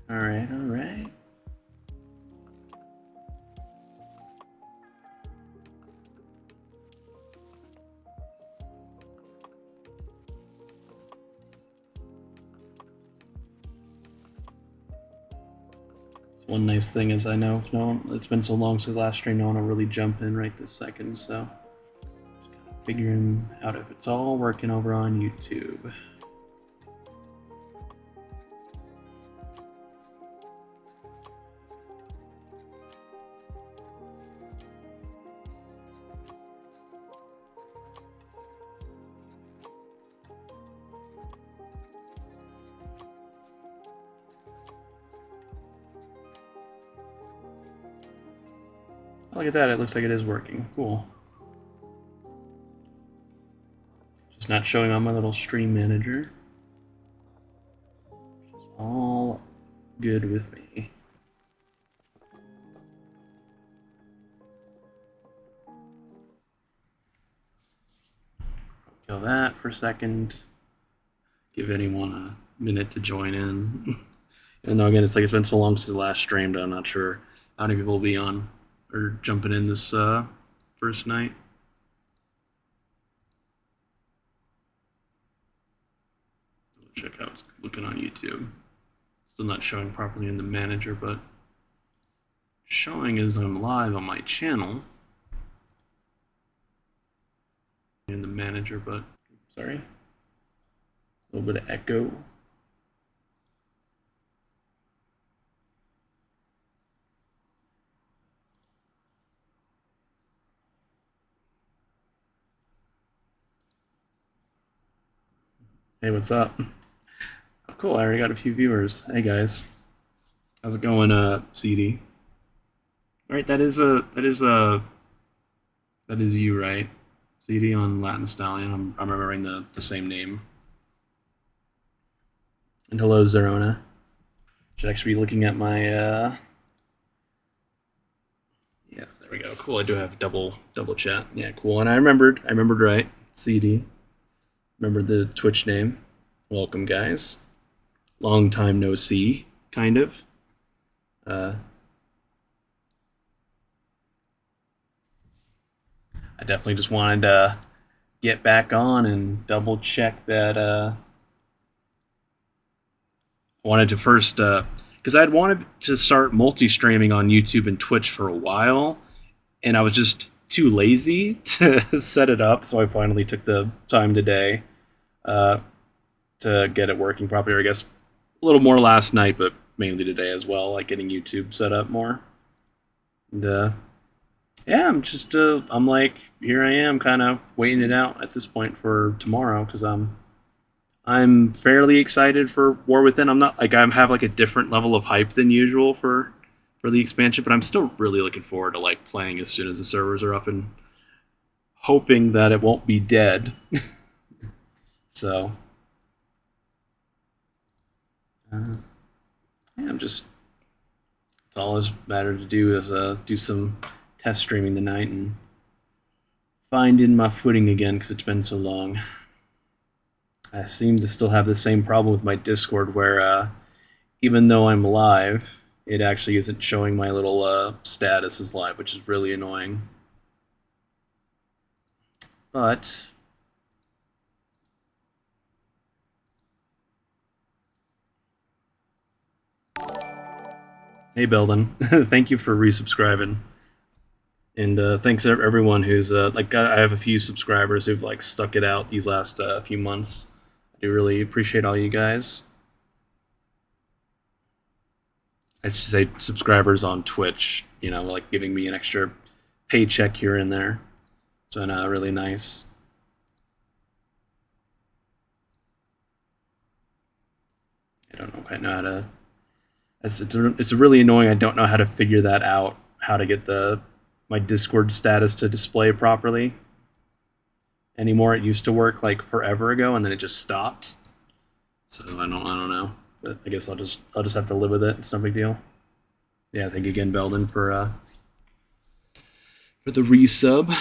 All right, all right. One nice thing is I know it's been so long since the last stream, no one will really jump in right this second, so just kind of figuring out if it's all working over on YouTube. Look at that, it looks like it is working. Cool. Just not showing on my little stream manager. Which is all good with me. Kill that for a second. Give anyone a minute to join in. Even though, again, it's been so long since the last streamed, I'm not sure how many people will be on or jumping in this first night. Check out what's looking on YouTube. Still not showing properly in the manager, but showing as I'm live on my channel. In the manager, but sorry. A little bit of echo. Hey, what's up? Oh, cool, I already got a few viewers. Hey guys. How's it going, CD? Alright, that is you, right? CD on Latin Stallion. I'm remembering the same name. And hello, Zerona. Should actually be looking at my yeah, there we go. Cool. I do have double chat. Yeah, cool. And I remembered right. CD. Remembered the Twitch name. Welcome, guys. Long time no see, kind of. I definitely just wanted to get back on and double check that. I wanted to first, because I'd wanted to start multi-streaming on YouTube and Twitch for a while, and I was just too lazy to set it up, so I finally took the time today to get it working properly. Or I guess a little more last night, but mainly today as well, like getting YouTube set up more. And yeah, I'm like, here I am, kind of waiting it out at this point for tomorrow because I'm fairly excited for War Within. I'm not like I have like a different level of hype than usual for the expansion, but I'm still really looking forward to like playing as soon as the servers are up and hoping that it won't be dead. So yeah, it's all that's matter to do is do some test streaming tonight and finding my footing again because it's been so long. I seem to still have the same problem with my Discord where even though I'm live, it actually isn't showing my little status as live, which is really annoying. But hey, Belden, thank you for resubscribing. And thanks to everyone who's like I have a few subscribers who've like stuck it out these last few months. I do really appreciate all you guys. I should say subscribers on Twitch, you know, like giving me an extra paycheck here and there. It's been really nice. I don't know quite know how to. It's really annoying. I don't know how to figure that out. How to get my Discord status to display properly anymore. It used to work like forever ago, and then it just stopped. So I don't know. But I guess I'll just have to live with it. It's no big deal. Yeah, thank you again, Belden, for the resub.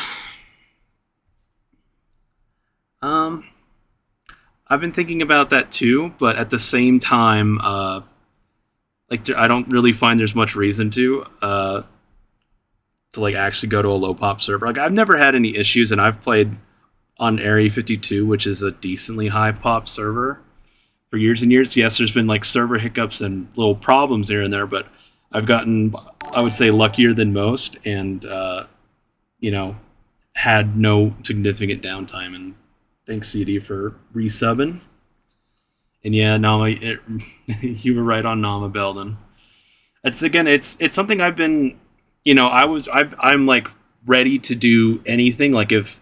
I've been thinking about that too, but at the same time, like I don't really find there's much reason to like actually go to a low pop server. Like I've never had any issues, and I've played on Area 52, which is a decently high pop server for years and years. Yes, there's been like server hiccups and little problems here and there, but I've gotten, I would say, luckier than most, and you know, had no significant downtime. And thanks CD for resubbing. And yeah, Nama, you were right on Nama Belden. It's again, it's something I've been, I'm like ready to do anything. Like if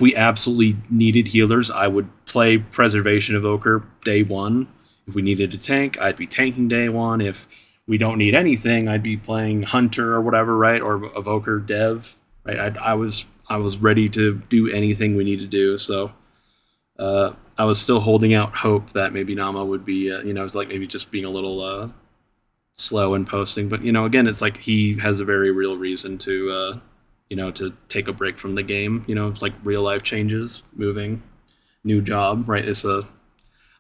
we absolutely needed healers, I would play Preservation Evoker day one. If we needed a tank, I'd be tanking day one. If we don't need anything, I'd be playing Hunter or whatever, right? Or Evoker Dev, right? I was ready to do anything we need to do. So I was still holding out hope that maybe Nama would be, it was like maybe just being a little slow in posting. But again, it's like he has a very real reason to take a break from the game. It's like real life changes, moving, new job, right?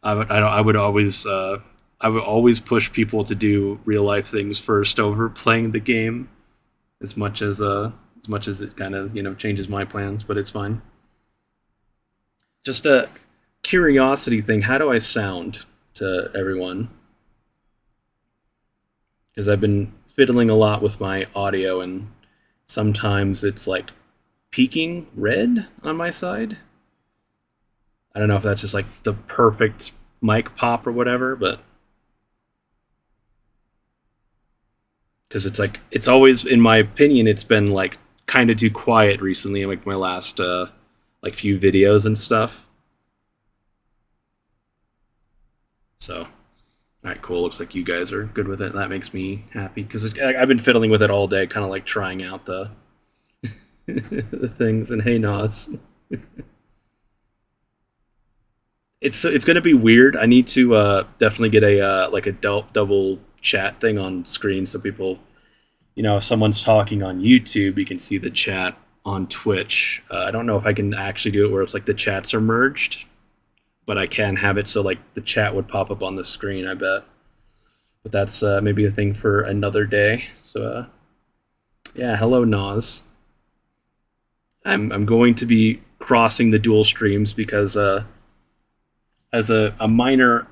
I would always push people to do real life things first over playing the game, as much as it kind of changes my plans, but it's fine. Just a curiosity thing. How do I sound to everyone? Because I've been fiddling a lot with my audio, and sometimes it's like peaking red on my side. I don't know if that's just like the perfect mic pop or whatever, but because it's always, in my opinion, it's been like kind of too quiet recently, like my last like few videos and stuff. So, all right, cool. Looks like you guys are good with it. That makes me happy because I've been fiddling with it all day, kind of like trying out the the things. And hey, Nas, it's gonna be weird. I need to definitely get a like a double chat thing on screen so people, if someone's talking on YouTube, you can see the chat on Twitch. I don't know if I can actually do it where it's like the chats are merged, but I can have it so like the chat would pop up on the screen, I bet. But that's maybe a thing for another day. So yeah, hello Nas. I'm going to be crossing the dual streams because as a minor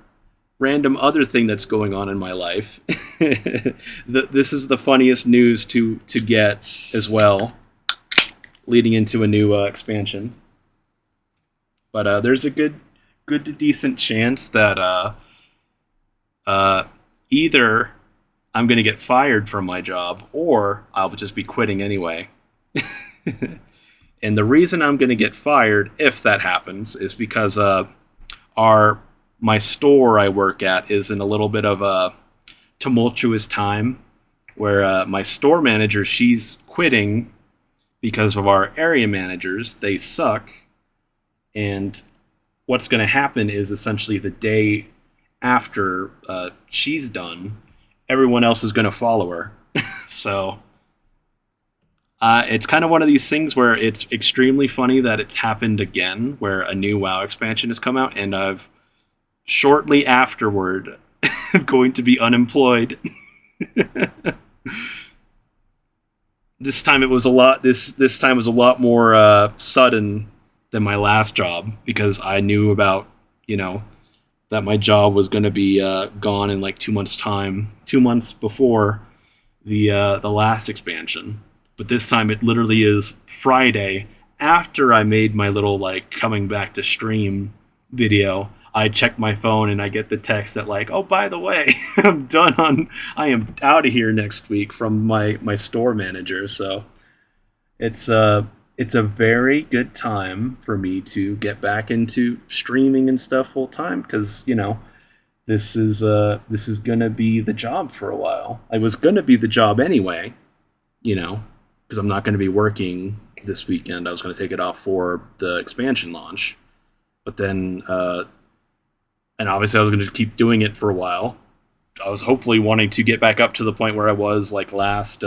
random other thing that's going on in my life, this is the funniest news to get as well, leading into a new expansion. But there's a good to decent chance that either I'm going to get fired from my job or I'll just be quitting anyway. And the reason I'm going to get fired, if that happens, is because my store I work at is in a little bit of a tumultuous time where my store manager, she's quitting because of our area managers. They suck. And what's going to happen is essentially the day after she's done, everyone else is going to follow her. So it's kind of one of these things where it's extremely funny that it's happened again, where a new WoW expansion has come out, and I've shortly afterward going to be unemployed. This time it was a lot. This time was a lot more sudden than my last job because I knew about that my job was going to be gone in like 2 months' time. 2 months before the last expansion. But this time it literally is Friday after I made my little like coming back to stream video. I check my phone and I get the text that like, oh, by the way, I am out of here next week from my store manager. So it's a very good time for me to get back into streaming and stuff full time because this is gonna be the job for a while. I was gonna be the job anyway, because I'm not going to be working this weekend. I was going to take it off for the expansion launch, but then and obviously I was going to keep doing it for a while. I was hopefully wanting to get back up to the point where I was like last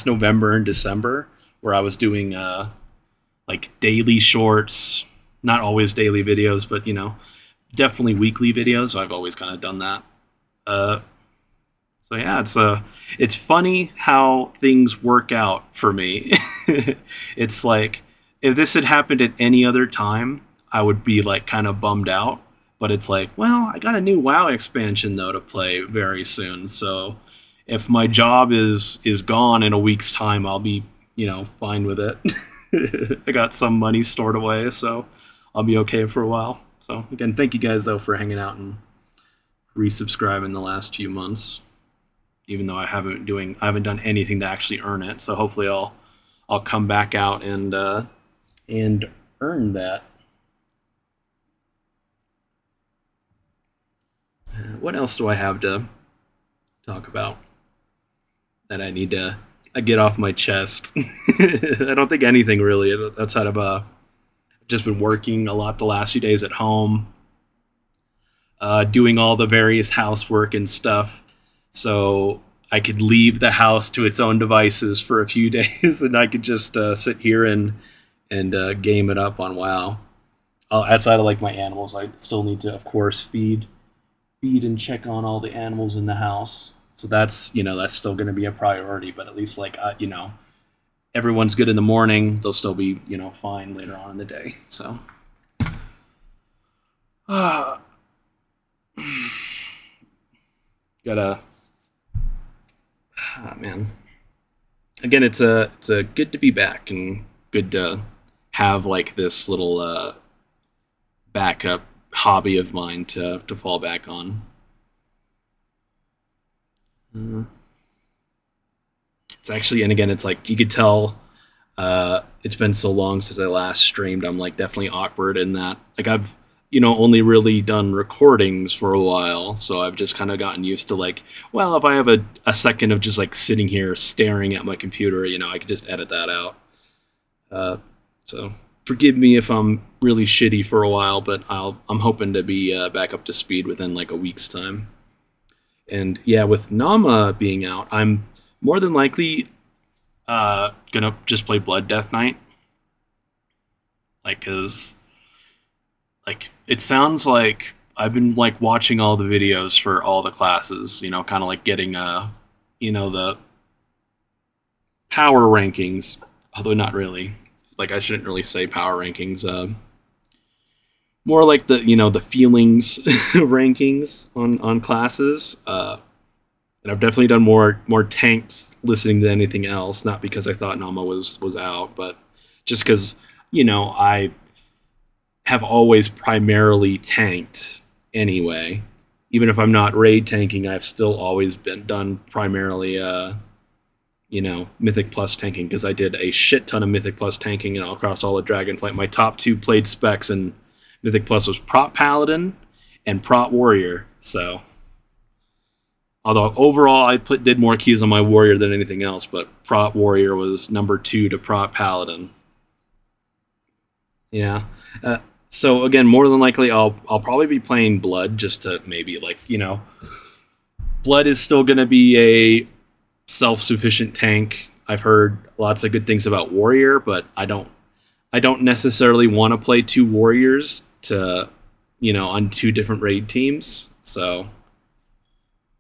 November and December, where I was doing like daily shorts, not always daily videos, but definitely weekly videos. So I've always kind of done that. Uh, so yeah, it's funny how things work out for me. It's like if this had happened at any other time, I would be like kind of bummed out. But it's like, well, I got a new WoW expansion though to play very soon. So if my job is gone in a week's time, I'll be fine with it. I got some money stored away, so I'll be okay for a while. So again, thank you guys though for hanging out and resubscribing the last few months. Even though I haven't done anything to actually earn it. So hopefully I'll come back out and earn that. What else do I have to talk about that I need to get off my chest? I don't think anything really outside of just been working a lot the last few days at home, doing all the various housework and stuff. So I could leave the house to its own devices for a few days, and I could just sit here and game it up on WoW. Outside of like my animals, I still need to, of course, feed and check on all the animals in the house. So that's still going to be a priority. But at least like everyone's good in the morning, they'll still be fine later on in the day. So. Gotta man. Again, it's a good to be back and good to have like this little backup hobby of mine to fall back on. Uh, it's actually, and again, it's like you could tell it's been so long since I last streamed. I'm like definitely awkward in that. Like I've only really done recordings for a while, so I've just kind of gotten used to like, well, if I have a second of just like sitting here staring at my computer, I could just edit that out. So forgive me if I'm really shitty for a while, but I'm hoping to be back up to speed within like a week's time. And yeah, with Nama being out, I'm more than likely gonna just play Blood Death Knight, like, cause like it sounds like I've been like watching all the videos for all the classes, kind of like getting the power rankings, although not really. Like I shouldn't really say power rankings. More like the feelings rankings on classes. And I've definitely done more tanks listening to anything else. Not because I thought Nama was out, but just because I have always primarily tanked anyway. Even if I'm not raid tanking, I've still always been done primarily Mythic Plus tanking because I did a shit ton of Mythic Plus tanking and across all of Dragonflight. My top two played specs in Mythic Plus was Prot Paladin and Prot Warrior. So, although overall I did more keys on my Warrior than anything else, but Prot Warrior was number 2 to Prot Paladin. Yeah. So again, more than likely, I'll probably be playing Blood just to maybe Blood is still going to be a self-sufficient tank. I've heard lots of good things about Warrior, but I don't necessarily want to play 2 Warriors to on 2 different raid teams. So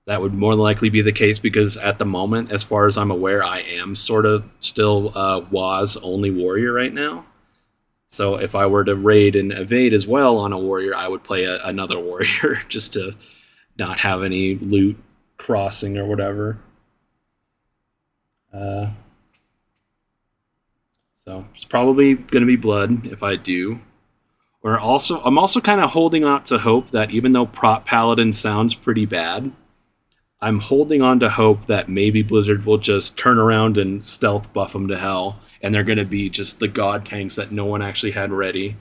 that would more than likely be the case because at the moment, as far as I'm aware, I am sort of still WAS only Warrior right now. So if I were to raid and evade as well on a Warrior, I would play another Warrior just to not have any loot crossing or whatever. So it's probably going to be Blood if I do. I'm also kind of holding out to hope that even though Prot Paladin sounds pretty bad, I'm holding on to hope that maybe Blizzard will just turn around and stealth buff them to hell, and they're going to be just the god tanks that no one actually had ready.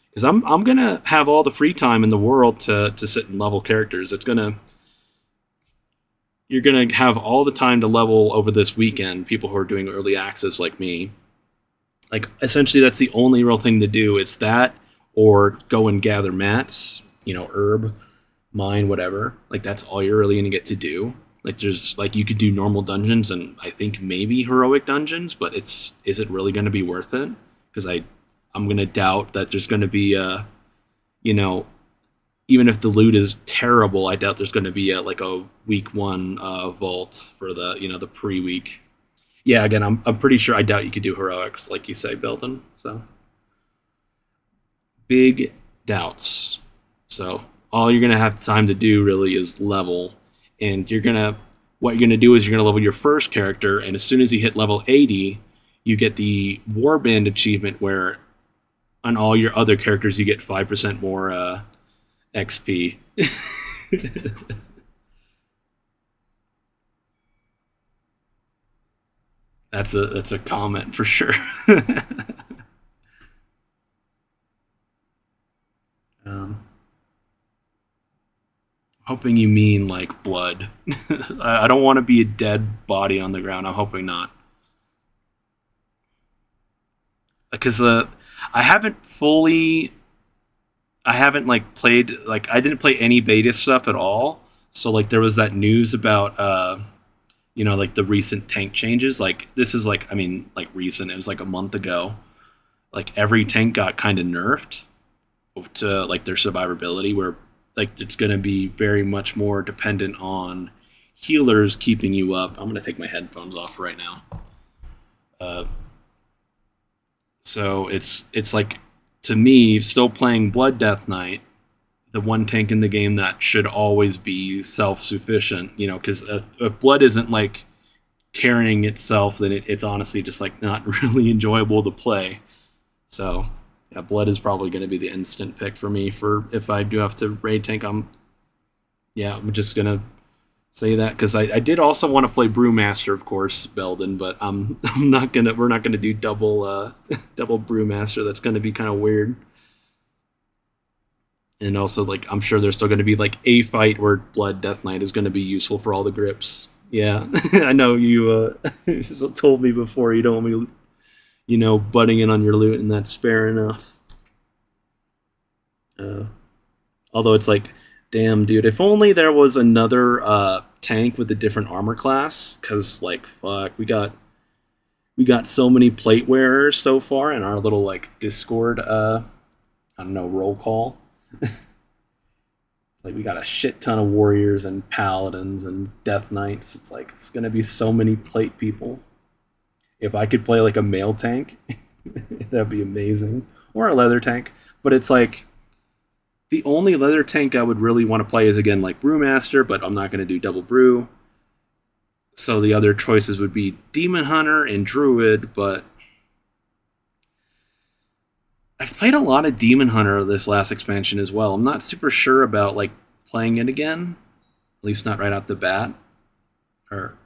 Because I'm going to have all the free time in the world to sit and level characters. You're going to have all the time to level over this weekend, people who are doing early access like me. Like, essentially, that's the only real thing to do. It's that, or go and gather mats, herb, mine, whatever. Like, that's all you're really going to get to do. Like, you could do normal dungeons and I think maybe heroic dungeons, but is it really going to be worth it? Because I'm going to doubt that there's going to be even if the loot is terrible, I doubt there's going to be like a week one vault for the the pre-week. Yeah, again, I'm pretty sure I doubt you could do heroics like you say, Belden. So big doubts. So all you're gonna have time to do really is level, and what you're gonna do is you're gonna level your first character, and as soon as you hit level 80, you get the Warband achievement where on all your other characters you get 5% more XP. That's a comment for sure. um, Hoping you mean like blood. I don't want to be a dead body on the ground. I'm hoping not, because I haven't fully I haven't like played like I didn't play any beta stuff at all. So like there was that news about like the recent tank changes. Like this is like I mean like recent. It was like a month ago. Like every tank got kind of nerfed to like their survivability, where like it's going to be very much more dependent on healers keeping you up. I'm going to take my headphones off right now. Uh, so it's like, to me, still playing Blood Death Knight, the one tank in the game that should always be self-sufficient, because if blood isn't like carrying itself, then it's honestly just like not really enjoyable to play. So yeah, blood is probably going to be the instant pick for me for if I do have to raid tank. I'm just gonna say that because I did also want to play Brewmaster, of course, Belden, but I'm not gonna. We're not gonna do double double Brewmaster. That's gonna be kind of weird. And also, like, I'm sure there's still going to be like a fight where Blood Death Knight is going to be useful for all the grips. Yeah, I know you told me before you don't want me, butting in on your loot, and that's fair enough. Uh, Although it's like, damn, dude, if only there was another tank with a different armor class, because like, fuck, we got so many plate wearers so far in our little like Discord. I don't know, roll call. Like we got a shit ton of warriors and paladins and death knights. It's like it's gonna be so many plate people. If I could play like a male tank, that'd be amazing. Or a leather tank. But it's like the only leather tank I would really want to play is again like Brewmaster, but I'm not gonna do double brew. So the other choices would be Demon Hunter and Druid, but I've played a lot of Demon Hunter this last expansion as well. I'm not super sure about like playing it again, at least not right out the bat. Or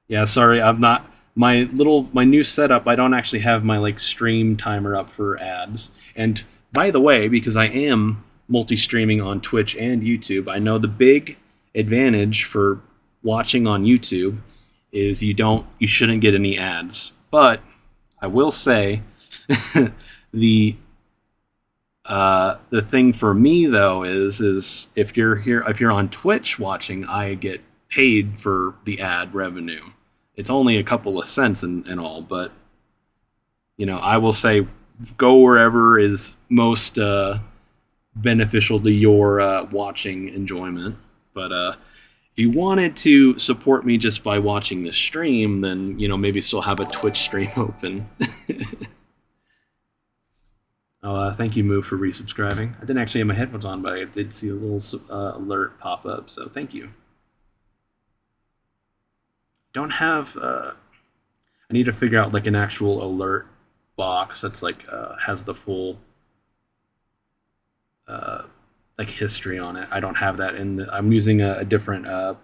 yeah, sorry, I'm not my new setup. I don't actually have my like stream timer up for ads. And by the way, because I am multi-streaming on Twitch and YouTube, I know the big advantage for watching on YouTube is you shouldn't get any ads. But I will say the thing for me though is if you're on Twitch watching, I get paid for the ad revenue. It's only a couple of cents and all, but I will say go wherever is most beneficial to your watching enjoyment. But if you wanted to support me just by watching the stream, then maybe still have a Twitch stream open. Oh, thank you, Moo, for resubscribing. I didn't actually have my headphones on, but I did see a little alert pop up, so thank you. Don't have... I need to figure out like an actual alert box that's like has the full like history on it. I don't have that I'm using a different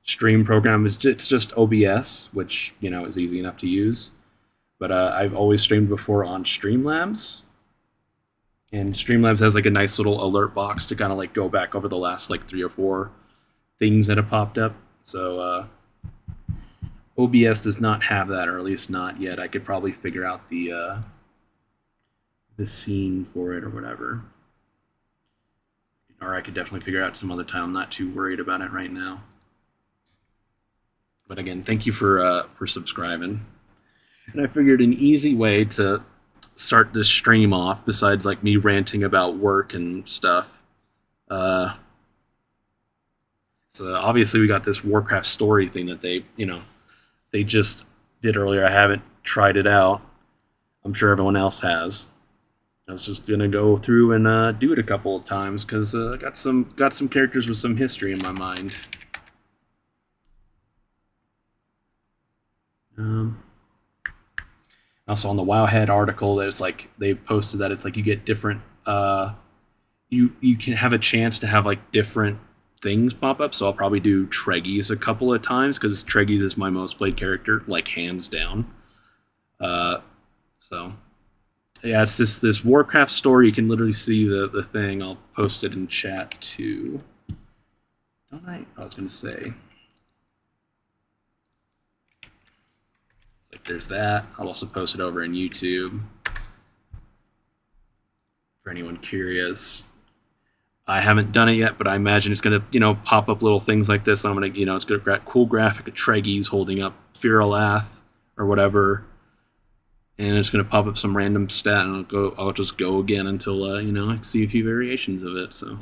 stream program. It's just OBS, which is easy enough to use. But I've always streamed before on Streamlabs. And Streamlabs has like a nice little alert box to kind of like go back over the last like 3 or 4 things that have popped up. So OBS does not have that, or at least not yet. I could probably figure out the scene for it or whatever. Or I could definitely figure it out some other time. I'm not too worried about it right now. But again, thank you for subscribing. And I figured an easy way to start this stream off, besides like me ranting about work and stuff, Uh, so obviously we got this Warcraft story thing that they just did earlier. I haven't tried it out. I'm sure everyone else has. I was just gonna go through and do it a couple of times because I got some characters with some history in my mind. Um, Also on the Wowhead article, there's like they posted that it's like you get different. You can have a chance to have like different things pop up. So I'll probably do Treggyz a couple of times because Treggyz is my most played character, like hands down. Uh, so yeah, it's this Warcraft story. You can literally see the thing. I'll post it in chat too. Don't I was gonna say. Like there's that. I'll also post it over in YouTube for anyone curious. I haven't done it yet, but I imagine it's gonna pop up little things like this. I'm gonna it's gonna got cool graphic of Treggyz holding up Firalath or whatever, and it's gonna pop up some random stat, and I'll just go again until I see a few variations of it. So.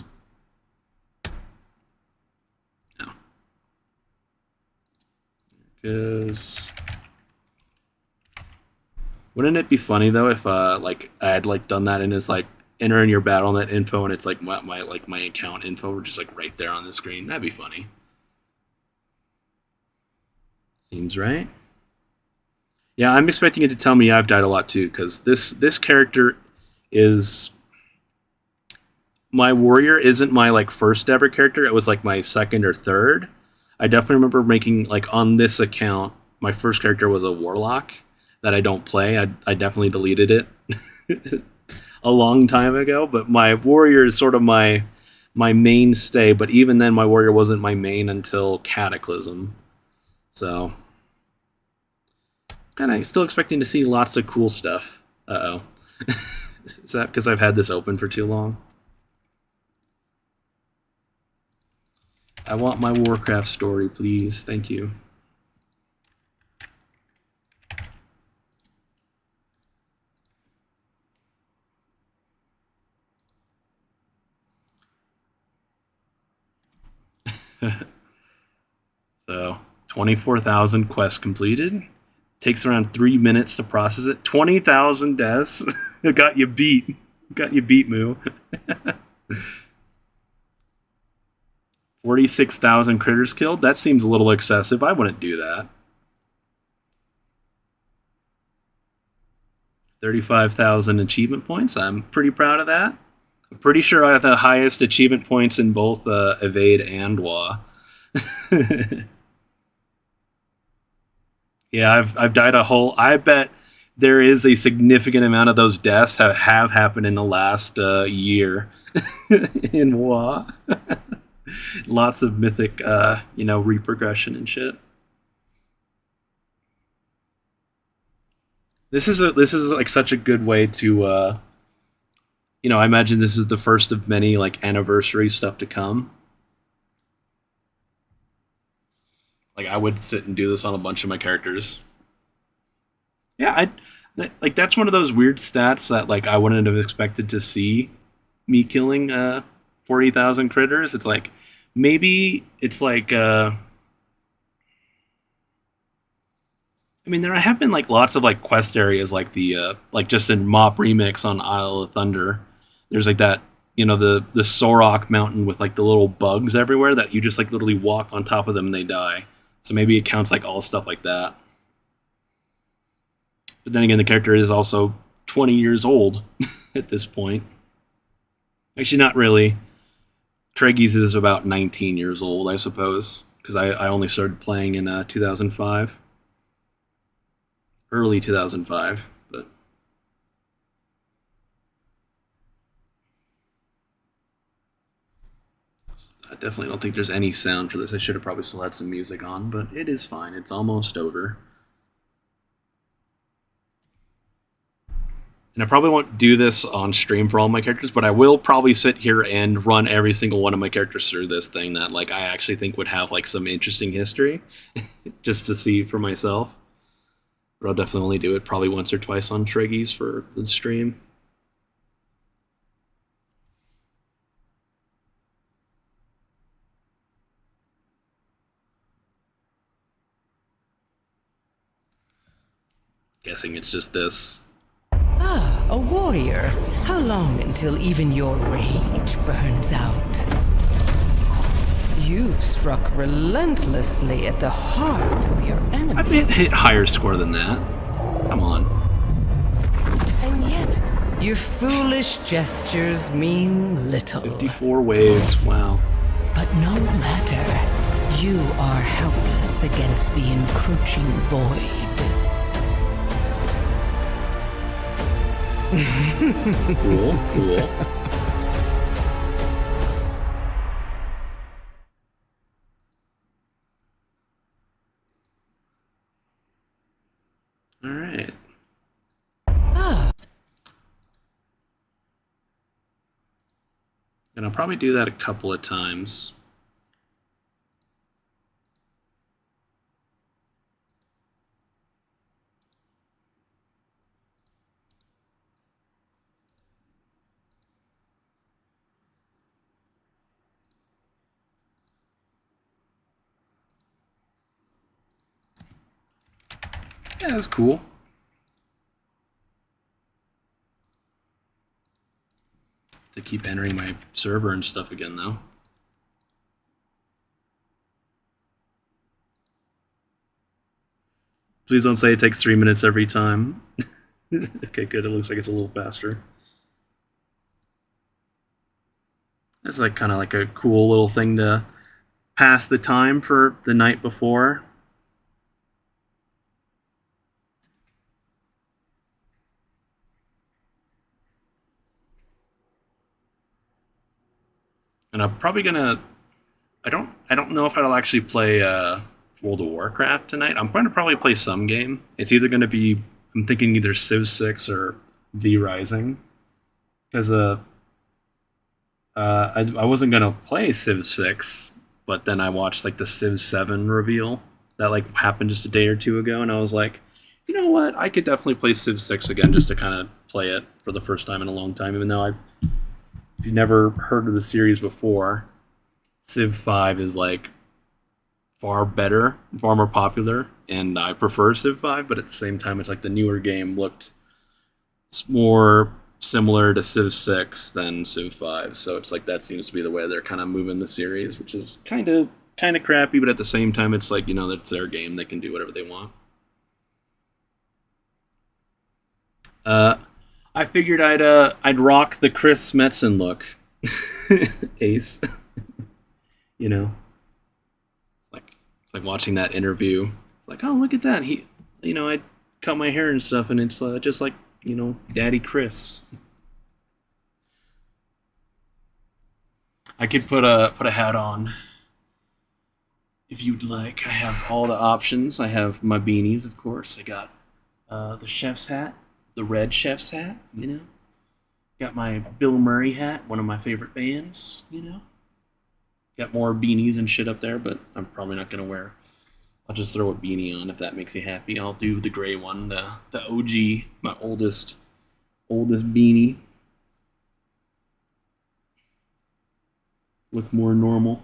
Because wouldn't it be funny though if like I had like done that and it's like enter in your BattleNet info and it's like my account info were just like right there on the screen. That'd be funny. Seems right. Yeah, I'm expecting it to tell me I've died a lot too because this character is my warrior isn't my like first ever character. It was like my second or third. I definitely remember making like on this account my first character was a warlock that I don't play. I definitely deleted it a long time ago. But my warrior is sort of my mainstay. But even then, my warrior wasn't my main until Cataclysm. So kind of still expecting to see lots of cool stuff. Uh oh, is that because I've had this open for too long? I want my Warcraft story, please. Thank you. So, 24,000 quests completed. Takes around 3 minutes to process it. 20,000 deaths. It got you beat. Got you beat, Moo. 46,000 critters killed. That seems a little excessive. I wouldn't do that. 35,000 achievement points. I'm pretty proud of that. I'm pretty sure I have the highest achievement points in both Evade and WA. Yeah, I've died a whole. I bet there is a significant amount of those deaths have happened in the last year in WA. Lots of mythic, reprogression and shit. This is like such a good way to, I imagine this is the first of many like anniversary stuff to come. Like I would sit and do this on a bunch of my characters. Yeah, like that's one of those weird stats that like I wouldn't have expected to see me killing 40,000 critters. It's like maybe it's like I mean there have been like lots of like quest areas like the like just in Mop Remix on Isle of Thunder. There's like that the Sorok mountain with like the little bugs everywhere that you just like literally walk on top of them and they die. So maybe it counts like all stuff like that. But then again, the character is also 20 years old at this point. Actually, not really. Treggyz is about 19 years old, I suppose, because I only started playing in 2005. Early 2005, but... I definitely don't think there's any sound for this. I should have probably still had some music on, but it is fine. It's almost over. And I probably won't do this on stream for all my characters, but I will probably sit here and run every single one of my characters through this thing that like I actually think would have like some interesting history, just to see for myself. But I'll definitely only do it probably once or twice on Treggyz for the stream. Guessing it's just this. Ah, a warrior. How long until even your rage burns out? You struck relentlessly at the heart of your I've enemies. hit higher score than that. Come on. And yet, your foolish gestures mean little. 54 waves. Wow. But no matter, you are helpless against the encroaching void. Cool, cool. All right. And I'll probably do that a couple of times. Yeah, that's cool. To keep entering my server and stuff again, though. Please don't say it takes 3 minutes every time. Okay, good. It looks like it's a little faster. That's like kind of like a cool little thing to pass the time for the night before. And I'm probably gonna. I don't know if I'll actually play World of Warcraft tonight. I'm going to probably play some game. It's either going to be, I'm thinking either Civ 6 or V Rising, because I wasn't going to play Civ 6, but then I watched like the Civ 7 reveal that like happened just a day or two ago, and I was like, you know what, I could definitely play Civ 6 again just to kind of play it for the first time in a long time, even though if you've never heard of the series before, Civ 5 is like far better, far more popular, and I prefer Civ 5, but at the same time, it's like the newer game looked more similar to Civ 6 than Civ 5, so it's like that seems to be the way they're kind of moving the series, which is kind of crappy, but at the same time, it's like, you know, it's their game, they can do whatever they want. I figured I'd rock the Chris Metzen look, Ace. You know, it's like watching that interview. It's like, oh, look at that. I cut my hair and stuff, and it's just like, Daddy Chris. I could put a hat on if you'd like. I have all the options. I have my beanies, of course. I got the chef's hat, the red chef's hat. Got my Bill Murray hat, one of my favorite bands. Got more beanies and shit up there, but I'm probably not gonna wear. I'll just throw a beanie on if that makes you happy. I'll do the gray one, the OG, my oldest beanie. Look more normal.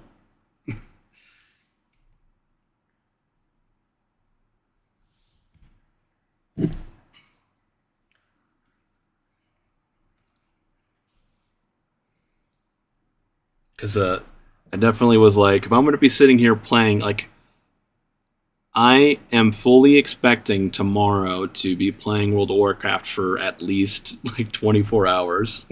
Because I definitely was like, if I'm going to be sitting here playing, like, I am fully expecting tomorrow to be playing World of Warcraft for at least like 24 hours.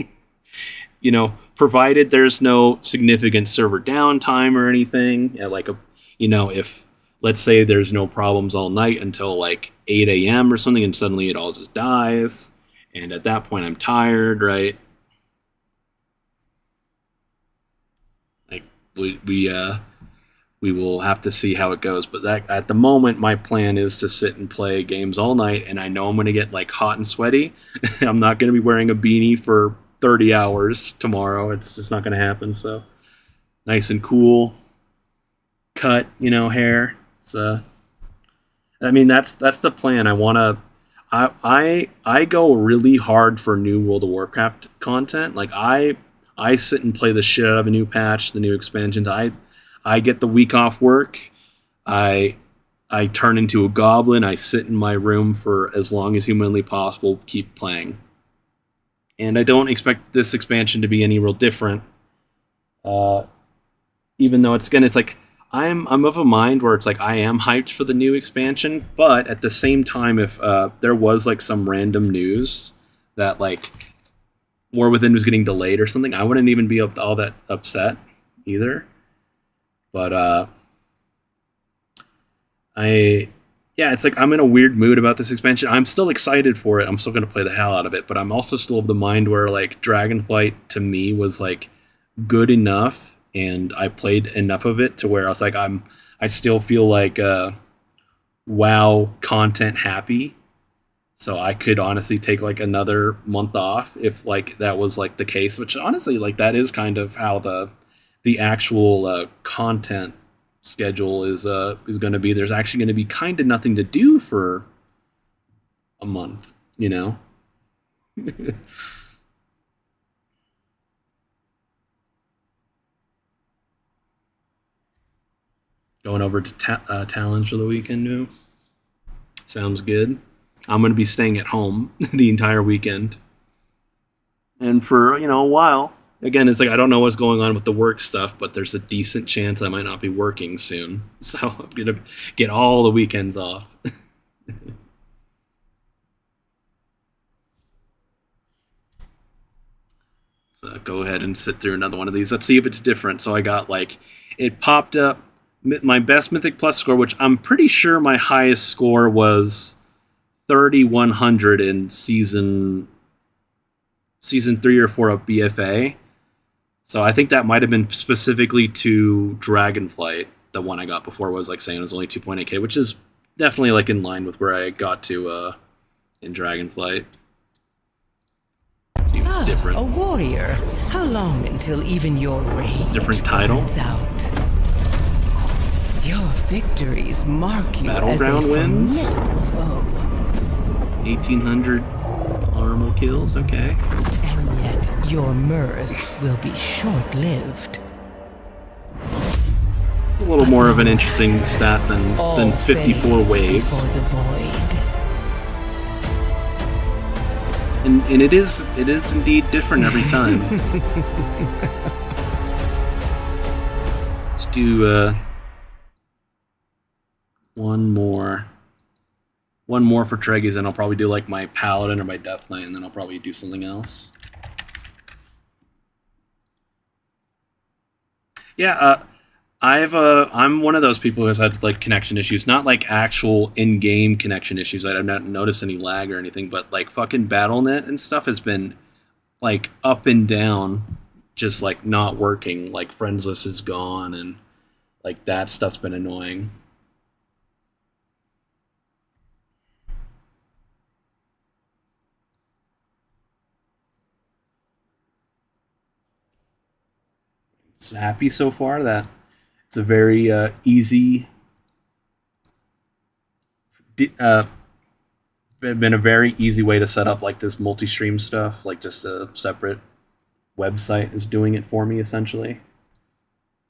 Provided there's no significant server downtime or anything. If let's say there's no problems all night until like 8 a.m. or something, and suddenly it all just dies, and at that point I'm tired, right? Like we will have to see how it goes. But that at the moment, my plan is to sit and play games all night, and I know I'm going to get like hot and sweaty. I'm not going to be wearing a beanie for 30 hours tomorrow. It's just not going to happen. So nice and cool, cut, hair. That's the plan. I go really hard for new World of Warcraft content. Like I sit and play the shit out of a new patch, the new expansions. I get the week off work. I I turn into a goblin. I sit in my room for as long as humanly possible, keep playing. And I don't expect this expansion to be any real different. Uh, Even though it's like I'm of a mind where it's like I am hyped for the new expansion, but at the same time, if there was like some random news that like War Within was getting delayed or something, I wouldn't even be all that upset either. But I yeah, it's like I'm in a weird mood about this expansion. I'm still excited for it. I'm still gonna play the hell out of it, but I'm also still of the mind where like Dragonflight to me was like good enough, and I played enough of it to where I was like I still feel like WoW content happy. So I could honestly take like another month off if like that was like the case, which honestly like that is kind of how the actual content schedule is going to be. There's actually going to be kind of nothing to do for a month, you know. Going over to Talons for the weekend, new. Sounds good. I'm going to be staying at home the entire weekend, and for a while. Again, it's like I don't know what's going on with the work stuff, but there's a decent chance I might not be working soon, so I'm gonna get all the weekends off. So go ahead and sit through another one of these. Let's see if it's different. So I got like it popped up my best Mythic Plus score, which I'm pretty sure my highest score was 3,100 in season 3 or 4 of BFA. So I think that might have been specifically to Dragonflight. The one I got before was like saying it was only 2.8k, which is definitely like in line with where I got to in Dragonflight. Seems different. A warrior. How long until even your rage Different title? burns out? Your victories mark you Battleground as a wins? formidable foe. 1,800 armor kills, okay. And yet your mirth will be short-lived. A little more of an interesting stat than 54 waves. Before the void. And it is indeed different every time. Let's do one more. One more for Treggyz, and I'll probably do like my Paladin or my Death Knight, and then I'll probably do something else. Yeah, I'm one of those people who has had like connection issues, not like actual in-game connection issues. I've not noticed any lag or anything, but like fucking BattleNet and stuff has been like up and down, just like not working. Like friends list is gone, and like that stuff's been annoying. It's happy so far that it's a very easy been a very easy way to set up like this multi-stream stuff. Like just a separate website is doing it for me essentially.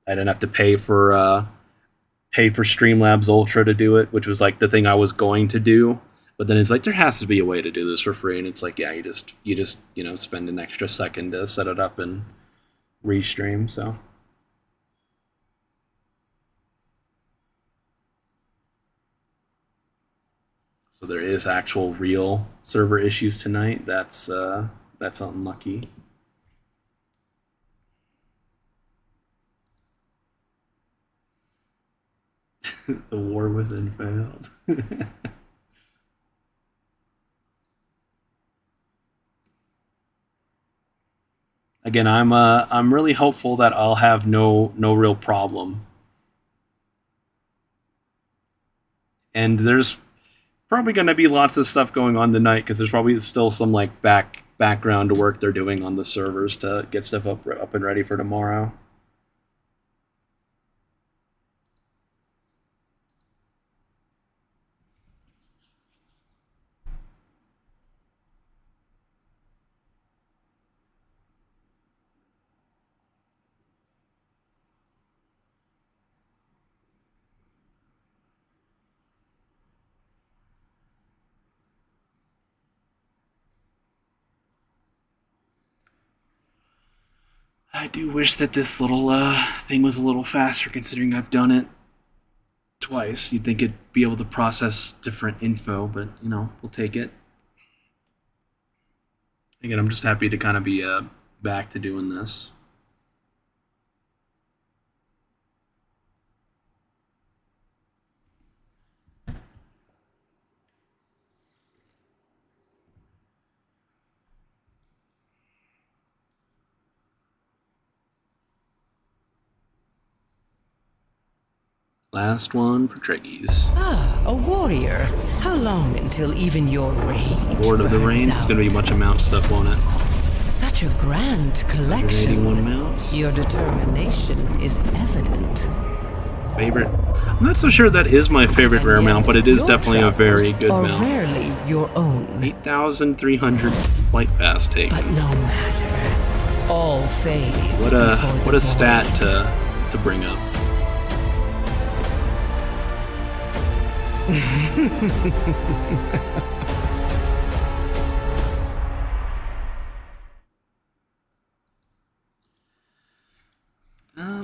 I didn't have to pay for Streamlabs Ultra to do it, which was like the thing I was going to do. But then it's like there has to be a way to do this for free, and it's like yeah, you just spend an extra second to set it up and restream. So there is actual real server issues tonight. That's unlucky. The war within failed. Again, I'm really hopeful that I'll have no real problem. And there's probably going to be lots of stuff going on tonight because there's probably still some like background work they're doing on the servers to get stuff up and ready for tomorrow. I do wish that this little thing was a little faster, considering I've done it twice. You'd think it'd be able to process different info, but we'll take it. Again, I'm just happy to kind of be back to doing this. Last one for Treggyz. Ah, a warrior. How long until even your rage Lord of the burns Rings is out? going to be much of mount stuff, won't it? Such a grand collection. 181 mounts. Your determination is evident. Favorite? I'm not so sure that is my favorite And rare yet, mount, but it is your definitely a very travels good are mount. rarely your own. 8,300 flight pass take. But no matter. All fades. What before the a stat void. to bring up. I'm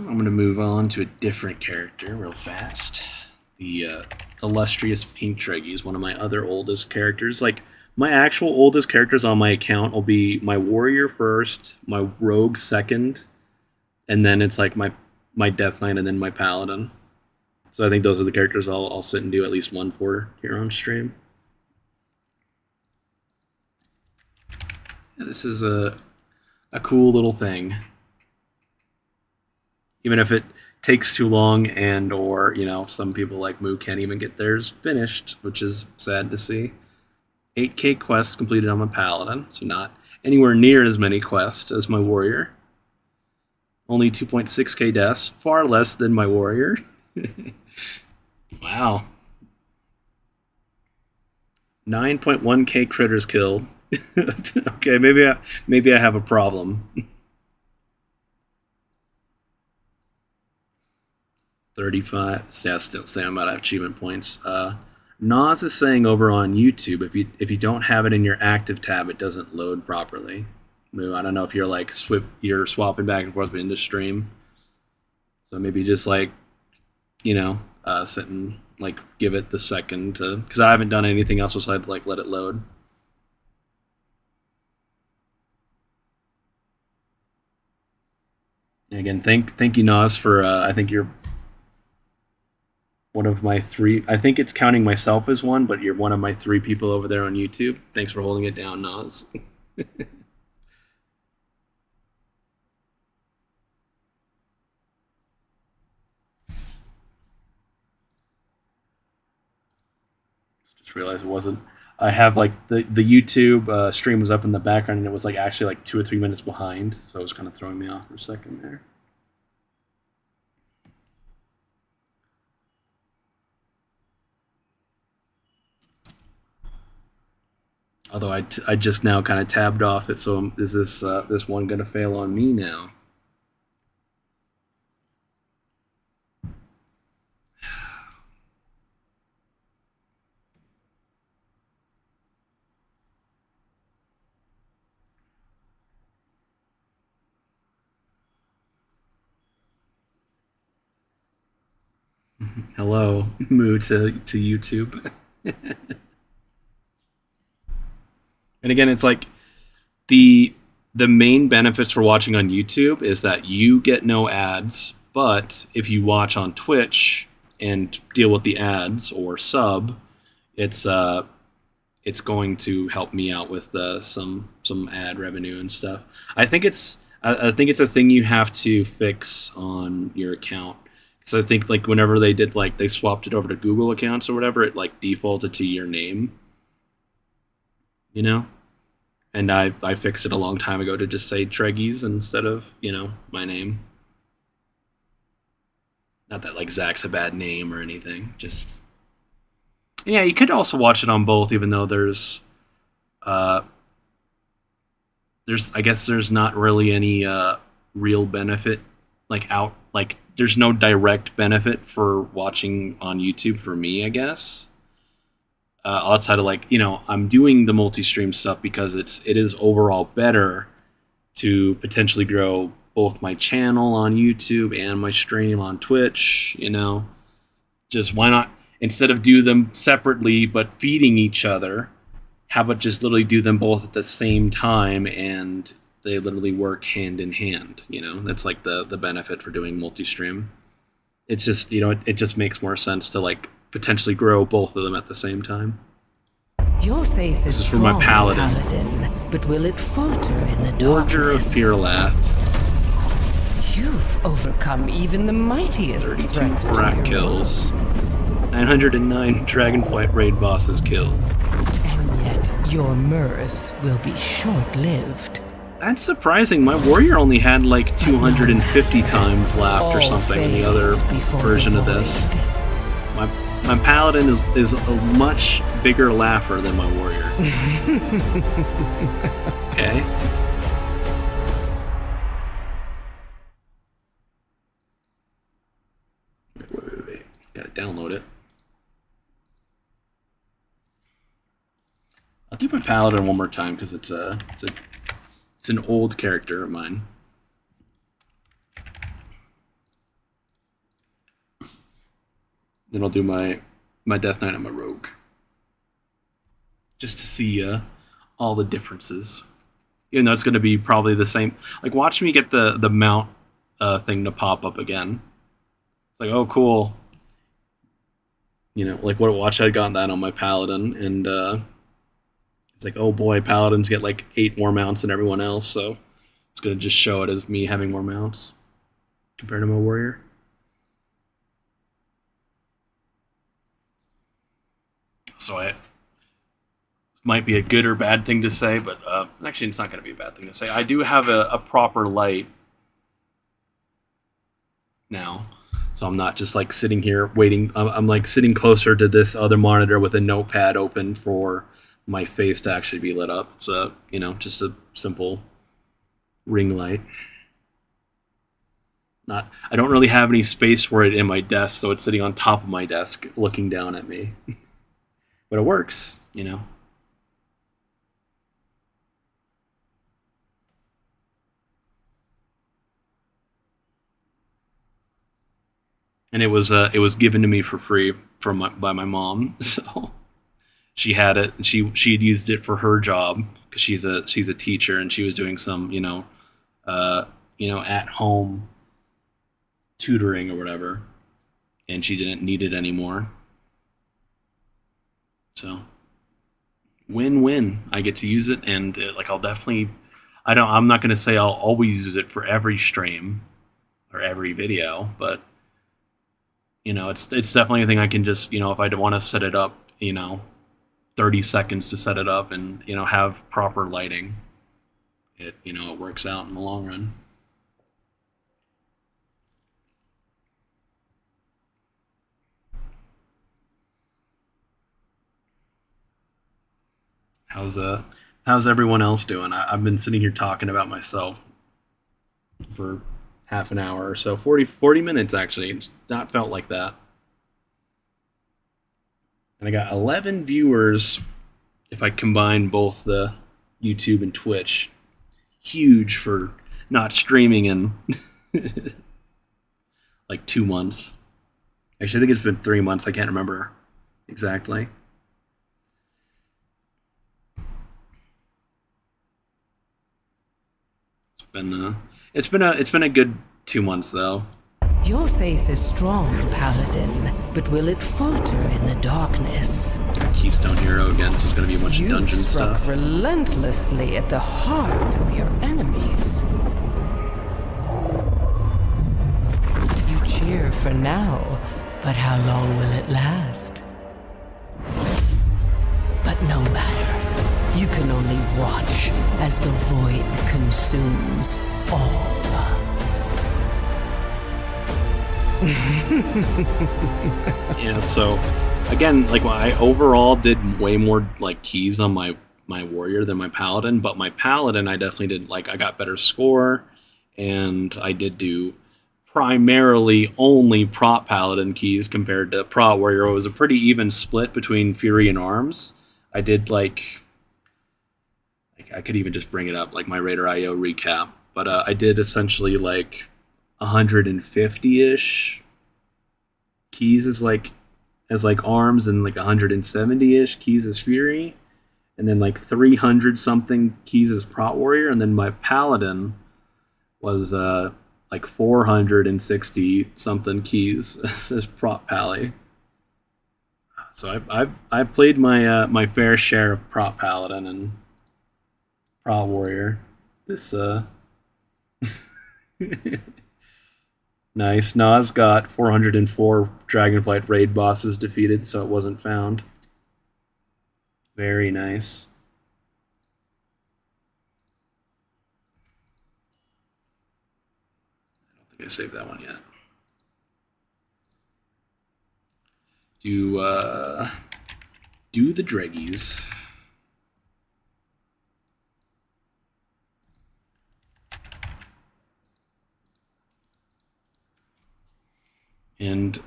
going to move on to a different character real fast. The illustrious Pink Treggyz, one of my other oldest characters. Like, my actual oldest characters on my account will be my warrior first, my rogue second, and then it's like my death knight and then my paladin. So I think those are the characters I'll sit and do at least one for here on stream. Yeah, this is a cool little thing. Even if it takes too long and or, some people like Moo can't even get theirs finished, which is sad to see. 8k quests completed on my paladin, so not anywhere near as many quests as my warrior. Only 2.6k deaths, far less than my warrior. Wow. 9.1k critters killed. Okay, maybe I have a problem. 35. Yeah, still saying I'm out of achievement points. Nas is saying over on YouTube, if you don't have it in your active tab, it doesn't load properly. I don't know if you're you're swapping back and forth between the stream. So maybe just sit and give it the second to, because I haven't done anything else besides let it load. And again, thank you, Nas, for I think you're one of my three. I think it's counting myself as one, but you're one of my 3 people over there on YouTube. Thanks for holding it down, Nas. Just realized it wasn't. I have the YouTube stream was up in the background and it was actually 2 or 3 minutes behind, so it was kind of throwing me off for a second there. Although I just now kind of tabbed off it, so is this one gonna fail on me now? Hello, Moo to YouTube. And again, it's the main benefits for watching on YouTube is that you get no ads, but if you watch on Twitch and deal with the ads or sub, it's going to help me out with some ad revenue and stuff. I think it's a thing you have to fix on your account. So I think whenever they did they swapped it over to Google accounts or whatever, it defaulted to your name. And I fixed it a long time ago to just say Treggyz instead of my name. Not that Zach's a bad name or anything. Just yeah, you could also watch it on both, even though there's I guess there's not really any real benefit there's no direct benefit for watching on YouTube for me, I guess. Outside of I'm doing the multi-stream stuff because it is overall better to potentially grow both my channel on YouTube and my stream on Twitch, just why not, instead of do them separately but feeding each other, how about just literally do them both at the same time and they literally work hand in hand. That's like the benefit for doing multi-stream. It's just, it just makes more sense to like potentially grow both of them at the same time. Your faith is for strong, my paladin. But will it falter in the Forger of darkness? Fearlath. You've overcome even the mightiest 32 threats to Brat your kills. 909 Dragonflight raid bosses killed. And yet your mirth will be short-lived. That's surprising. My warrior only had like 250 times laughed or something in the other version of this. My paladin is a much bigger laugher than my warrior. Okay. Wait. Gotta download it. I'll do my paladin one more time because it's an old character of mine. Then I'll do my Death Knight and my Rogue. Just to see all the differences. Even though it's going to be probably the same. Like, watch me get the mount thing to pop up again. It's like, oh, cool. Like, watch I got that on my Paladin. And it's like, oh boy, Paladins get like 8 more mounts than everyone else. So it's going to just show it as me having more mounts compared to my Warrior. So it might be a good or bad thing to say, but actually it's not going to be a bad thing to say. I do have a proper light now, so I'm not just like sitting here waiting. I'm like sitting closer to this other monitor with a notepad open for my face to actually be lit up. It's just a simple ring light. I don't really have any space for it in my desk, so it's sitting on top of my desk looking down at me. But it works, And it was given to me for free by my mom. So she had it. She had used it for her job because she's a teacher and she was doing some at home tutoring or whatever, and she didn't need it anymore. So win-win. I get to use it, and I'll definitely. I'm not going to say I'll always use it for every stream or every video, but it's definitely a thing I can just if I want to set it up, 30 seconds to set it up, and have proper lighting. It it works out in the long run. How's everyone else doing? I've been sitting here talking about myself for half an hour or so, 40 minutes actually. It's not felt like that. And I got 11 viewers if I combine both the YouTube and Twitch. Huge for not streaming in like 2 months. Actually, I think it's been 3 months. I can't remember exactly. It's been a good 2 months though. Your faith is strong, Paladin, but will it falter in the darkness? Keystone Hero again, so it's going to be a bunch of dungeon You struck stuff. relentlessly at the heart of your enemies. You cheer for now, but how long will it last? But no matter. You can only watch as the void consumes all. Yeah, so again, I overall did way more keys on my warrior than my paladin, but my paladin I definitely did I got better score, and I did do primarily only prot paladin keys compared to prot warrior. It was a pretty even split between fury and arms. I did I could even just bring it up, my Raider IO recap. but I did essentially like 150-ish keys as like arms, and like 170-ish keys as fury, and then like 300 something keys as prot warrior, and then my paladin was like 460 something keys as prot pally. So I played my fair share of prot paladin and prot warrior. This nice. Nas got 404 Dragonflight raid bosses defeated, so it wasn't found. Very nice. I don't think I saved that one yet. Do the Treggyz. And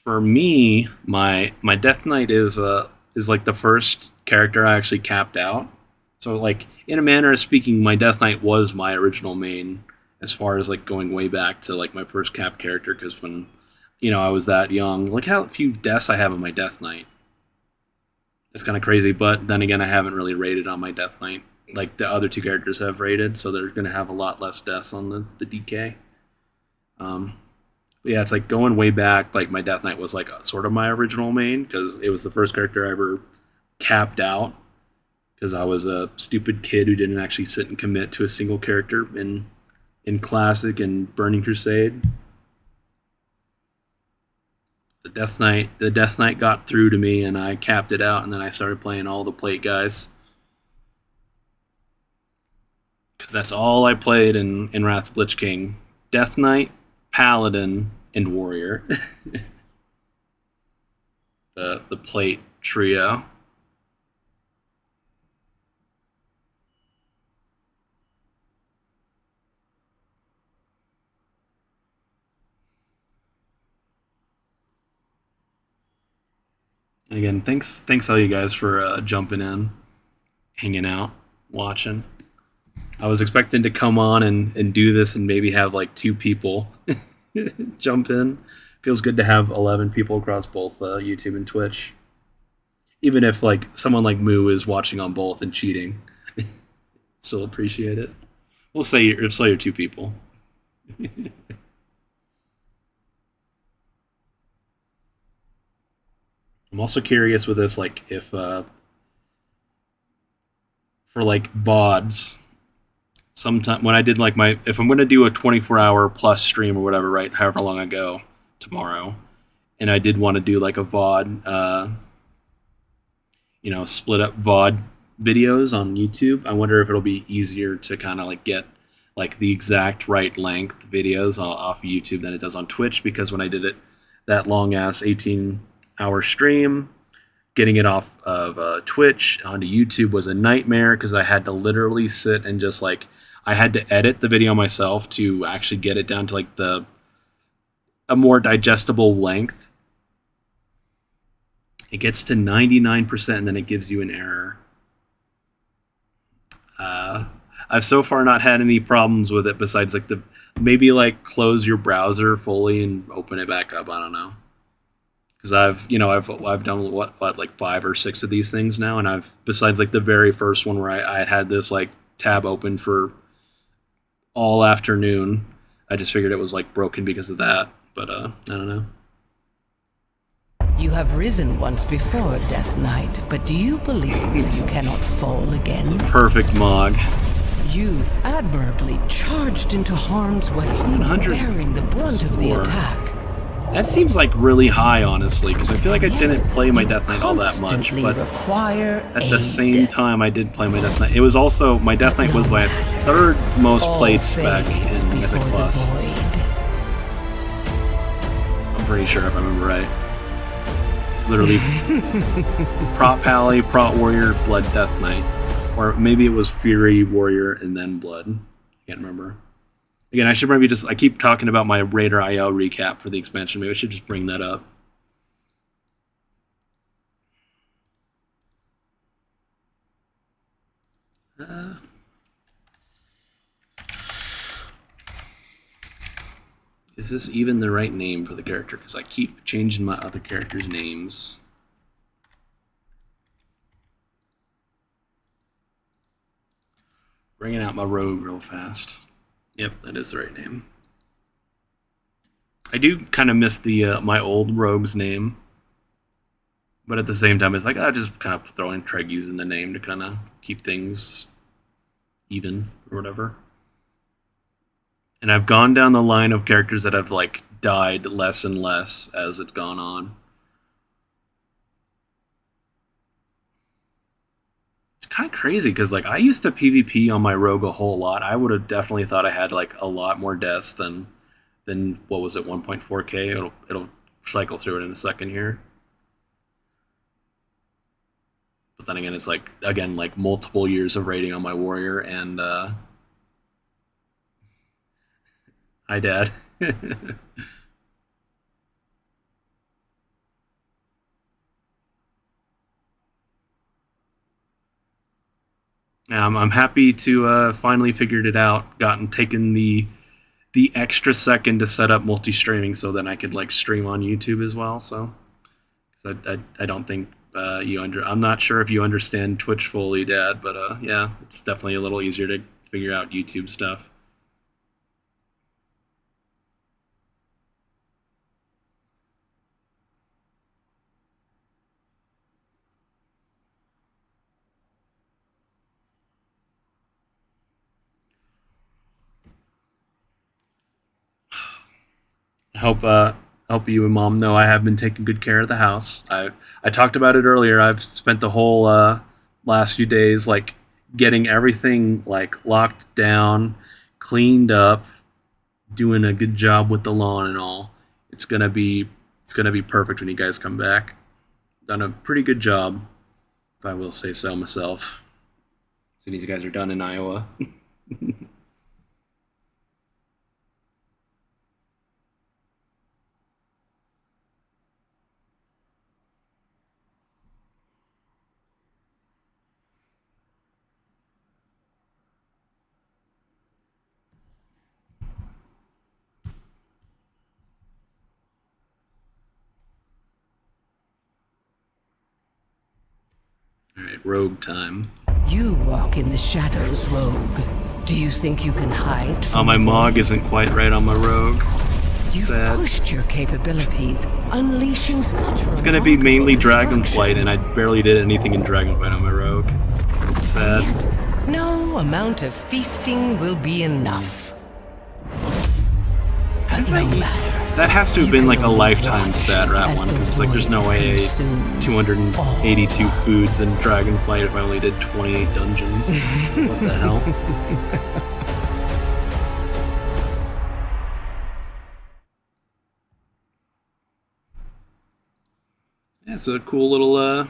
for me, my Death Knight is like the first character I actually capped out. So like in a manner of speaking, my Death Knight was my original main as far as like going way back to like my first cap character, because when I was that young, look how few deaths I have on my Death Knight. It's kind of crazy, but then again, I haven't really rated on my Death Knight like the other two characters have rated, so they're going to have a lot less deaths on the DK. Um, but yeah, it's like going way back. Like my Death Knight was like sort of my original main because it was the first character I ever capped out because I was a stupid kid who didn't actually sit and commit to a single character in Classic and Burning Crusade. The Death Knight got through to me, and I capped it out, and then I started playing all the plate guys. Because that's all I played in Wrath of Lich King. Death Knight, Paladin, and Warrior. the plate trio. And again, thanks all you guys for jumping in, hanging out, watching. I was expecting to come on and do this and maybe have like 2 people jump in. Feels good to have 11 people across both YouTube and Twitch. Even if like someone like Moo is watching on both and cheating, still appreciate it. We'll say you're 2 people. I'm also curious with this, like if for like VODs, sometime when I did like if I'm gonna do a 24-hour plus stream or whatever, right? However long I go tomorrow, and I did want to do like a VOD, split up VOD videos on YouTube. I wonder if it'll be easier to kind of like get like the exact right length videos off of YouTube than it does on Twitch, because when I did it that long ass 18-hour stream, getting it off of Twitch onto YouTube was a nightmare because I had to literally sit and just like I had to edit the video myself to actually get it down to like a more digestible length. It gets to 99% and then it gives you an error. I've so far not had any problems with it besides like maybe like close your browser fully and open it back up. I don't know. Because I've done what like 5 or 6 of these things now, and I've besides like the very first one where I had this like tab open for all afternoon, I just figured it was like broken because of that. But I don't know. You have risen once before, Death Knight, but do you believe you cannot fall again? Perfect Mog. You've admirably charged into harm's way, bearing the brunt of the attack. That seems like really high, honestly, because I feel like I didn't play my Death Knight all that much, but at the same time I did play my Death Knight. It was also, my Death Knight was my 3rd most played spec in Mythic Plus. I'm pretty sure if I remember right. Literally, Prot Pally, Prot Warrior, Blood Death Knight. Or maybe it was Fury Warrior and then Blood. I can't remember. Again, I should maybe I keep talking about my Raider IL recap for the expansion. Maybe I should just bring that up. Is this even the right name for the character? Because I keep changing my other characters' names. Bringing out my rogue real fast. Yep, that is the right name. I do kind of miss the my old rogue's name, but at the same time, it's like I just kind of throw in Treggyz in the name to kind of keep things even or whatever. And I've gone down the line of characters that have like died less and less as it's gone on. It's kind of crazy because like I used to PvP on my rogue a whole lot. I would have definitely thought I had like a lot more deaths than what was it 1.4k. It'll cycle through it in a second here. But then again, it's like like multiple years of raiding on my warrior and hi dad. I'm happy to finally figured it out. Taken the extra second to set up multi-streaming so then I could like stream on YouTube as well. So I don't think I'm not sure if you understand Twitch fully, Dad, but yeah, it's definitely a little easier to figure out YouTube stuff. I hope you and Mom know I have been taking good care of the house. I talked about it earlier. I've spent the whole last few days like getting everything like locked down, cleaned up, doing a good job with the lawn and all. It's gonna be perfect when you guys come back. Done a pretty good job, if I will say so myself. As soon as you guys are done in Iowa. Alright, rogue time. You walk in the shadows, rogue. Do you think you can hide from Oh, my the Mog void? isn't quite right on my rogue. You've Sad. pushed your capabilities, unleashing such It's gonna be mainly destruction. Dragonflight, and I barely did anything in Dragonflight on my rogue. Sad. Yet, no amount of feasting will be enough. And no matter. That has to have been like a lifetime stat rat one, because it's like there's no way I ate 282 foods in Dragonflight if I only did 28 dungeons. What the hell? Yeah, it's a cool little, I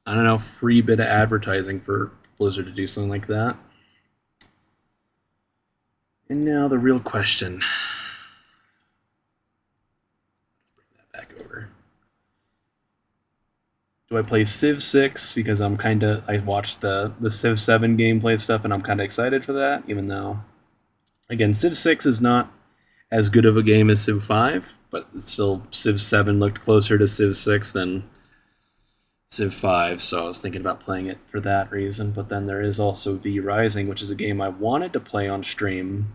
don't know, free bit of advertising for Blizzard to do something like that. And now the real question. Bring that back over. Do I play Civ 6 because I watched the Civ 7 gameplay stuff and I'm kind of excited for that, even though, again, Civ 6 is not as good of a game as Civ 5, but still Civ 7 looked closer to Civ 6 than Civ 5, so I was thinking about playing it for that reason. But then there is also V Rising, which is a game I wanted to play on stream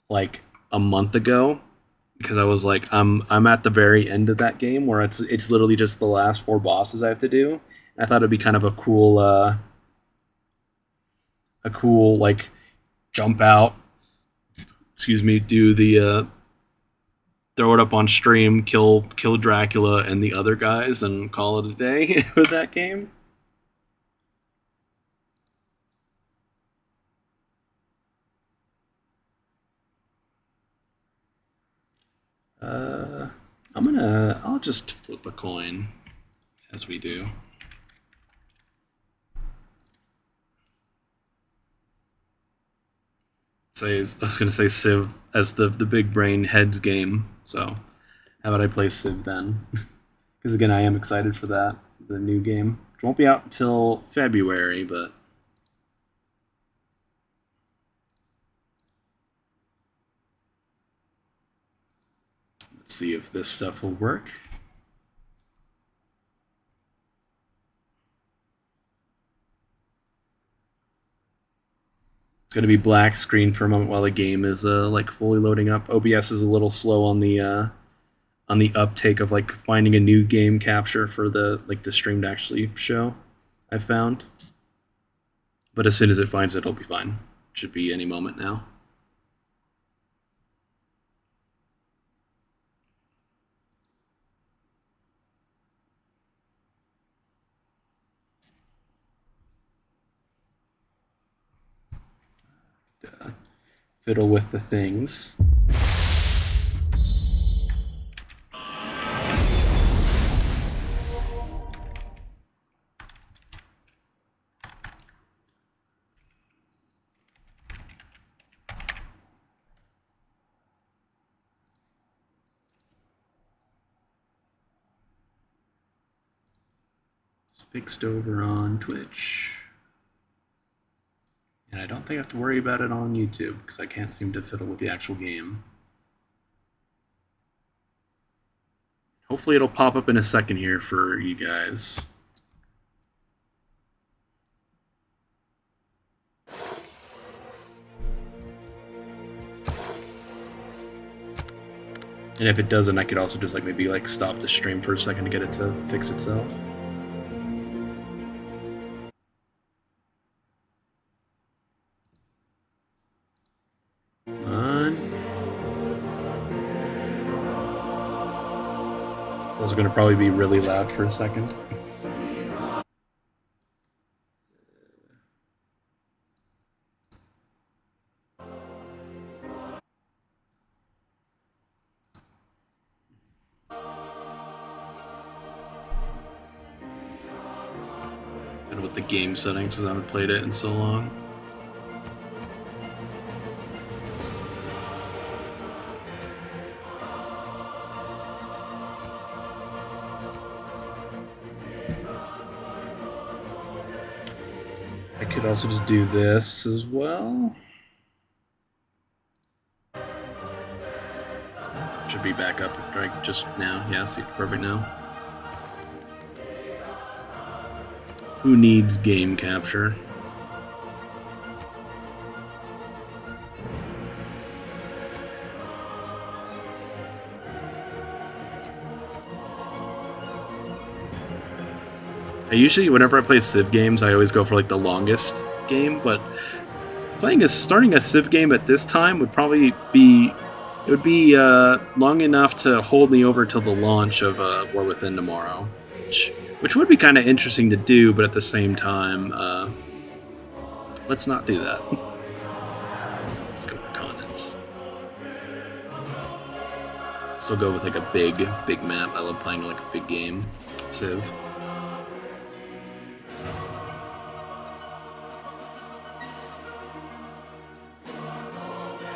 like a month ago, because I was like, I'm at the very end of that game where it's literally just the last 4 bosses I have to do. And I thought it'd be kind of a cool like jump out, do the throw it up on stream, kill Dracula and the other guys, and call it a day with that game. I'll just flip a coin as we do. I was going to say Civ as the big brain heads game. So how about I play Civ then? Because again, I am excited for that, the new game. It won't be out until February, but Let's see if this stuff will work. It's going to be black screen for a moment while the game is like fully loading up. OBS is a little slow on the uptake of like finding a new game capture for the stream to actually show. I've found, but as soon as it finds it, it'll be fine. Should be any moment now. Fiddle with the things. It's fixed over on Twitch. And I don't think I have to worry about it on YouTube because I can't seem to fiddle with the actual game. Hopefully it'll pop up in a second here for you guys. And if it doesn't, I could also just like maybe like stop the stream for a second to get it to fix itself. Those are going to probably be really loud for a second. And with the game settings, because I haven't played it in so long. I could also just do this as well. Should be back up right just now. Yeah, see, perfect now. Who needs game capture? I usually, whenever I play Civ games, I always go for like the longest game, but starting a Civ game at this time would probably be, it would be long enough to hold me over till the launch of War Within tomorrow, which would be kind of interesting to do, but at the same time, let's not do that. Let's go with continents. Still go with like a big map. I love playing like a big game, Civ.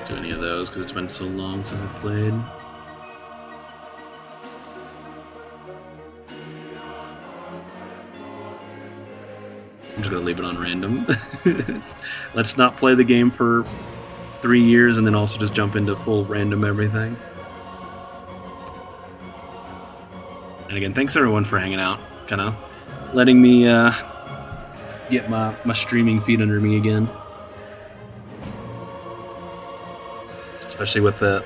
Do any of those because it's been so long since I played. I'm just gonna leave it on random. Let's not play the game for 3 years and then also just jump into full random everything. And again, thanks everyone for hanging out, kind of letting me get my streaming feet under me again. Especially with the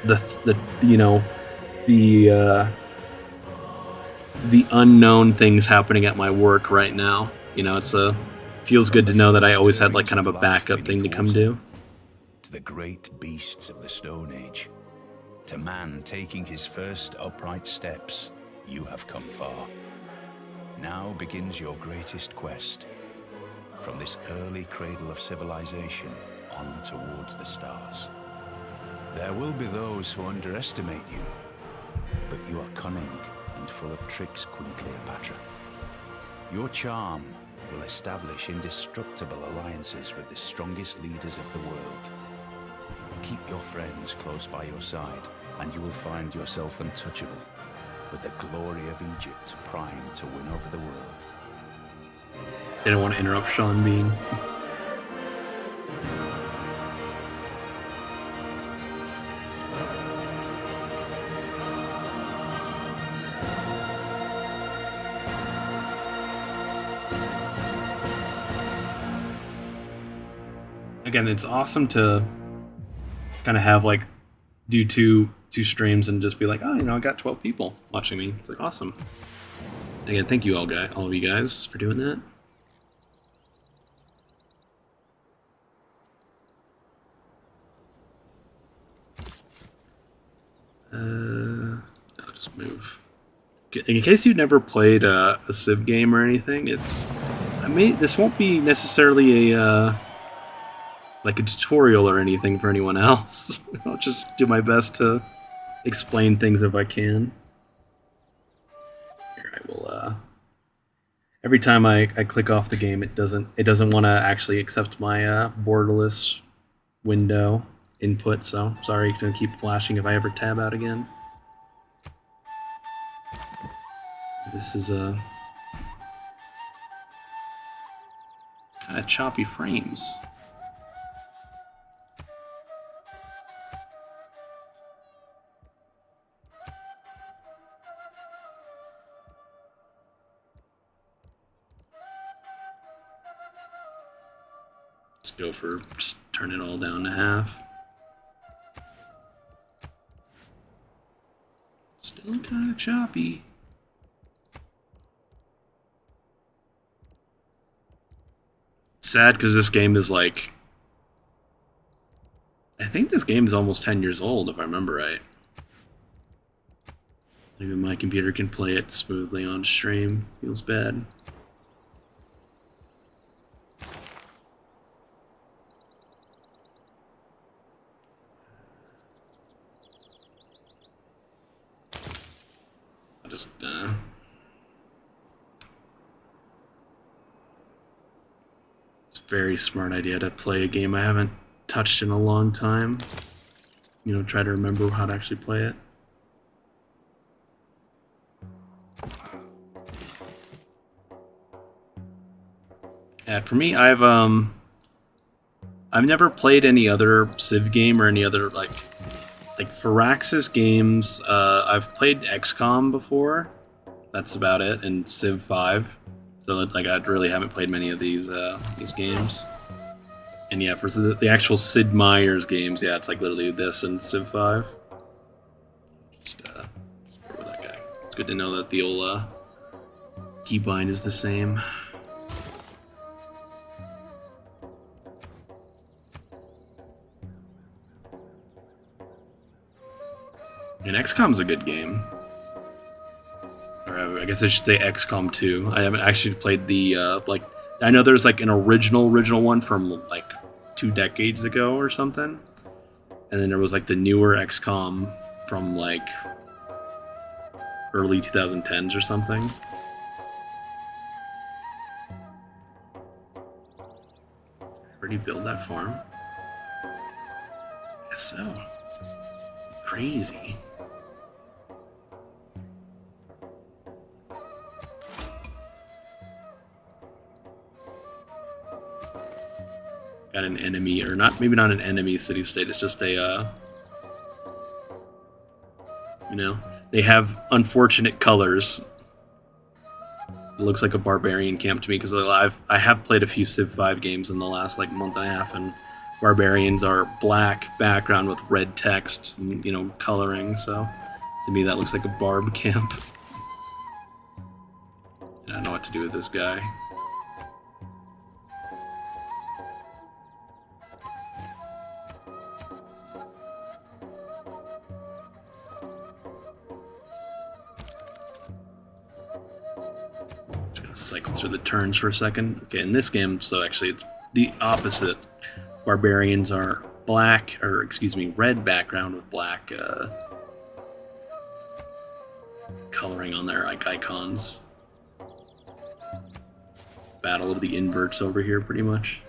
unknown things happening at my work right now. You know, feels good to know that I always had like kind of a backup thing to come do. To the great beasts of the Stone Age, to man taking his first upright steps, you have come far. Now begins your greatest quest. From this early cradle of civilization on towards the stars. There will be those who underestimate you, but you are cunning and full of tricks, Queen Cleopatra. Your charm will establish indestructible alliances with the strongest leaders of the world. Keep your friends close by your side, and you will find yourself untouchable, with the glory of Egypt primed to win over the world. Didn't want to interrupt Sean Bean. again, it's awesome to kind of have like do two streams and just be like, oh, I got 12 people watching me. It's like awesome. Again, thank you all of you guys for doing that. I'll just move. In case you've never played a Civ game or anything, this won't be necessarily a like a tutorial or anything for anyone else. I'll just do my best to explain things if I can. Here, I will. Every time I click off the game, it doesn't want to actually accept my borderless window input. So sorry, it's gonna keep flashing if I ever tab out again. This is a kind of choppy frames. Let's go for just turn it all down to half. Still kind of choppy. Sad because this game is like, I think this game is almost 10 years old if I remember right. Even my computer can play it smoothly on stream. Feels bad. I'll just very smart idea to play a game I haven't touched in a long time. Try to remember how to actually play it. Yeah, for me, I've never played any other Civ game or any other like Firaxis games. I've played XCOM before. That's about it, and Civ 5. So like I really haven't played many of these games. And yeah, for the actual Sid Meier's games, yeah, it's like literally this and Civ 5. Just work with that guy. It's good to know that the old keybind is the same. And XCOM's a good game. Or I guess I should say XCOM 2. I haven't actually played the, I know there's like an original one from like 2 decades ago or something. And then there was like the newer XCOM from like early 2010s or something. Already build that farm? Guess so. Crazy. Got an enemy, or maybe not an enemy city-state, it's just a, they have unfortunate colors. It looks like a barbarian camp to me, because I have played a few Civ 5 games in the last, like, month and a half, and barbarians are black background with red text, and, coloring, so to me that looks like a barb camp. I don't know what to do with this guy. Cycle through the turns for a second. Okay, in this game, so actually it's the opposite. Barbarians are red background with black coloring on their icons. Battle of the inverts over here, pretty much.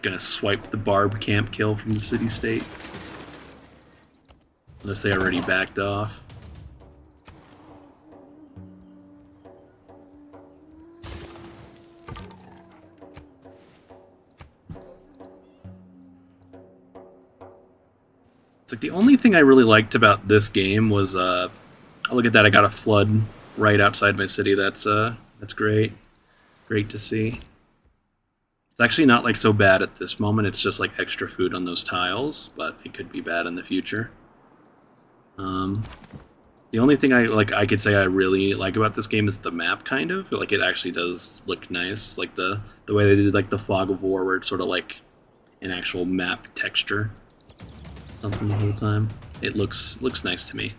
Gonna swipe the barb camp kill from the city-state. Unless they already backed off. It's like the only thing I really liked about this game was a Oh, look at that! I got a flood right outside my city. That's great. Great to see. It's actually not like so bad at this moment. It's just like extra food on those tiles, but it could be bad in the future. The only thing I could say I really like about this game is the map. Kind of like it actually does look nice. Like the way they did like the Fog of War, where it's sort of like an actual map texture. Something the whole time. It looks nice to me.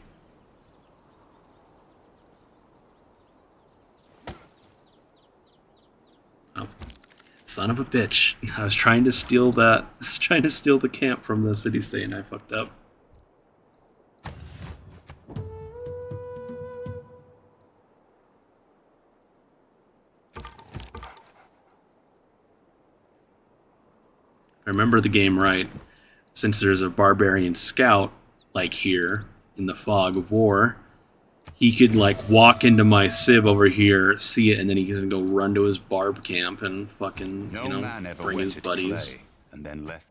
Oh, son of a bitch! I was trying to steal that. I was trying to steal the camp from the city state, and I fucked up. I remember the game right. Since there's a barbarian scout like here in the Fog of War, he could like walk into my civ over here, see it, and then he can go run to his barb camp and fucking bring his buddies. And then left.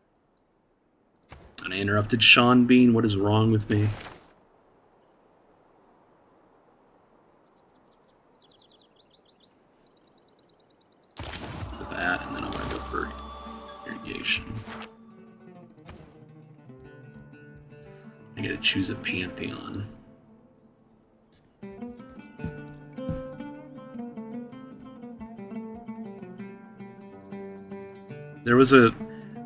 And I interrupted Sean Bean. What is wrong with me? That, and then I'm gonna go for irrigation. I gotta choose a pantheon. There was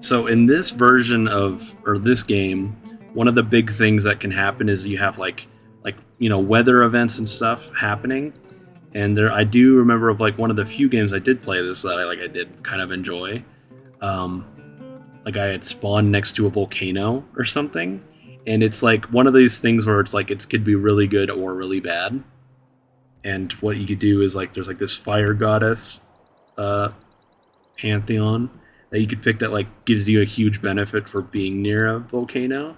so in this version of, or this game, one of the big things that can happen is you have like weather events and stuff happening. And there, I do remember of like one of the few games I did play this that I did kind of enjoy. Like I had spawned next to a volcano or something, and it's like one of these things where it's like it could be really good or really bad. And what you could do is like there's like this fire goddess pantheon that you could pick that like gives you a huge benefit for being near a volcano.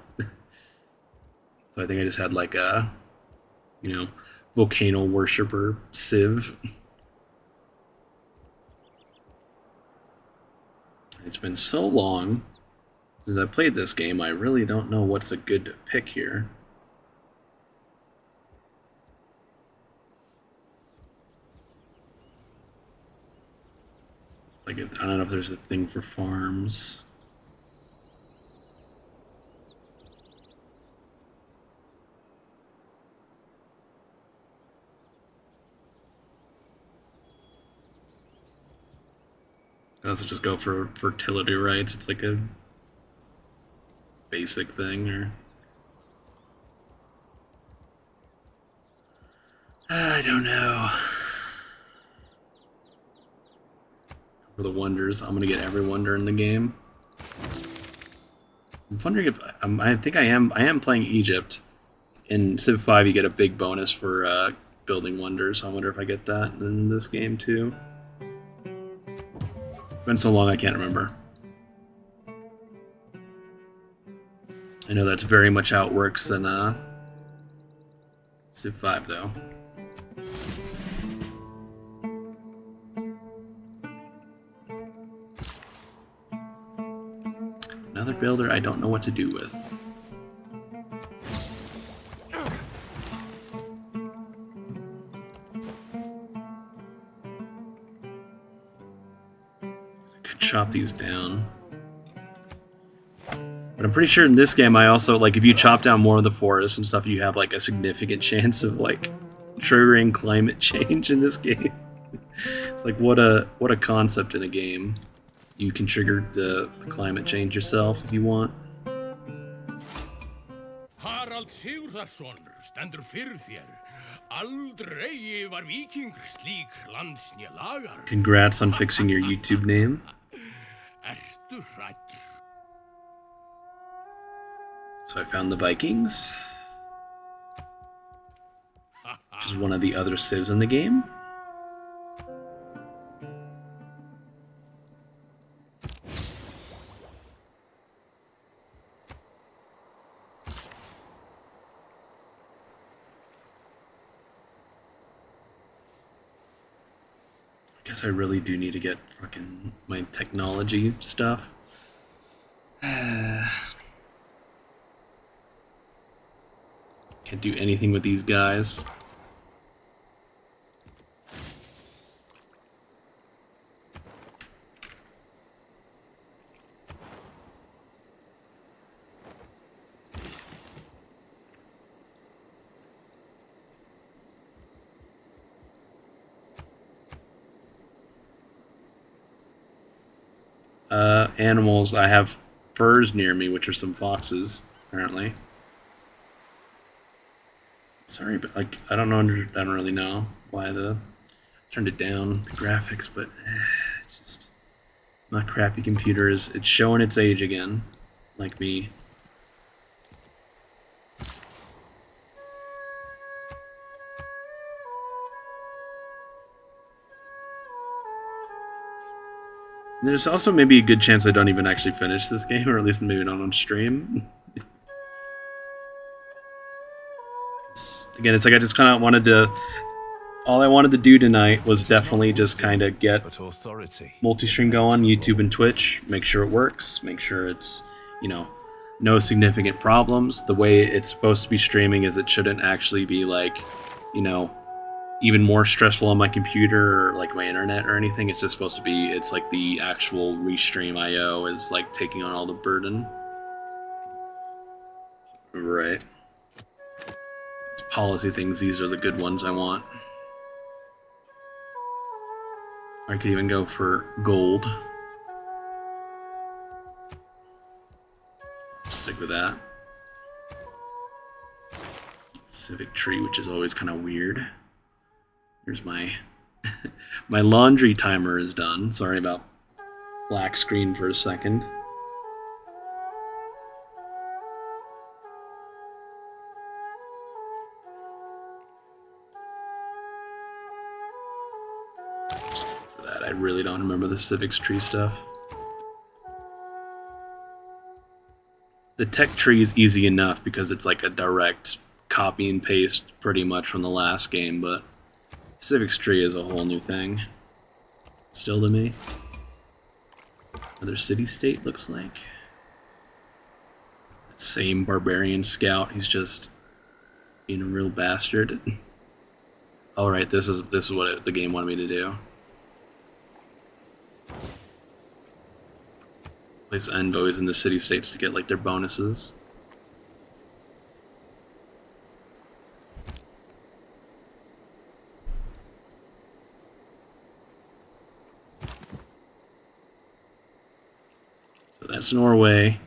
So I think I just had like a volcano worshiper civ. It's been so long since I played this game, I really don't know what's a good pick here. It's like I don't know if there's a thing for farms. I also just go for fertility rights. It's like a basic thing, or I don't know. For the wonders, I'm gonna get every wonder in the game. I'm wondering if I think I am playing Egypt. In Civ 5, you get a big bonus for building wonders. I wonder if I get that in this game too. It's been so long I can't remember. I know that's very much how it works in Civ 5 though. Another builder I don't know what to do with. Chop these down. But I'm pretty sure in this game I also, like, if you chop down more of the forest and stuff, you have, like, a significant chance of, like, triggering climate change in this game. It's like, what a concept in a game. You can trigger the climate change yourself if you want. Harald Sigurðarson stendur fyrir þér. Aldrei var víkingur slík landsné lagar. Congrats on fixing your YouTube name. Ertu hræddur? So I found the Vikings, which is one of the other civs in the game. I guess I really do need to get fucking my technology stuff. Can't do anything with these guys. Animals. I have furs near me, which are some foxes, apparently. Sorry, but like I don't know. I don't really know why the turned it down the graphics, but it's just my crappy computer it's showing its age again, like me. There's also maybe a good chance I don't even actually finish this game, or at least maybe not on stream. Again, it's like I just kind of wanted to... All I wanted to do tonight was definitely just kind of get multi-stream going, YouTube and Twitch, make sure it works, make sure it's, you know, no significant problems. The way it's supposed to be streaming is it shouldn't actually be like, you know, even more stressful on my computer or like my internet or anything. It's just supposed to be, it's like the actual restream IO is like taking on all the burden. Right. It's policy things, these are the good ones I want. I could even go for gold. Stick with that. Civic tree, which is always kind of weird. Here's my my laundry timer is done. Sorry about black screen for a second. For that, I really don't remember the civics tree stuff. The tech tree is easy enough because it's like a direct copy and paste pretty much from the last game, but civics tree is a whole new thing. Still to me. Another city-state looks like. That same barbarian scout, he's just being a real bastard. Alright, this is what the game wanted me to do. Place envoys in the city-states to get like their bonuses. So that's Norway.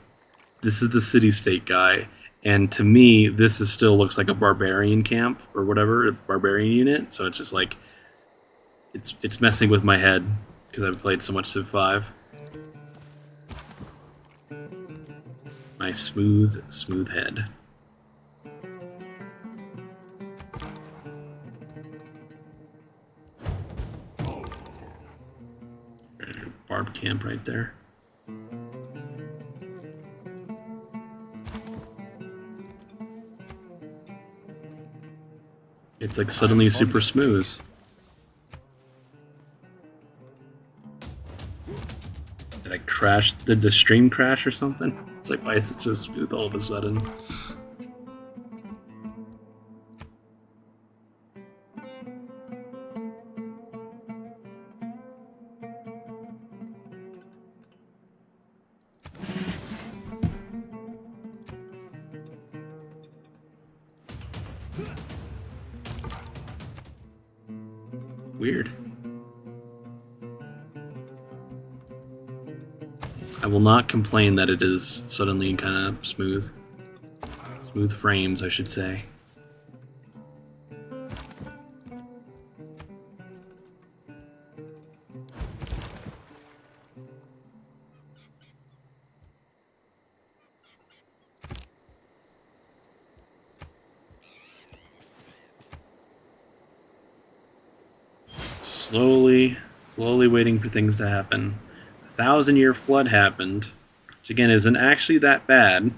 This is the city-state guy. And to me, this is still looks like a barbarian camp or whatever, a barbarian unit. So it's just like, it's messing with my head because I've played so much Civ 5. My smooth head. Barb camp right there. It's like suddenly super smooth. Did I crash? Did the stream crash or something? It's like, why is it so smooth all of a sudden? Weird. I will not complain that it is suddenly kind of smooth. Smooth frames, I should say. Slowly waiting for things to happen. 1,000-year flood happened, which again isn't actually that bad.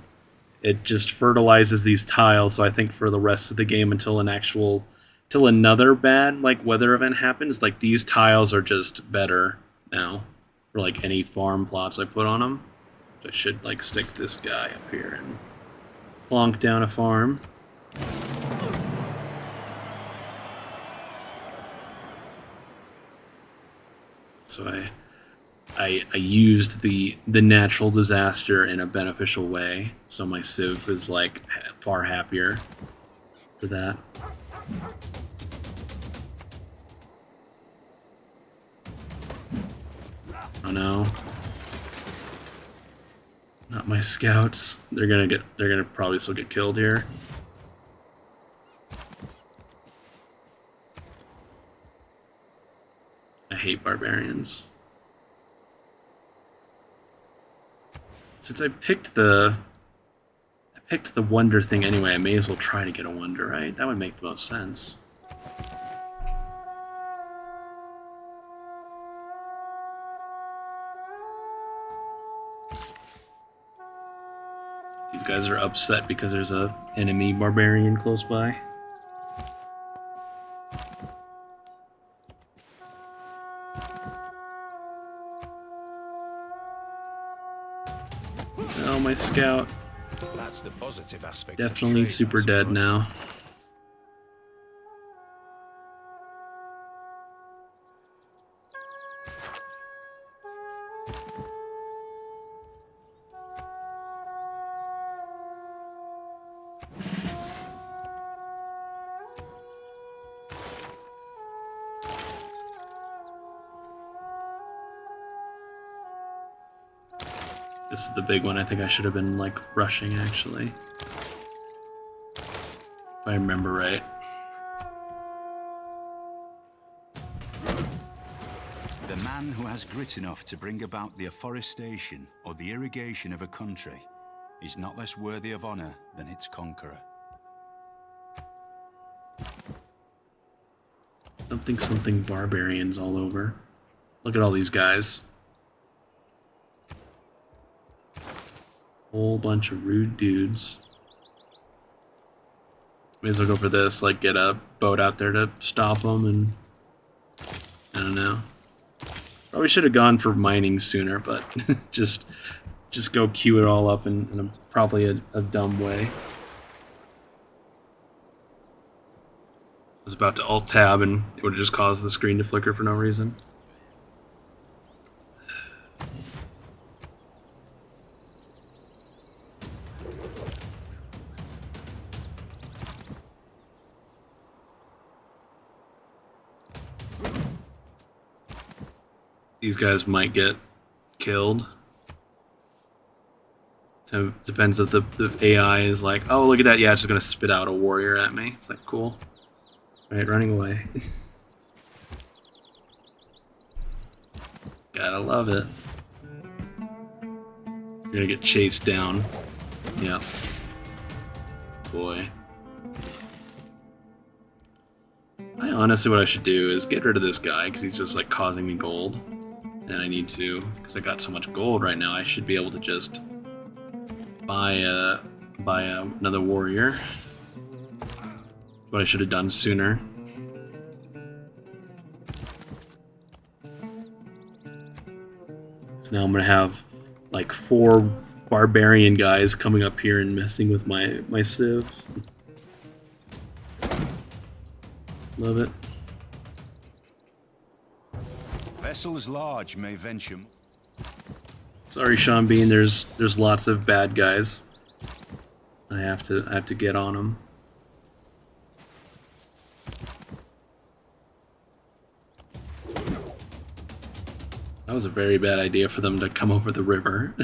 It just fertilizes these tiles, so I think for the rest of the game until another bad like weather event happens, like these tiles are just better now for like any farm plots I put on them. I should like stick this guy up here and plonk down a farm. So I used the natural disaster in a beneficial way, so my Civ is like far happier for that. Oh no. My scouts, they're gonna probably still get killed here. I hate barbarians. Since I picked the wonder thing anyway, I may as well try to get a wonder, right? That would make the most sense. These guys are upset because there's a enemy barbarian close by. Oh, my scout. That's the positive aspect. Definitely of trade, super dead now. This is the big one. I think I should have been, like, rushing, actually. If I remember right. The man who has grit enough to bring about the afforestation or the irrigation of a country is not less worthy of honor than its conqueror. Something barbarians all over. Look at all these guys. Whole bunch of rude dudes. May as well go for this, like get a boat out there to stop them, and I don't know. Probably should have gone for mining sooner, but just go queue it all up in probably a dumb way. I was about to alt tab and it would have just caused the screen to flicker for no reason. These guys might get killed. So depends if the AI is like, oh, look at that, yeah, it's just gonna spit out a warrior at me. It's like, cool. Right, running away. Gotta love it. You're gonna get chased down. Yeah. Boy. Honestly, what I should do is get rid of this guy, because he's just like causing me gold. And I need to, because I got so much gold right now, I should be able to just buy another warrior. What I should have done sooner. So now I'm gonna have like 4 barbarian guys coming up here and messing with my civ. Love it. Vessels large may venture. Sorry, Sean Bean. There's lots of bad guys. I have to get on them. That was a very bad idea for them to come over the river.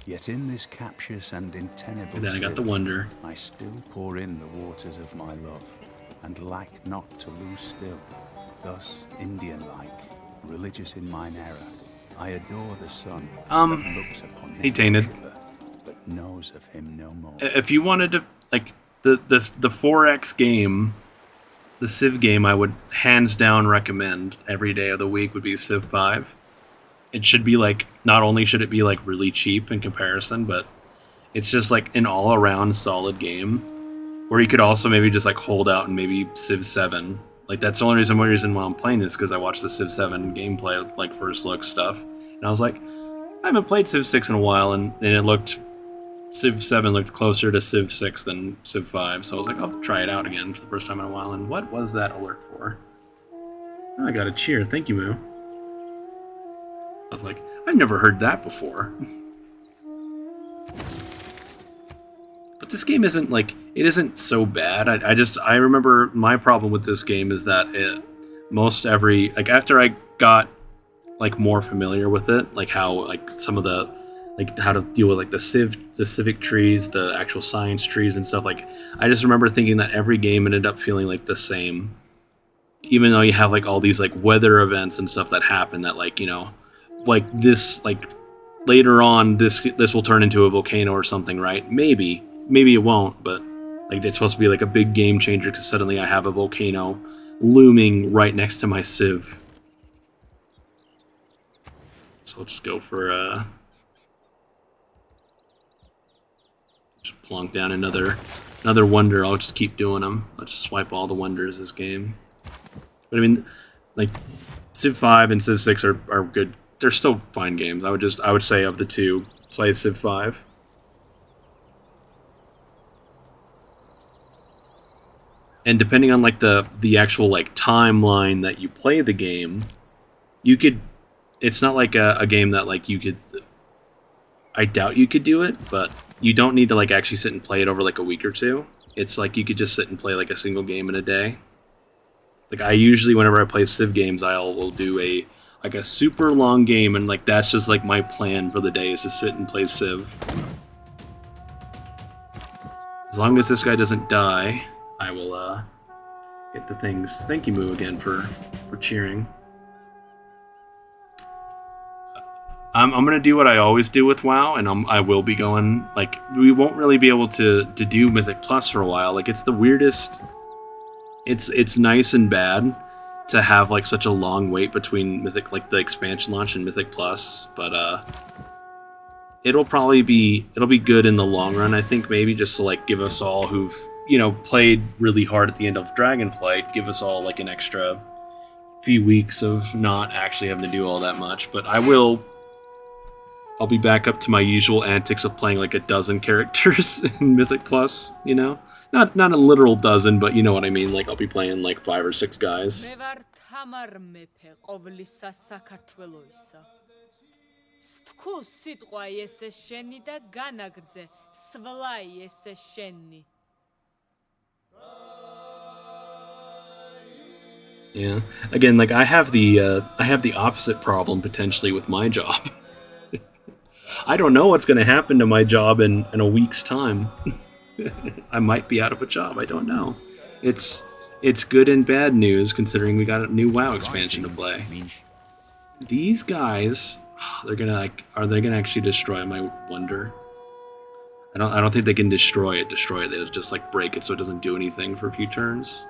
Yet in this captious and untenable And then I got the city, wonder. I still pour in the waters of my love, and lack not to lose still. Thus, Indian-like, religious in mine error, I adore the sun that looks upon him Hey, Tainted. worshipper, but knows of him no more. If you wanted to, like, the 4X game, the Civ game, I would hands down recommend every day of the week would be Civ 5. It should be like, not only should it be like really cheap in comparison, but it's just like an all-around solid game. Where you could also maybe just like hold out and maybe Civ 7. Like that's the only reason why I'm playing this, because I watched the Civ 7 gameplay, like first look stuff, and I was like, I haven't played Civ 6 in a while, and Civ 7 looked closer to Civ 6 than Civ 5, so I was like, I'll try it out again for the first time in a while. And what was that alert for? Oh, I got a cheer. Thank you, Moo. I was like, I've never heard that before. But this game isn't like, it isn't so bad. I remember my problem with this game is that after I got like more familiar with it, like how like some of the like how to deal with like the civic trees, the actual science trees and stuff. Like I just remember thinking that every game ended up feeling like the same, even though you have like all these like weather events and stuff that happen that like like this like later on this will turn into a volcano or something, right? Maybe it won't, but like it's supposed to be like a big game changer because suddenly I have a volcano looming right next to my civ. So I'll just go for just plonk down another wonder. I'll just keep doing them. I'll just swipe all the wonders this game. But I mean, like Civ 5 and Civ 6 are good. They're still fine games. I would say of the two, play Civ 5. And depending on like the actual like timeline that you play the game, you could. It's not like a game that like you could. I doubt you could do it, but you don't need to like actually sit and play it over like a week or two. It's like you could just sit and play like a single game in a day. Like I usually, whenever I play Civ games, will do a super long game, and like that's just like my plan for the day is to sit and play Civ. As long as this guy doesn't die, I will hit the things. Thank you, Moo, again for cheering. I'm gonna do what I always do with WoW, and I will be going like we won't really be able to do Mythic Plus for a while. Like it's the weirdest. It's nice and bad to have like such a long wait between Mythic, like the expansion launch and Mythic Plus, but it'll be good in the long run. I think maybe just to like give us all who've played really hard at the end of Dragonflight, give us all like an extra few weeks of not actually having to do all that much. But I'll be back up to my usual antics of playing like a dozen characters in Mythic Plus, Not a literal dozen, but you know what I mean. Like I'll be playing like 5 or 6 guys. Yeah. Again, like I have the opposite problem potentially with my job. I don't know what's going to happen to my job in a week's time. I might be out of a job. I don't know. It's good and bad news considering we got a new WoW expansion to play. These guys, are they gonna actually destroy my wonder? I don't think they can destroy it. They'll just like break it so it doesn't do anything for a few turns.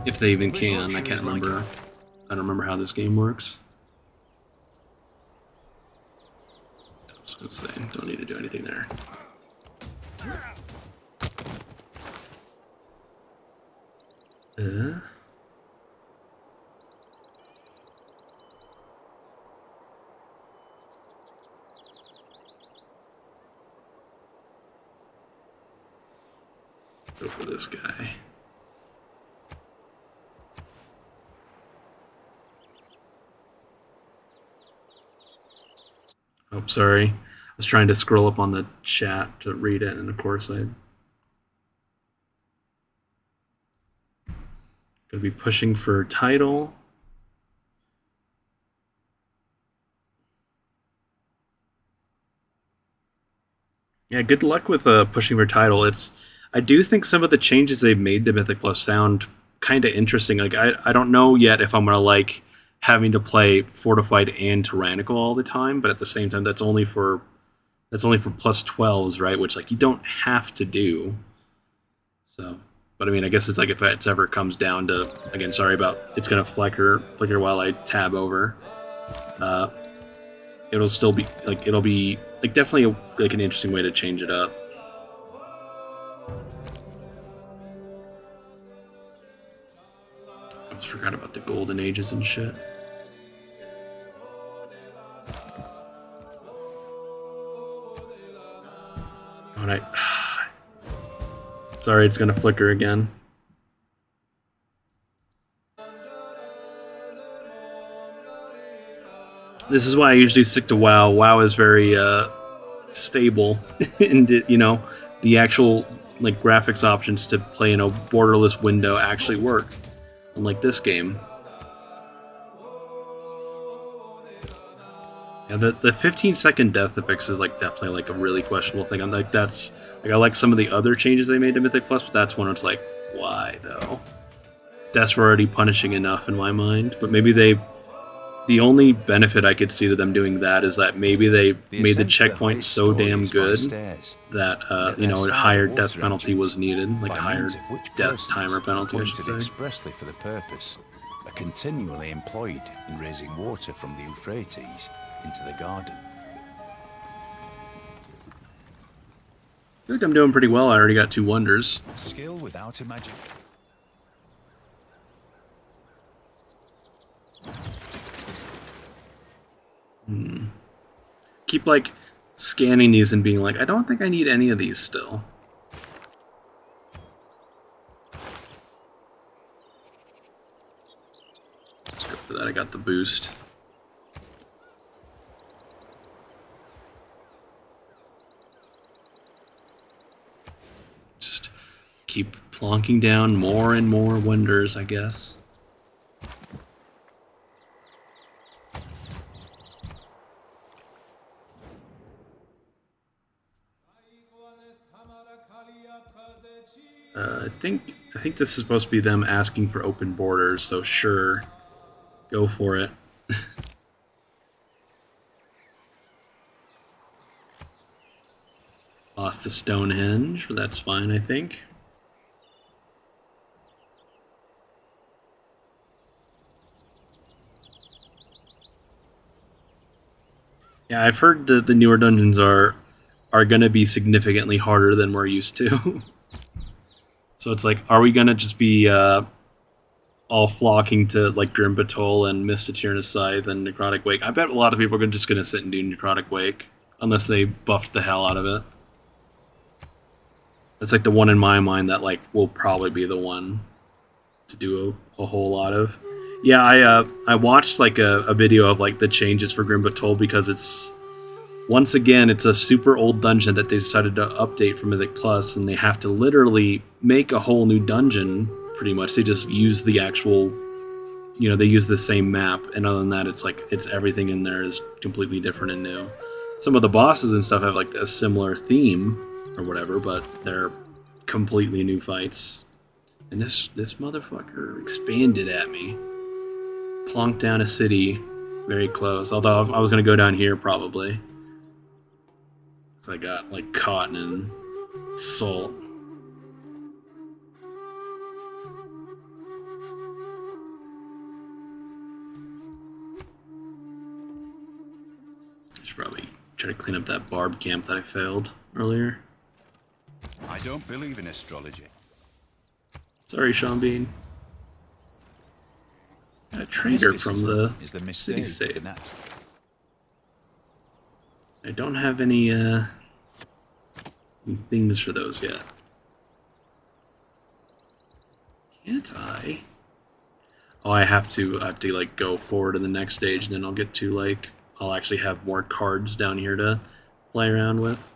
If they even can, I can't remember. I don't remember how this game works. I was gonna say, don't need to do anything there. Go for this guy. Oh, sorry. I was trying to scroll up on the chat to read it, and of course I could be pushing for title. Yeah, good luck with pushing for title. I do think some of the changes they've made to Mythic Plus sound kind of interesting. Like I don't know yet if I'm gonna like having to play Fortified and Tyrannical all the time, but at the same time that's only for plus 12s, right? Which like you don't have to do. So, but I mean, I guess it's like if it ever comes down to, again, sorry about it's gonna flicker while I tab over. It'll still be like definitely like an interesting way to change it up. I almost forgot about the golden ages and shit. And sorry, it's gonna flicker again. This is why I usually stick to WoW. WoW is very stable, and the actual like graphics options to play in a borderless window actually work, unlike this game. Yeah, the 15-second death affix is like definitely like a really questionable thing. I'm like that's like I like some of the other changes they made to Mythic Plus, but that's one where it's like, why though? Deaths were already punishing enough in my mind, but maybe the only benefit I could see to them doing that is that maybe they made the checkpoint so damn good that you know, a higher death penalty was needed, like a higher death timer penalty, I should say. Expressly for the purpose, are continually employed in raising water from the Euphrates into the garden. I feel like I'm doing pretty well. I already got 2 wonders. Skill without imagination. Keep like scanning these and being like, I don't think I need any of these still. Let's go for that. I got the boost. Just keep plonking down more and more wonders, I guess. I think this is supposed to be them asking for open borders, so sure, go for it. Lost to Stonehenge, but that's fine, I think. Yeah, I've heard that the newer dungeons are going to be significantly harder than we're used to. So it's like, are we going to just be all flocking to like Grim Patrol and Mist of Tyrannus Scythe and Necrotic Wake? I bet a lot of people are just going to sit and do Necrotic Wake, unless they buffed the hell out of it. That's like the one in my mind that like will probably be the one to do a whole lot of. Yeah, I watched like a video of like the changes for Grim Patrol because it's, once again, it's a super old dungeon that they decided to update for Mythic Plus, and they have to literally make a whole new dungeon, pretty much. They just use the actual, you know, they use the same map, and other than that, it's like, it's everything in there is completely different and new. Some of the bosses and stuff have like a similar theme, or whatever, but they're completely new fights. And this motherfucker expanded at me. Plonked down a city very close, although I was going to go down here probably. So I got like cotton and salt. I should probably try to clean up that barb camp that I failed earlier. I don't believe in astrology. Sorry, Sean Bean. A trader from the city-state. I don't have any things for those yet. Can't I? Oh, I have to like go forward in the next stage, and then I'll get to like, I'll actually have more cards down here to play around with.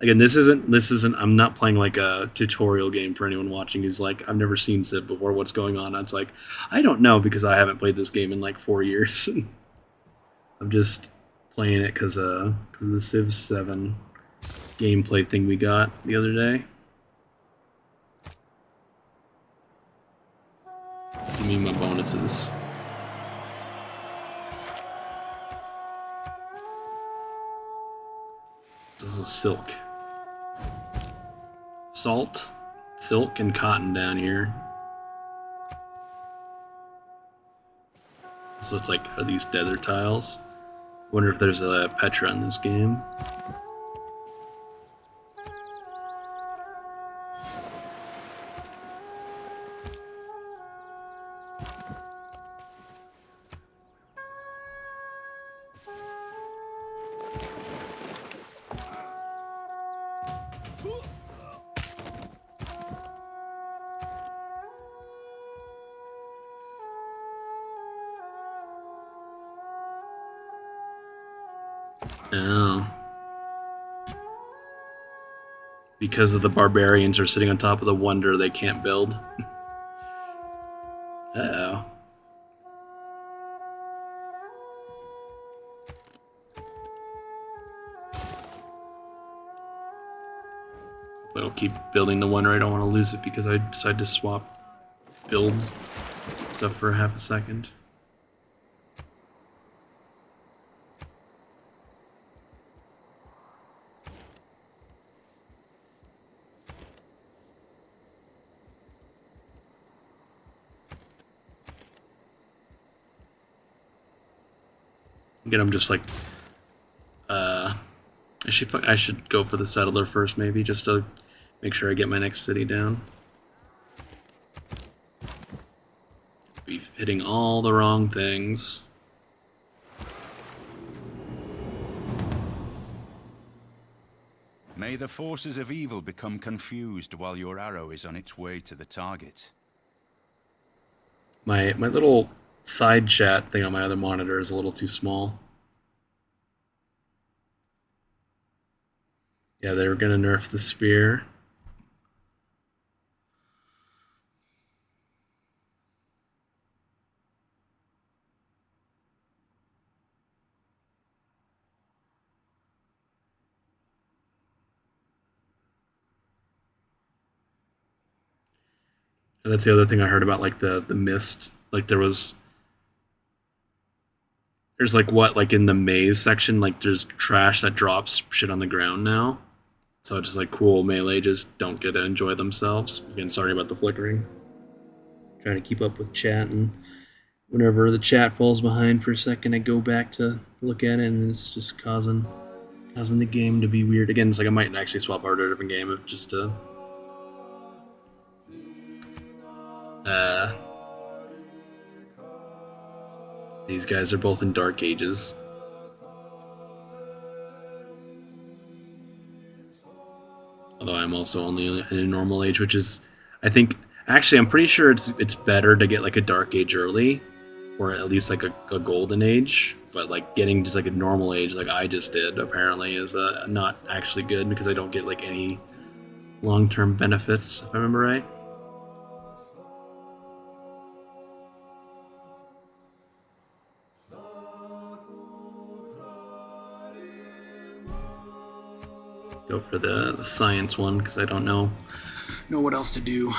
Again, this isn't, I'm not playing like a tutorial game for anyone watching who's like, I've never seen Civ before, what's going on? It's like, I don't know, because I haven't played this game in like 4 years. I'm just playing it because of the Civ 7 gameplay thing we got the other day. Give me my bonuses. This is silk. Salt, silk, and cotton down here. So it's like, are these desert tiles? Wonder if there's a Petra in this game. Oh. Because of the barbarians are sitting on top of the wonder, they can't build. Uh-oh. I'll keep building the one, or I don't want to lose it because I decide to swap builds stuff for half a second. Again, I'm just like, I should go for the settler first, maybe, just to make sure I get my next city down. Be hitting all the wrong things. May the forces of evil become confused while your arrow is on its way to the target. My little side chat thing on my other monitor is a little too small. Yeah, they were gonna nerf the spear. And that's the other thing I heard about, like the mist. Like there's like what, like in the maze section, like there's trash that drops shit on the ground now. So it's just like, cool, melee just don't get to enjoy themselves. Again, sorry about the flickering. Trying to keep up with chat, and whenever the chat falls behind for a second, I go back to look at it, and it's just causing the game to be weird. Again, it's like I might actually swap over to a different game just to these guys are both in Dark Ages. Although I'm also only in a normal age, which is, I think, actually, I'm pretty sure it's better to get like a Dark Age early, or at least like a Golden Age. But like getting just like a normal age, like I just did, apparently is not actually good because I don't get like any long-term benefits, if I remember right. Go for the science one because I don't know what else to do.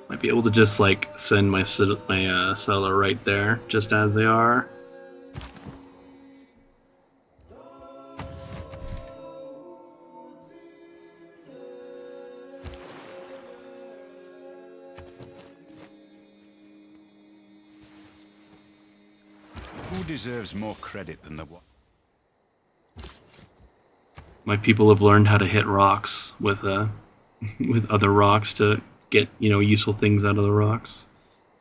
Might be able to just like send my settler right there, just as they are. Who deserves more credit than the one? My people have learned how to hit rocks with with other rocks to get, useful things out of the rocks.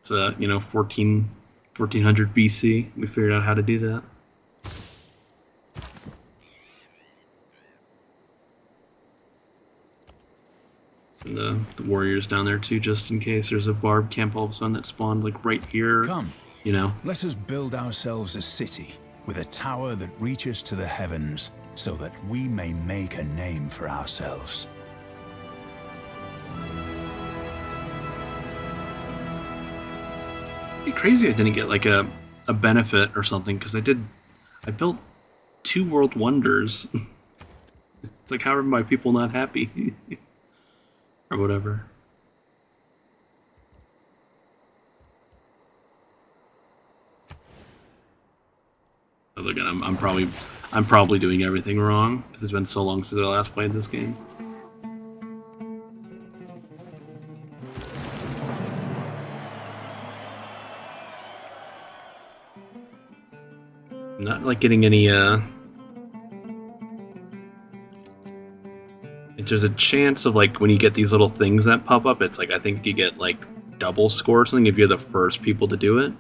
It's 1400 BC. We figured out how to do that. And the warriors down there too, just in case there's a barb camp all of a sudden that spawned like right here. Come, let us build ourselves a city with a tower that reaches to the heavens, so that we may make a name for ourselves. It'd be crazy I didn't get like a benefit or something, because I built 2 world wonders. It's like, how are my people not happy? Or whatever. But again, I'm probably doing everything wrong because it's been so long since I last played this game. I'm not like getting any there's a chance of like when you get these little things that pop up, it's like I think you get like double score or something if you're the first people to do it.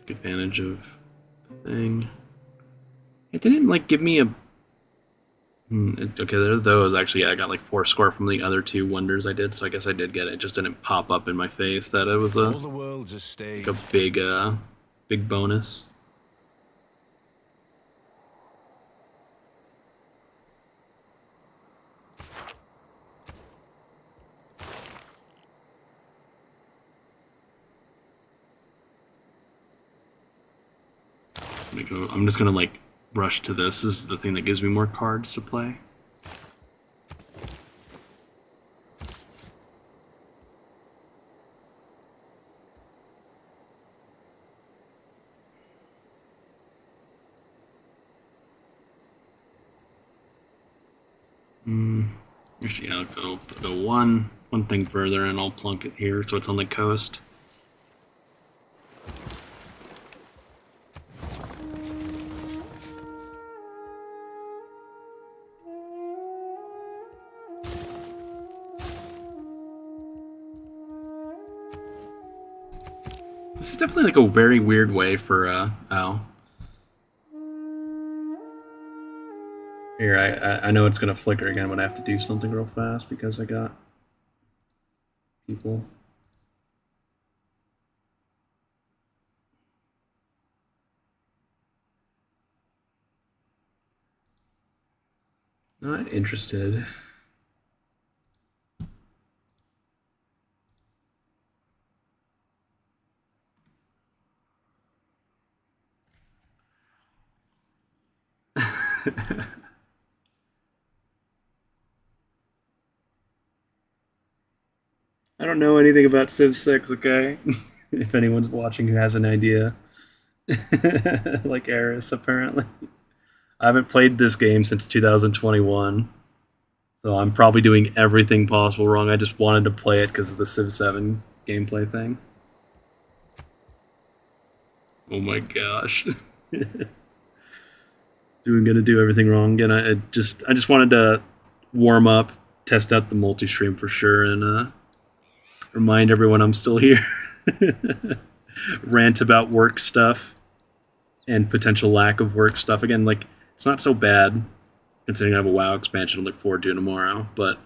Take advantage of the thing. It didn't like give me a. Okay, there are those. Actually, yeah, I got like 4 score from the other 2 wonders I did, so I guess I did get it. It just didn't pop up in my face that it was All the world's a stage. like a big bonus. I'm just gonna like rush to this. This is the thing that gives me more cards to play. Actually, yeah, I'll go one thing further, and I'll plunk it here, so it's on the coast. This is definitely like a very weird way for Ow. Here, I know it's gonna flicker again, but I have to do something real fast because I got people. Not interested. I don't know anything about Civ 6, okay? If anyone's watching who has an idea. Like Eris, apparently. I haven't played this game since 2021. So I'm probably doing everything possible wrong. I just wanted to play it because of the Civ 7 gameplay thing. Oh my gosh. Gonna do everything wrong again. I just wanted to warm up, test out the multi-stream for sure, and remind everyone I'm still here. Rant about work stuff and potential lack of work stuff. Again, like, it's not so bad considering I have a WoW expansion to look forward to tomorrow, but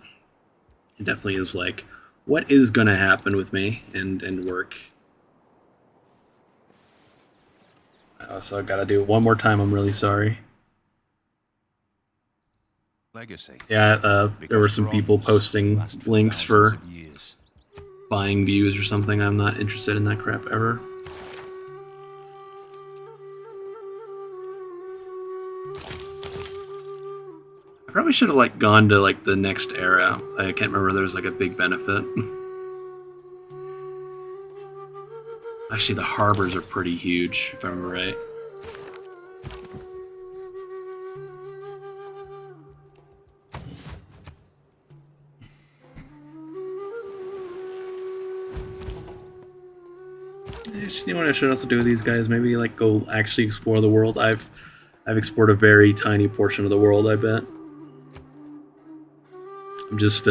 it definitely is like, what is gonna happen with me and work? So I gotta do it one more time. I'm really sorry. Legacy. Yeah, there were some people posting links for buying views or something. I'm not interested in that crap ever. I probably should have like gone to like the next era. I can't remember if there was like a big benefit. Actually, the harbors are pretty huge, if I remember right. You know what I should also do with these guys? Maybe like go actually explore the world. I've explored a very tiny portion of the world, I bet. I'm just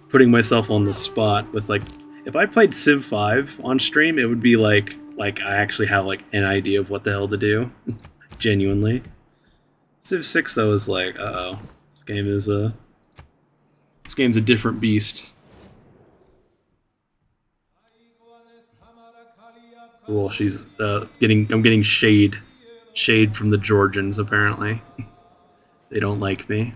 putting myself on the spot with like, if I played Civ 5 on stream, it would be like I actually have like an idea of what the hell to do. Genuinely. Civ 6 though is like, uh-oh. This game's a different beast. Cool, she's I'm getting shade from the Georgians apparently. They don't like me.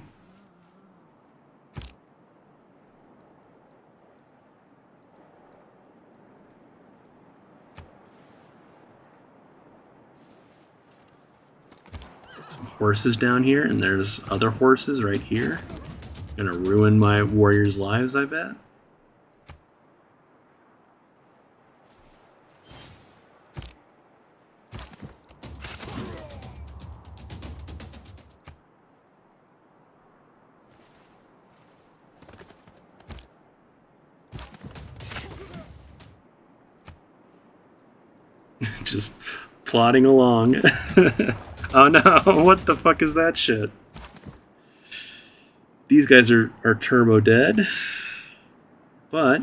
Some horses down here, and there's other horses right here. Gonna ruin my warriors' lives, I bet. Just plodding along. Oh no, what the fuck is that shit? These guys are turbo dead. But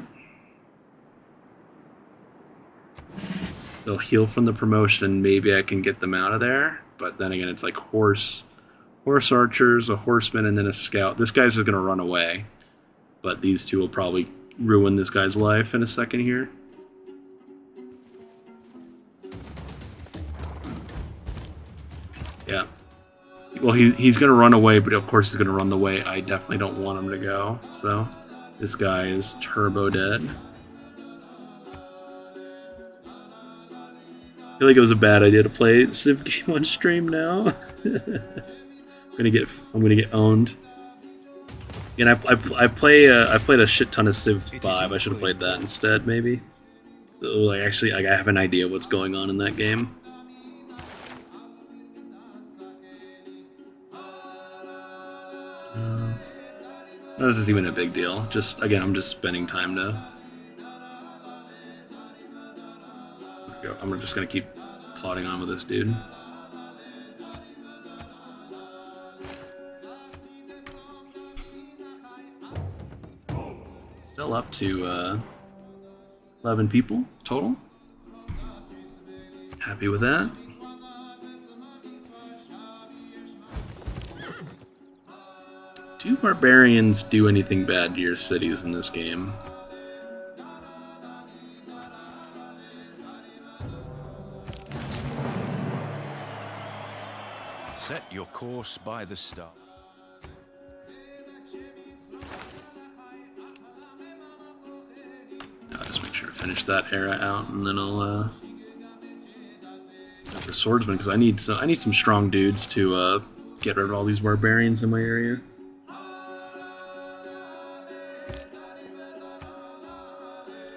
they'll heal from the promotion. Maybe I can get them out of there. But then again, it's like horse archers, a horseman, and then a scout. This guy's just gonna run away, but these two will probably ruin this guy's life in a second here. Yeah. Well, he's gonna run away, but of course he's gonna run the way I definitely don't want him to go. So this guy is turbo dead. I feel like it was a bad idea to play Civ game on stream now. I'm gonna get owned. And I played a shit ton of Civ 5. I should have played that instead, maybe. So like actually, I have an idea what's going on in that game. That isn't even a big deal. Just again, I'm just spending time to. I'm just gonna keep plodding on with this dude. Still up to 11 people total. Happy with that. Do barbarians do anything bad to your cities in this game? Set your course by the star. I'll just make sure to finish that era out, and then I'll the swordsman, because I need some strong dudes to get rid of all these barbarians in my area.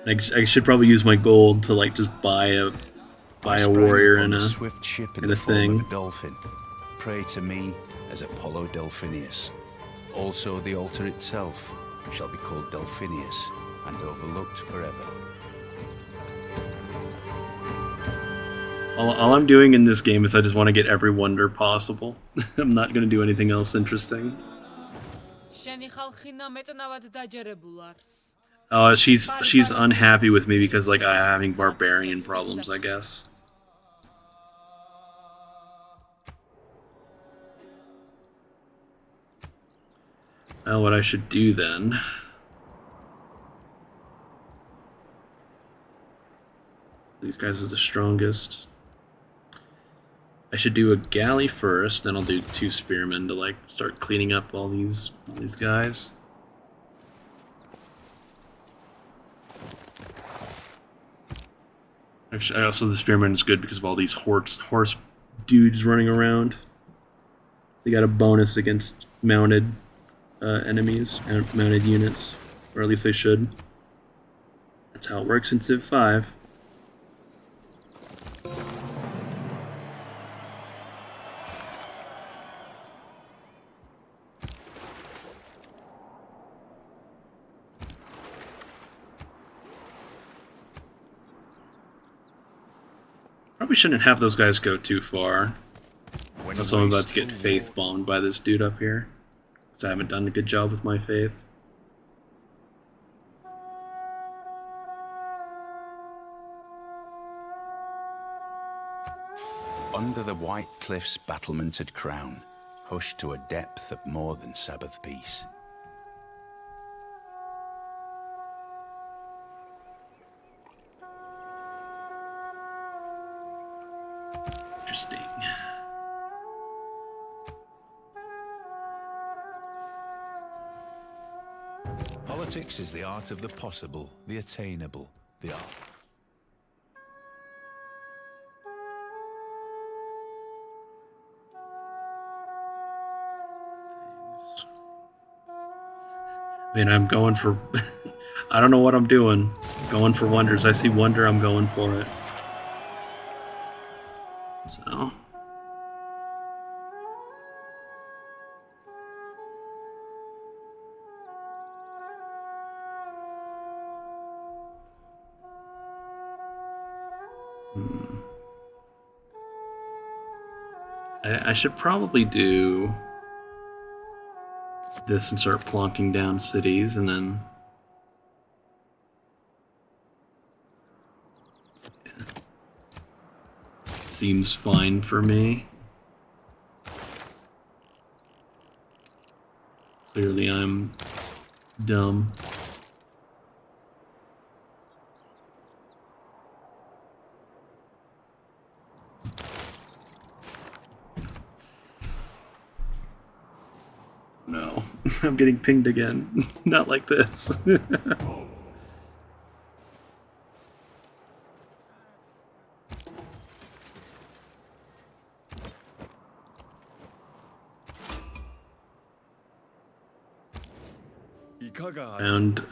I should probably use my gold to like just buy a warrior and a swift ship in and the a form thing. of a dolphin. Pray to me as Apollo Delphinius. Also, the altar itself shall be called Delphinius and overlooked forever. All I'm doing in this game is I just want to get every wonder possible. I'm not going to do anything else interesting. She's unhappy with me because like I'm having barbarian problems, I guess. Well, what I should do then... These guys are the strongest. I should do a galley first, then I'll do 2 spearmen to like start cleaning up all these guys. Actually, also the spearman is good because of all these horse dudes running around. They got a bonus against mounted enemies, mounted units, or at least they should. That's how it works in Civ 5. Probably shouldn't have those guys go too far. Also, I'm about to get faith bombed by this dude up here. Because I haven't done a good job with my faith. Under the white cliff's battlemented crown, hushed to a depth of more than Sabbath peace. Interesting. Politics is the art of the possible, the attainable, the art. I mean, I'm going for... I don't know what I'm doing. Going for wonders. I see wonder, I'm going for it. So... I should probably do this and start plonking down cities, and then... seems fine for me. Clearly I'm dumb. No, I'm getting pinged again. Not like this.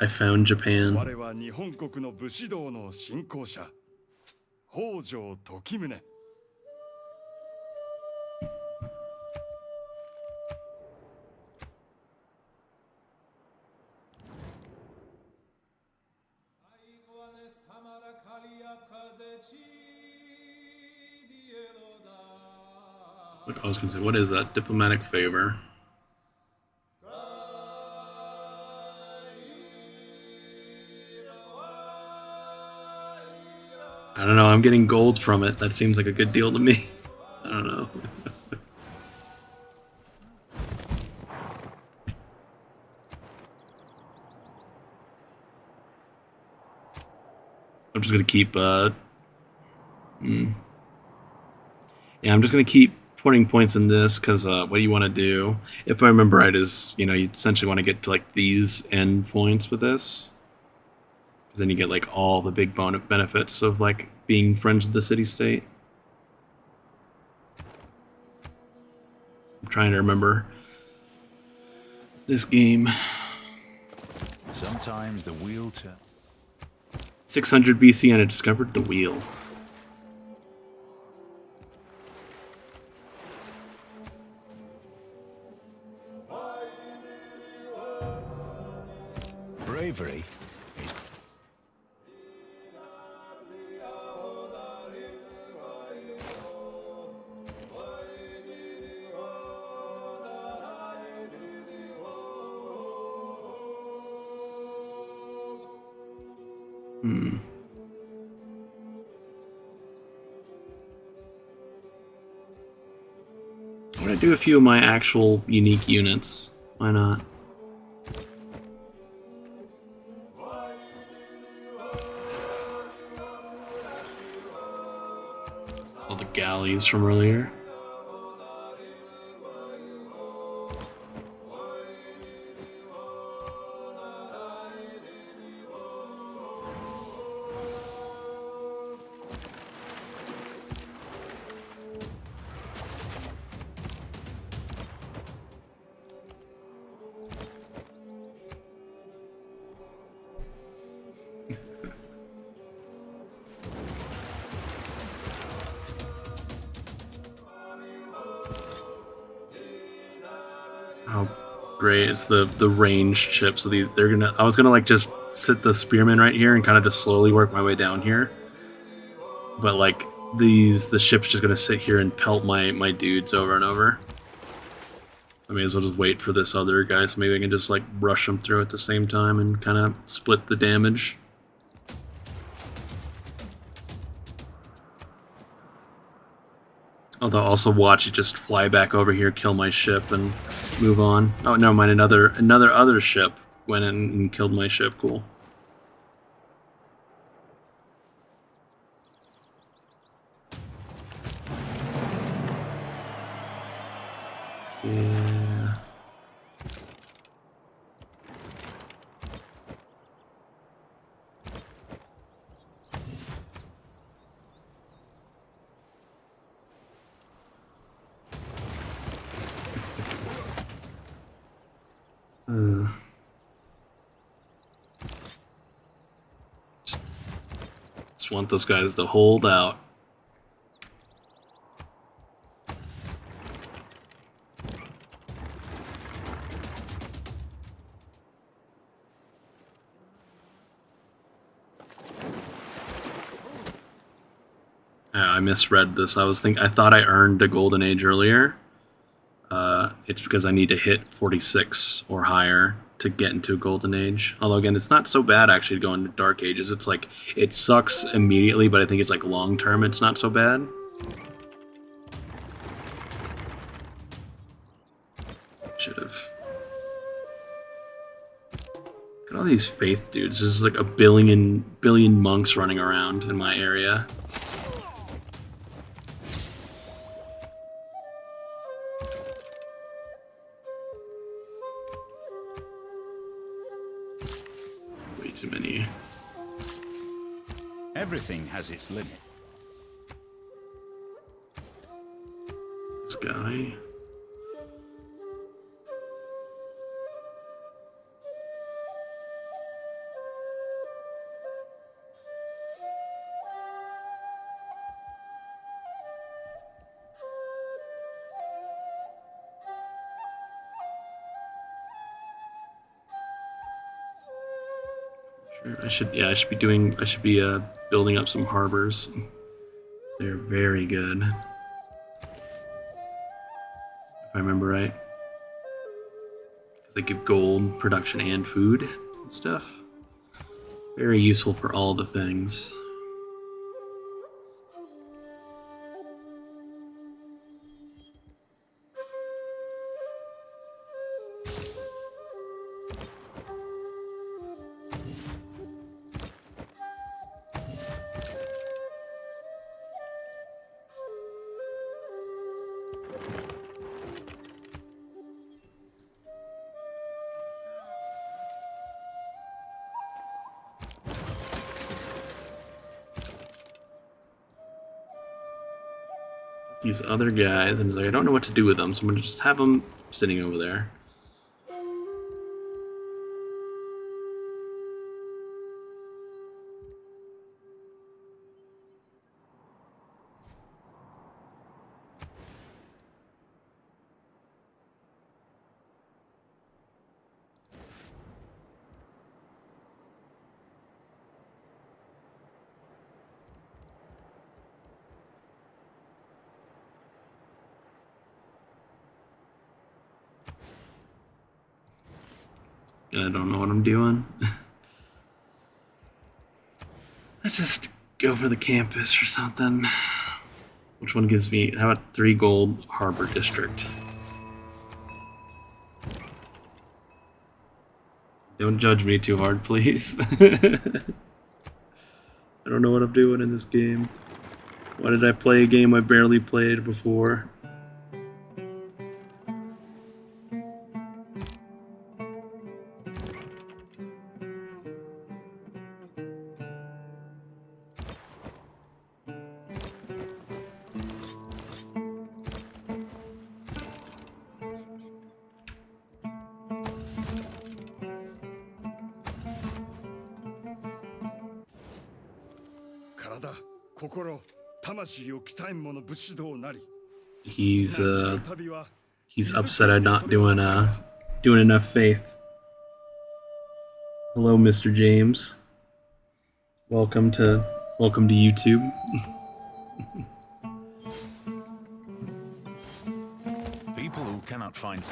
I found Japan. 我は日本国の武士道の信仰者北条時宗 I was gonna say, what is that? Diplomatic favor. I don't know, I'm getting gold from it. That seems like a good deal to me. I don't know. I'm just gonna keep, yeah, I'm just gonna keep putting points in this, because what you want to do, if I remember right, is, you know, you essentially want to get to, like, these end points with this. Because then you get, like, all the big benefits of, like, being friends with the city-state. I'm trying to remember this game. Sometimes the wheel turns. 600 BC, and I discovered the wheel. Bravery is... I'm gonna do a few of my actual unique units. Why not? All the galleys from earlier. Oh, great! It's the ranged ships. So they're gonna. I was gonna like just sit the spearmen right here and kind of just slowly work my way down here. But like the ship's just gonna sit here and pelt my dudes over and over. I may as well just wait for this other guy, so maybe I can just like rush them through at the same time and kind of split the damage. Although also watch it just fly back over here, kill my ship, and move on. Oh, never mind. Another ship went in and killed my ship. Cool. Yeah. Just want those guys to hold out. I misread this. I thought I earned a golden age earlier. It's because I need to hit 46 or higher to get into a golden age. Although again, it's not so bad actually to go into dark ages. It's like it sucks immediately, but I think it's like long term it's not so bad. Should have. Look at all these faith dudes. There's like a billion monks running around in my area. Way too many. Everything has its limit. This guy. I should be building up some harbors. They're very good. If I remember right. Because they give gold, production, and food and stuff. Very useful for all the things. These other guys, and he's like, I don't know what to do with them, so I'm gonna just have them sitting over there. I don't know what I'm doing. Let's just go for the campus or something. Which one gives me... How about 3 gold harbor district? Don't judge me too hard, please. I don't know what I'm doing in this game. Why did I play a game I barely played before? He's upset I'm not doing enough faith. Hello, Mr. James. Welcome to YouTube. People who cannot find.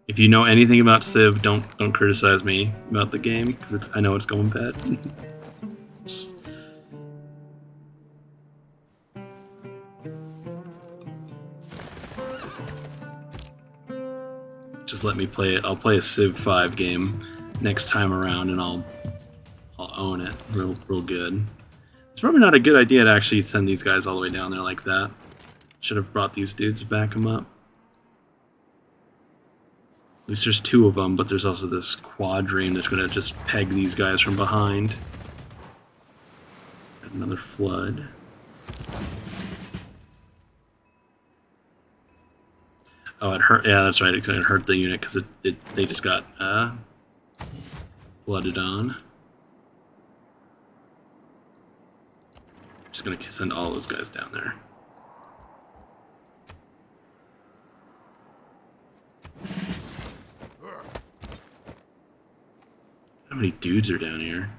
If you know anything about Civ, don't criticize me about the game because I know it's going bad. Just let me play it. I'll play a Civ 5 game next time around, and I'll own it real good. It's probably not a good idea to actually send these guys all the way down there like that. Should have brought these dudes to back them up. At least there's 2 of them, but there's also this quadrine that's going to just peg these guys from behind. Another flood. Oh, it hurt. Yeah, that's right. It hurt the unit because they just got flooded on. Just gonna send all those guys down there. How many dudes are down here?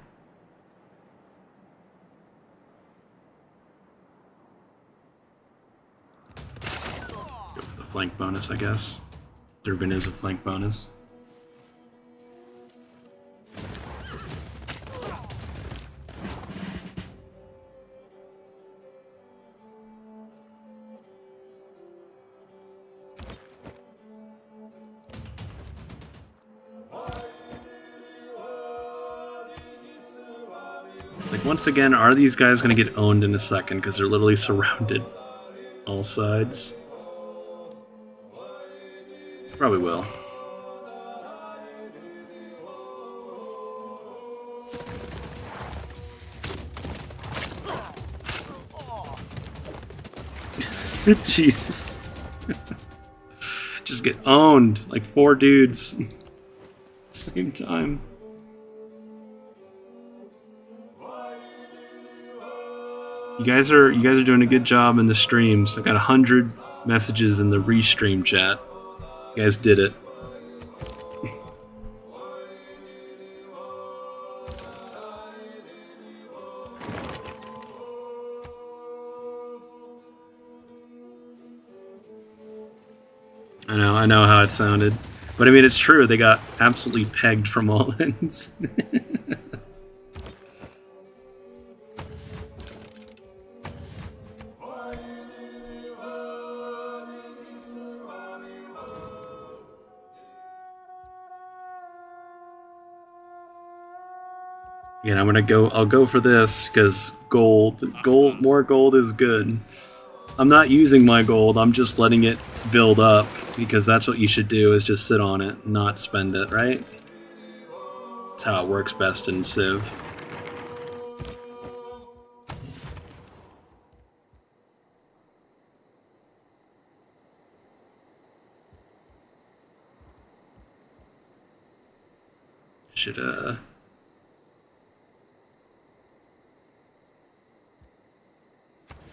Go for the flank bonus, I guess. Durban is a flank bonus. Once again, are these guys going to get owned in a second? Because they're literally surrounded all sides. Probably will. Jesus. Just get owned like 4 dudes. Same time. You guys are doing a good job in the streams. I got 100 messages in the restream chat. You guys did it. I know how it sounded. But I mean, it's true. They got absolutely pegged from all ends. Again, I'll go for this, because more gold is good. I'm not using my gold, I'm just letting it build up, because that's what you should do, is just sit on it, not spend it, right? That's how it works best in Civ.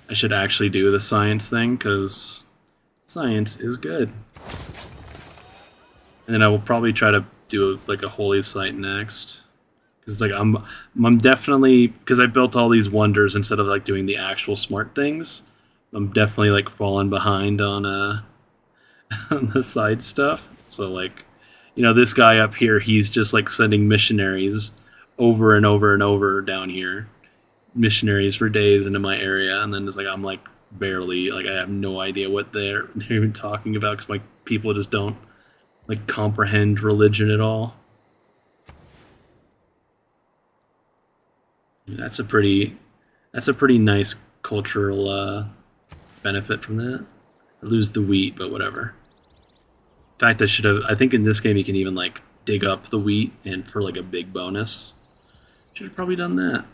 I should actually do the science thing, because science is good. And then I will probably try to do like a holy site next. Because like I'm definitely, because I built all these wonders instead of like doing the actual smart things. I'm definitely like falling behind on on the side stuff. So like, you know, this guy up here, he's just like sending missionaries over and over and over down here. Missionaries for days into my area, and then it's like I'm like barely, like I have no idea what they're even talking about, because like people just don't like comprehend religion at all. That's a pretty nice cultural benefit from that. I lose the wheat, but whatever. In fact, I think in this game you can even like dig up the wheat, and for like a big bonus. Should have probably done that.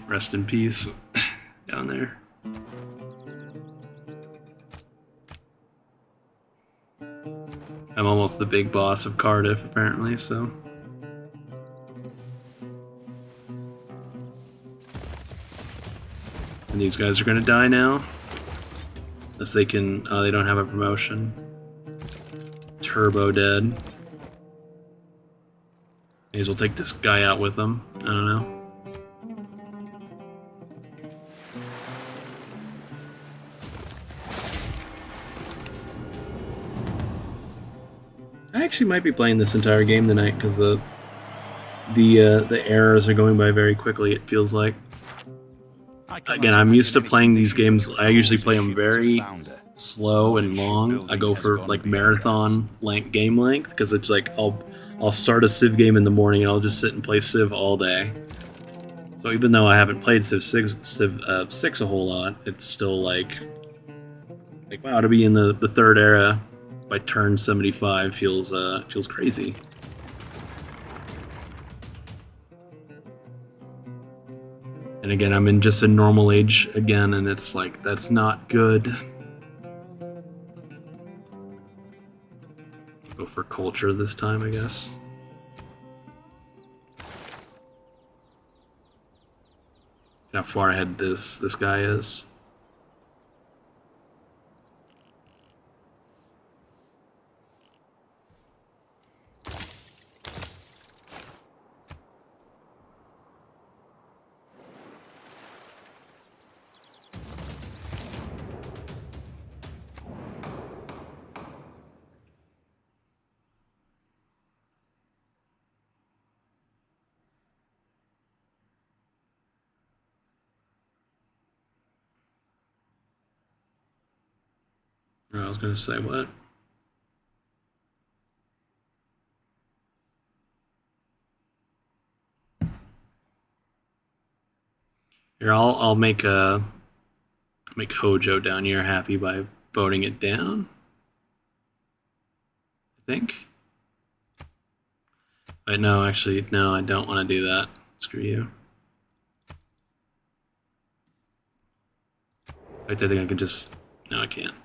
Rest in peace down there. I'm almost the big boss of Cardiff, apparently, so. And these guys are gonna die now. Unless they can, they don't have a promotion. Turbo dead. May as well take this guy out with them. I don't know. I actually might be playing this entire game tonight, because the errors are going by very quickly, it feels like. Again, I'm used to playing these games. I usually play them very slow and long. I go for like marathon game length, because it's like I'll start a Civ game in the morning and I'll just sit and play Civ all day. So even though I haven't played Civ 6 a whole lot, it's still like wow, to be in the third era by turn 75 feels crazy. And again, I'm in just a normal age again, and it's like, that's not good. Go for culture this time, I guess. How far ahead this guy is. I was gonna say, what? Here, I'll make Hojo down here happy by voting it down. I think. But no, actually, no, I don't want to do that. Screw you. In fact, I think I can just... No, I can't.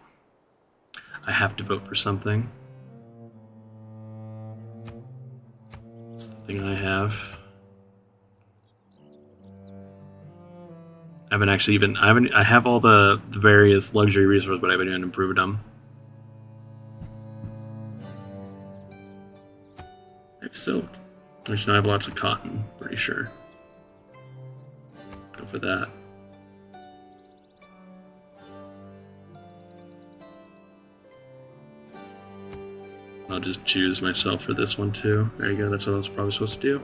I have to vote for something. It's the thing I have. I haven't actually even... I have all the various luxury resources, but I haven't even improved them. I have silk. Actually, I have lots of cotton, pretty sure. Go for that. I'll just choose myself for this one too. There you go, that's what I was probably supposed to do.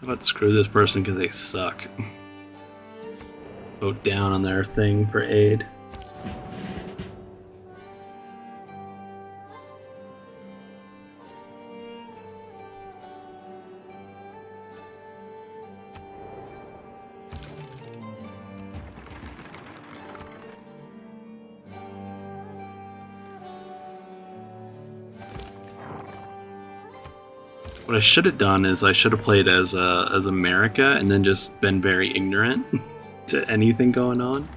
How about screw this person because they suck? Vote down on their thing for aid. What I should have done is I should have played as America and then just been very ignorant to anything going on.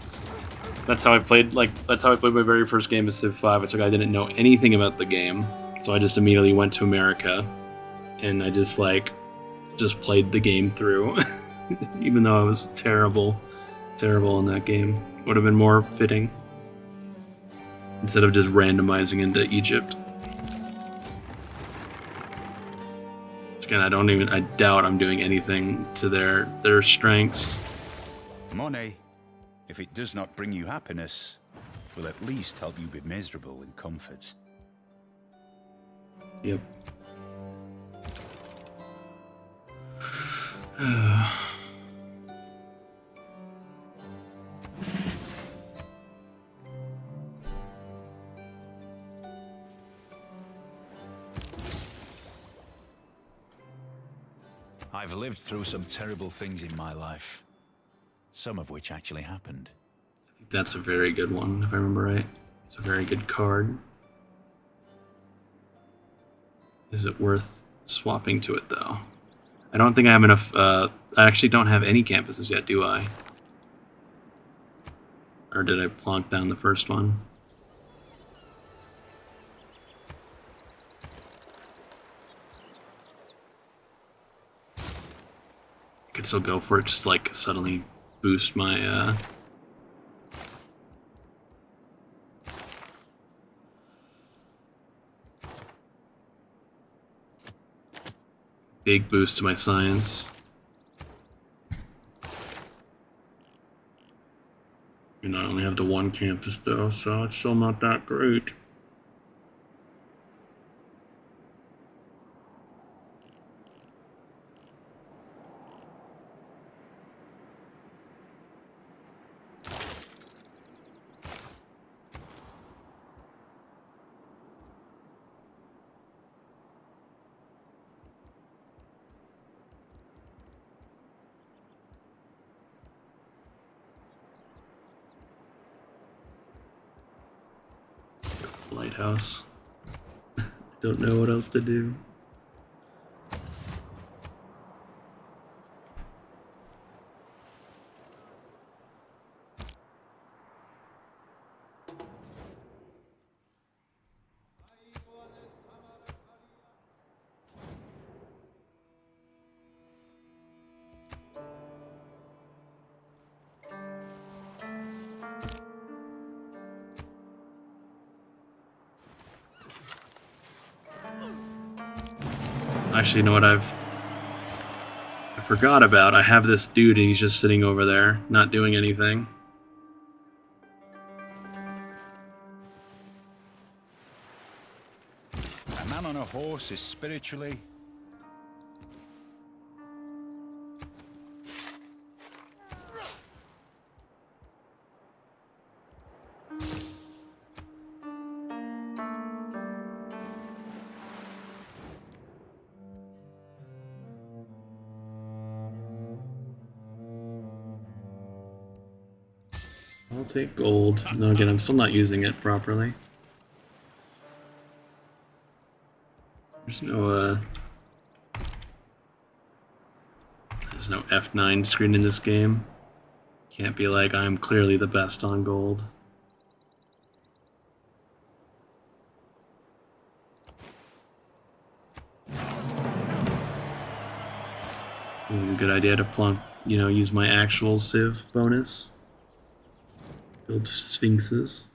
That's how I played. That's how I played my very first game of Civ 5. It's like I didn't know anything about the game, so I just immediately went to America, and I just played the game through, even though I was terrible in that game. Would have been more fitting instead of just randomizing into Egypt. Again, I doubt I'm doing anything to their strengths. Money, if it does not bring you happiness, will at least help you be miserable in comfort. Yep. I've lived through some terrible things in my life, some of which actually happened. I think that's a very good one, if I remember right. It's a very good card. Is it worth swapping to it, though? I don't think I have enough... I actually don't have any campuses yet, do I? Or did I plonk down the first one? I could still go for it, just like suddenly boost my big boost to my science. And I only have the one campus though, so it's still not that great. Lighthouse. Don't know what else to do. Actually, you know what I forgot about? I have this dude and he's just sitting over there, not doing anything. A man on a horse is spiritually... I'll take gold. No, again, I'm still not using it properly. There's no F9 screen in this game. Can't be like, I'm clearly the best on gold. Good idea to plunk, use my actual Civ bonus. Build Sphinxes.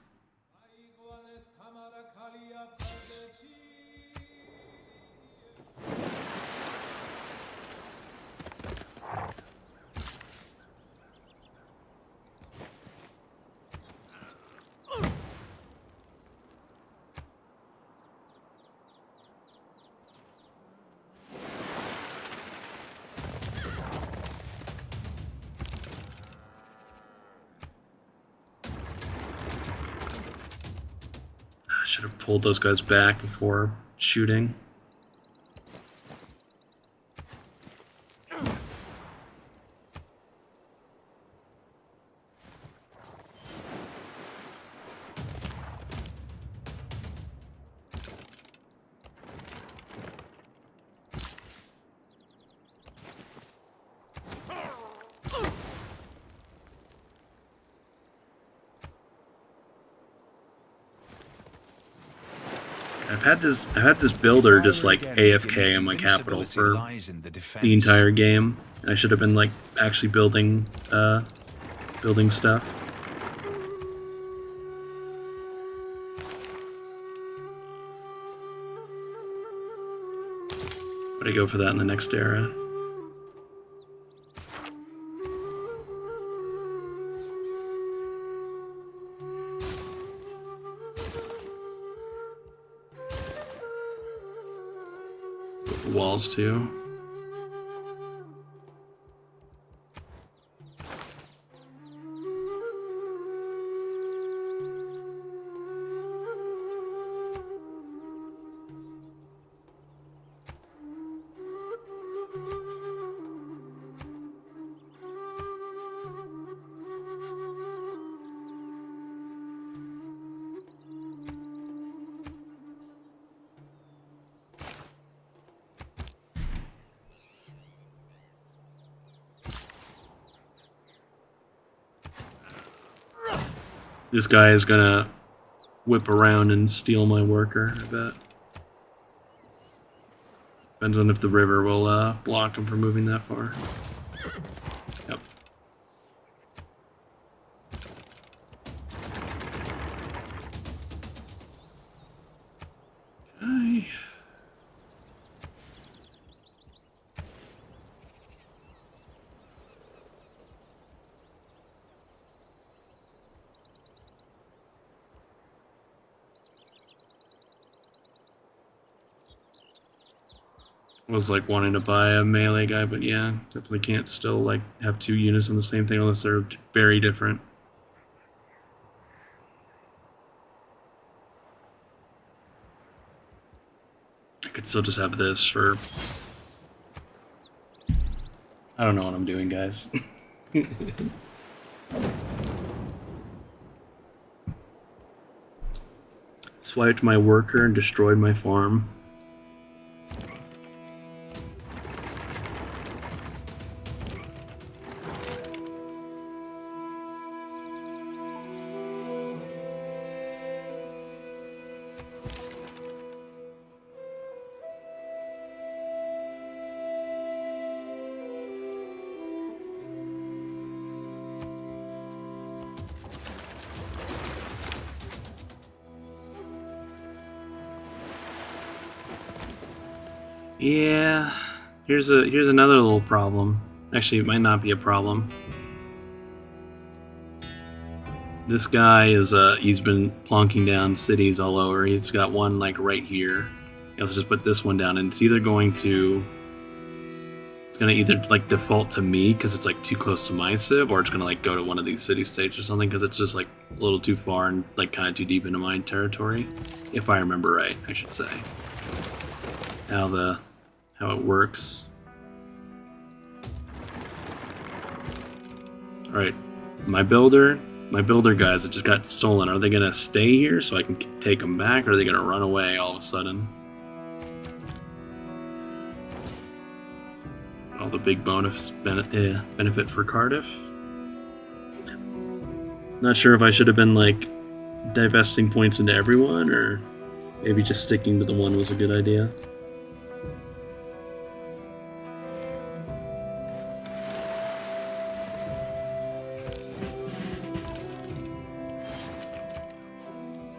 Should have pulled those guys back before shooting. I've had this builder just like AFK in my capital for the entire game. I should have been like actually building stuff. But I go for that in the next era. Walls too. This guy is gonna whip around and steal my worker, I bet. Depends on if the river will block him from moving that far. Yep. Okay. Was like wanting to buy a melee guy, but yeah, definitely can't still like have two units on the same thing unless they're very different. I could still just have this for... I don't know what I'm doing, guys. Swiped my worker and destroyed my farm. Yeah, here's another little problem. Actually, it might not be a problem. This guy is he's been plonking down cities all over. He's got one like right here. He also just put this one down, and it's either going to like default to me because it's like too close to my civ, or it's gonna like go to one of these city states or something because it's just like a little too far and like kind of too deep into my territory, if I remember right, I should say. How it works. All right, my builder guys that just got stolen. Are they gonna stay here so I can take them back, or are they gonna run away all of a sudden? All the big bonus benefit for Cardiff. Not sure if I should have been like divesting points into everyone, or maybe just sticking to the one was a good idea.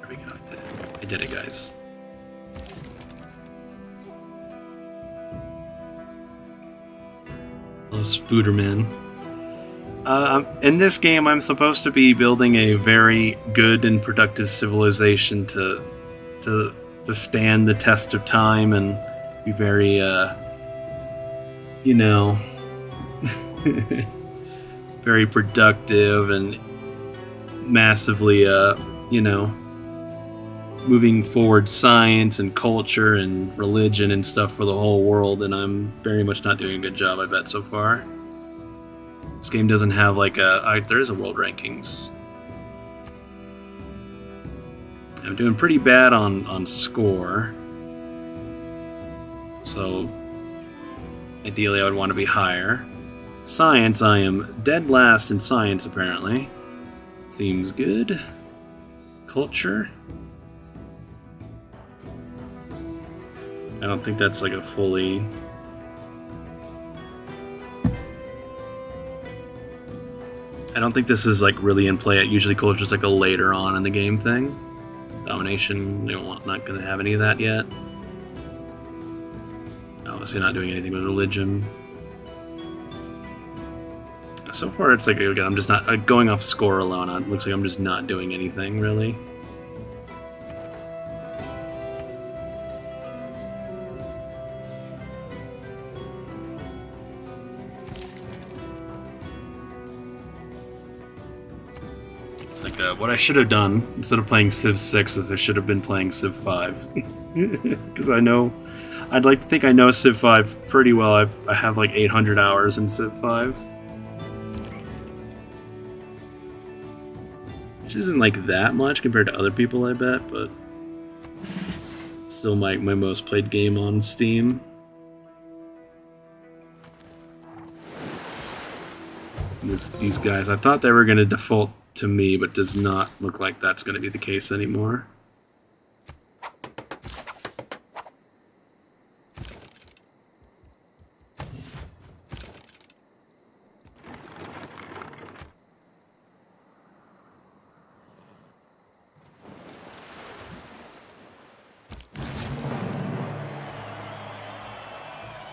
There we go. I did it, guys. Spooderman. In this game, I'm supposed to be building a very good and productive civilization to stand the test of time and be very, you know, very productive and massively, you know, moving forward science and culture and religion and stuff for the whole world, and I'm very much not doing a good job, I bet, so far. This game doesn't have like there is a world rankings. I'm doing pretty bad on score, so ideally I would want to be higher. Science, I am dead last in science, apparently. Seems good. Culture. I don't think that's like a fully... I don't think this is like really in play. Usually culture's like a later on in the game thing. Domination, not going to have any of that yet. Obviously not doing anything with religion. So far it's like, again, I'm just not... going off score alone, it looks like I'm just not doing anything, really. What I should have done, instead of playing Civ 6, is I should have been playing Civ 5. Because I'd like to think I know Civ 5 pretty well. I have like 800 hours in Civ 5. Which isn't like that much compared to other people, I bet, but it's still my most played game on Steam. These guys, I thought they were going to default to me, but does not look like that's going to be the case anymore.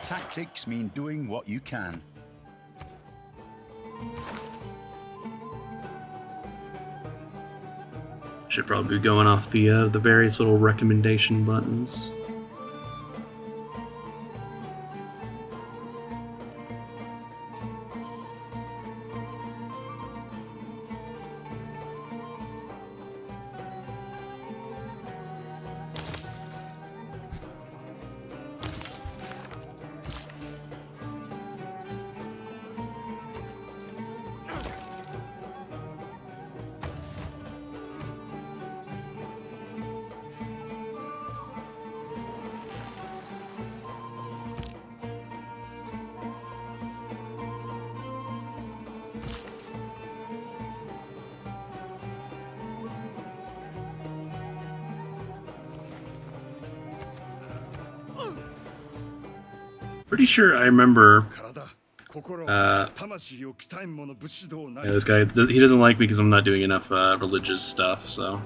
Tactics mean doing what you can. Should probably be going off the various little recommendation buttons. Pretty sure I remember. Yeah, this guy, he doesn't like me because I'm not doing enough religious stuff, so.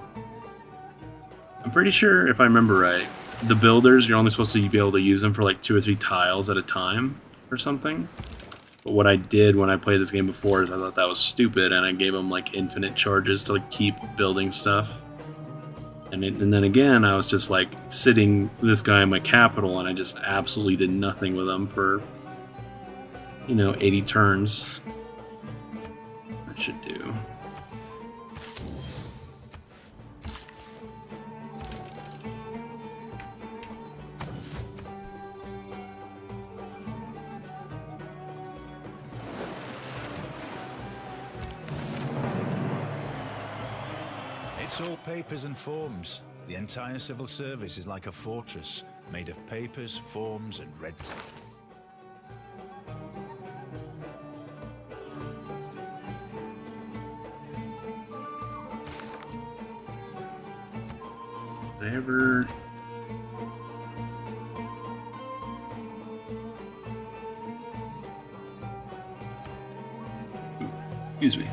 I'm pretty sure, if I remember right, the builders, you're only supposed to be able to use them for like 2 or 3 tiles at a time or something. But what I did when I played this game before is I thought that was stupid, and I gave them like infinite charges to like keep building stuff. And then again, I was just like sitting this guy in my capital, and I just absolutely did nothing with him for, 80 turns. That should do. It's all papers and forms. The entire civil service is like a fortress made of papers, forms, and red tape. Did I ever... Excuse me.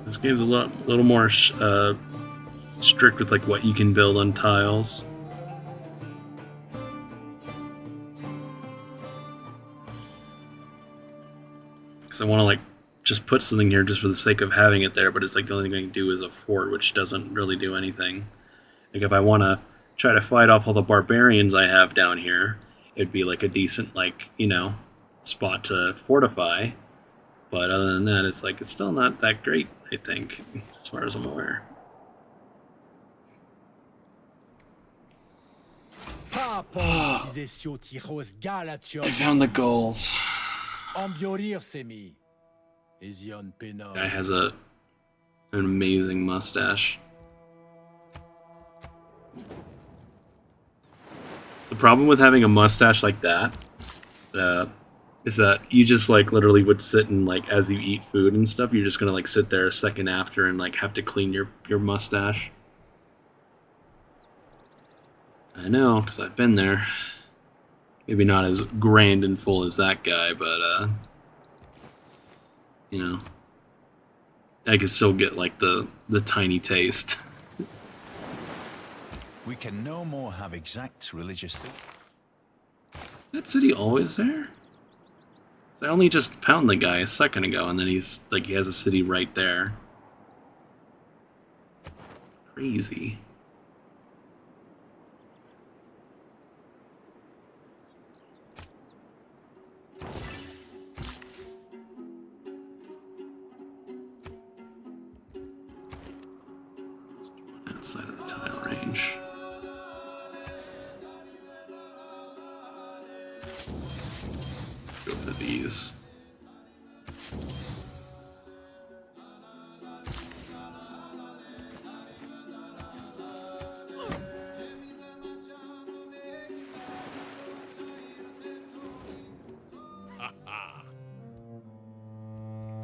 This game's a little more strict with like what you can build on tiles. Because I want to like just put something here just for the sake of having it there, but it's like the only thing I can do is a fort, which doesn't really do anything. Like if I want to try to fight off all the barbarians I have down here, it'd be like a decent spot to fortify. But other than that, it's still not that great, I think, as far as I'm aware. I found the goals. Guy has an amazing mustache. The problem with having a mustache like that is that you just literally would sit and as you eat food and stuff, you're just gonna sit there a second after and have to clean your mustache. I know, because I've been there. Maybe not as grand and full as that guy, but I can still get the tiny taste. We can no more have exact religious things. Is that city always there? I only just found the guy a second ago, and then he's he has a city right there. Crazy. Outside of the tile range. Go for these.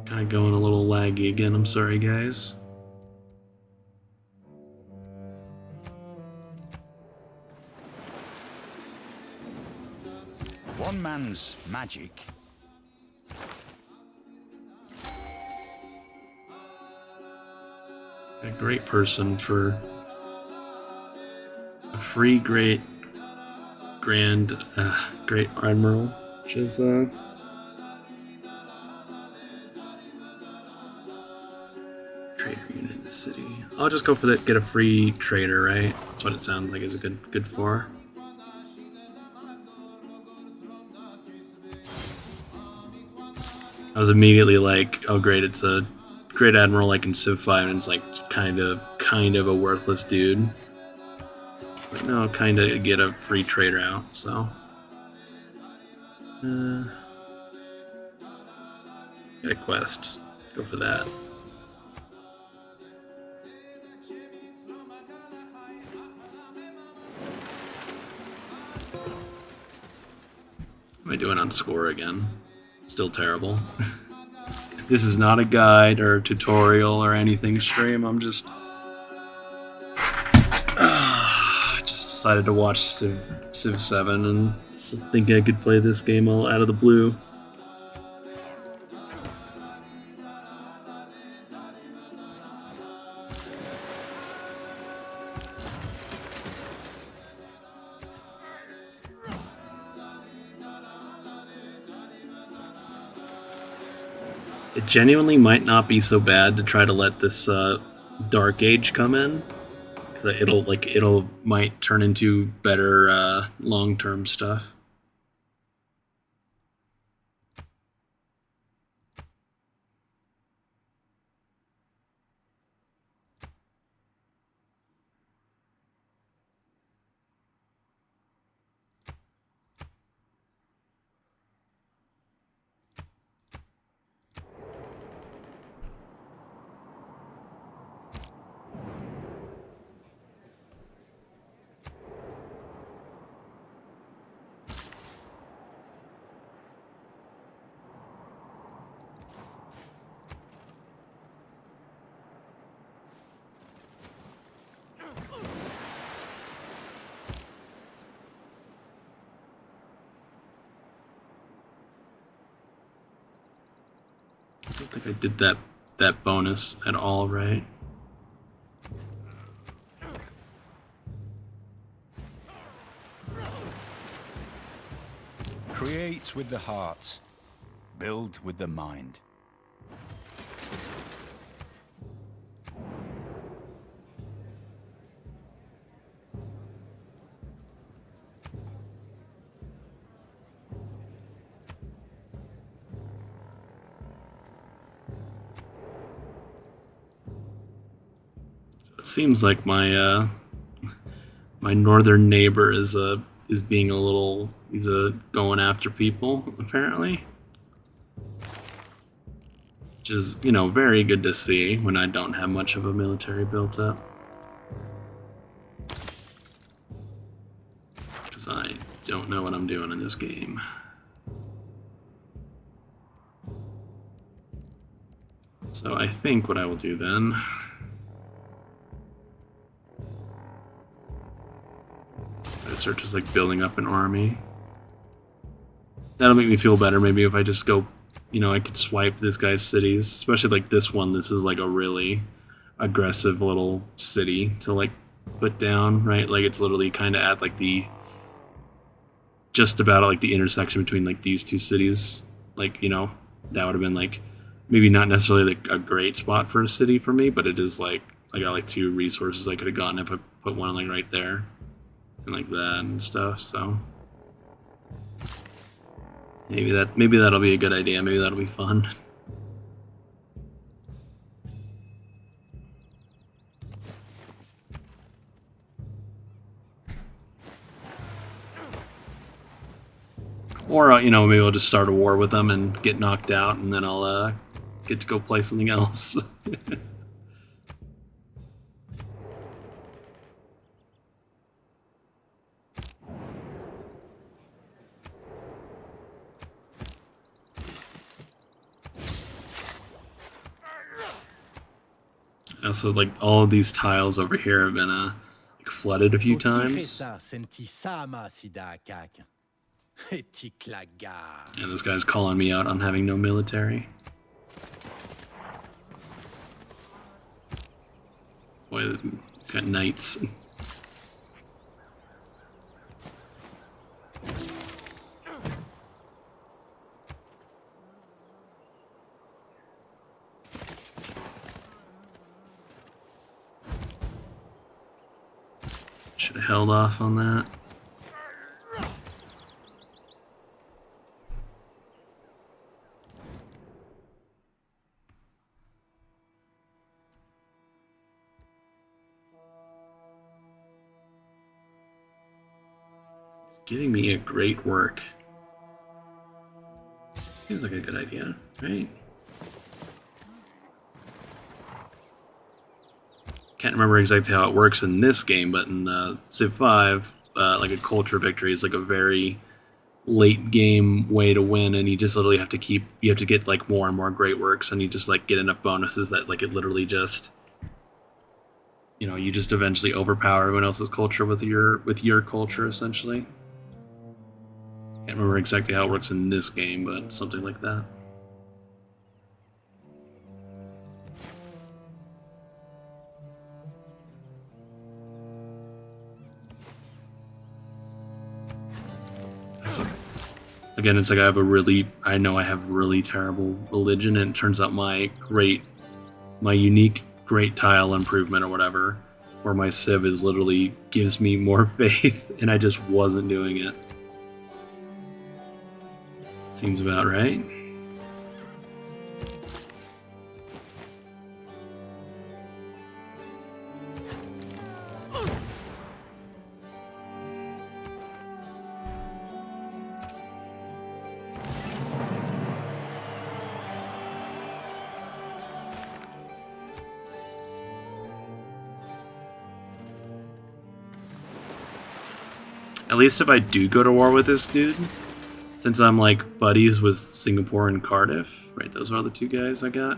Kind of going a little laggy again, I'm sorry guys. One man's magic. A great person for a free great admiral, which is trader unit in the city. I'll just go for that. Get a free trader, right? That's what it sounds like is a good for. I was immediately like, oh great, it's a great admiral like in Civ 5, and it's kind of a worthless dude. But no, kind of get a free trader out, so. Get a quest. Go for that. Am I doing on score again? Still terrible. This is not a guide or a tutorial or anything stream. I'm just decided to watch Civ 7 and just think I could play this game all out of the blue. It genuinely might not be so bad to try to let this Dark Age come in. It'll might turn into better long-term stuff. I don't think I did that bonus at all right. Create with the heart, build with the mind. It seems like my my northern neighbor is being a little going after people apparently, which is very good to see when I don't have much of a military built up, because I don't know what I'm doing in this game. So I think what I will do then, I start just like building up an army. That'll make me feel better. Maybe if I just go, I could swipe this guy's cities, especially like this one. This is like a really aggressive little city to like put down, right? Like it's literally kind of at like just about like the intersection between like these two cities. Like, that would have been like maybe not necessarily like a great spot for a city for me, but it is like I got like 2 resources I could have gotten if I put one like right there and like that and stuff. So maybe that'll be a good idea. Maybe that'll be fun. Or maybe I'll just start a war with them and get knocked out, and then I'll get to go play something else. Also, like all of these tiles over here have been like flooded a few times. Yeah, this guy's calling me out on having no military. Boy, he's got knights. Should have held off on that. It's giving me a great work. Seems like a good idea, right? Can't remember exactly how it works in this game, but in Civ 5, like a culture victory is like a very late game way to win, and you just literally have to get like more and more great works, and you just like get enough bonuses that like it literally just, you know, you just eventually overpower everyone else's culture with your culture essentially. Can't remember exactly how it works in this game, but something like that. Again, it's like I know I have really terrible religion, and it turns out my unique great tile improvement or whatever for my civ is literally gives me more faith, and I just wasn't doing it. Seems about right. At least if I do go to war with this dude, since I'm like buddies with Singapore and Cardiff, right? Those are the two guys I got.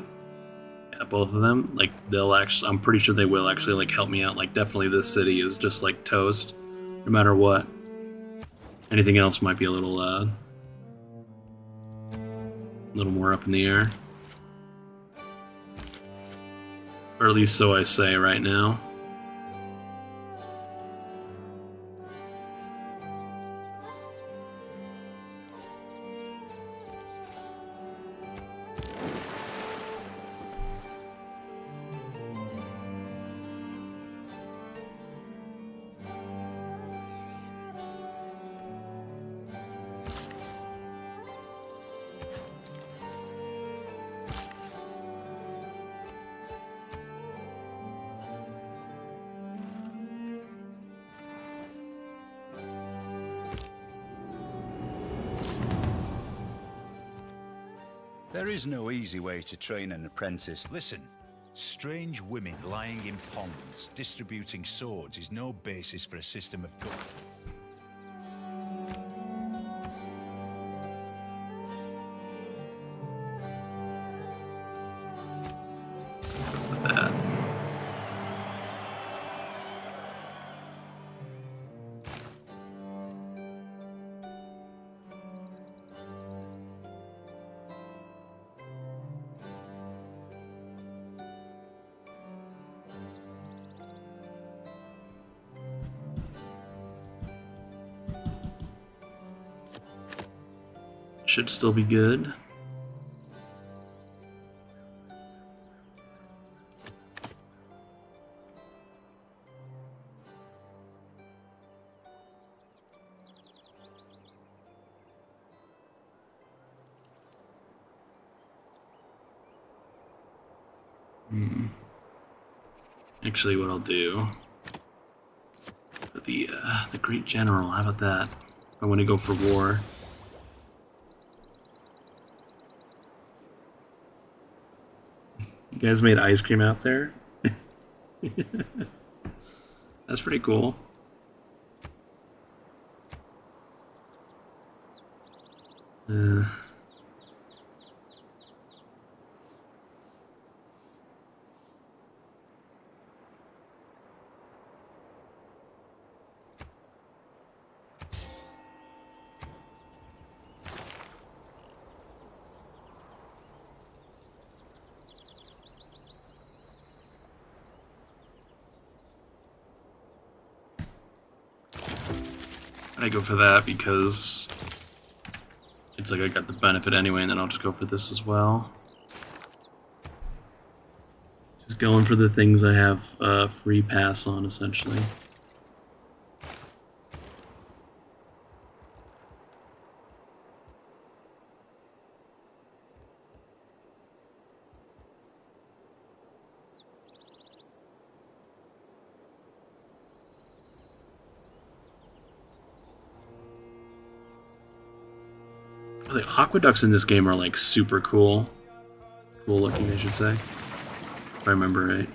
Yeah, both of them. Like they'll actually, I'm pretty sure they will actually like help me out. Like definitely this city is just like toast, no matter what. Anything else might be a little more up in the air, or at least so I say right now. There is no easy way to train an apprentice. Listen, strange women lying in ponds distributing swords is no basis for a system of government. Should still be good. Actually, what I'll do for the Great General, how about that? I want to go for war. You guys made ice cream out there? That's pretty cool. I go for that because it's like I got the benefit anyway, and then I'll just go for this as well. Just going for the things I have free pass on, essentially. The aqueducts in this game are like super cool. Cool looking, I should say. If I remember right.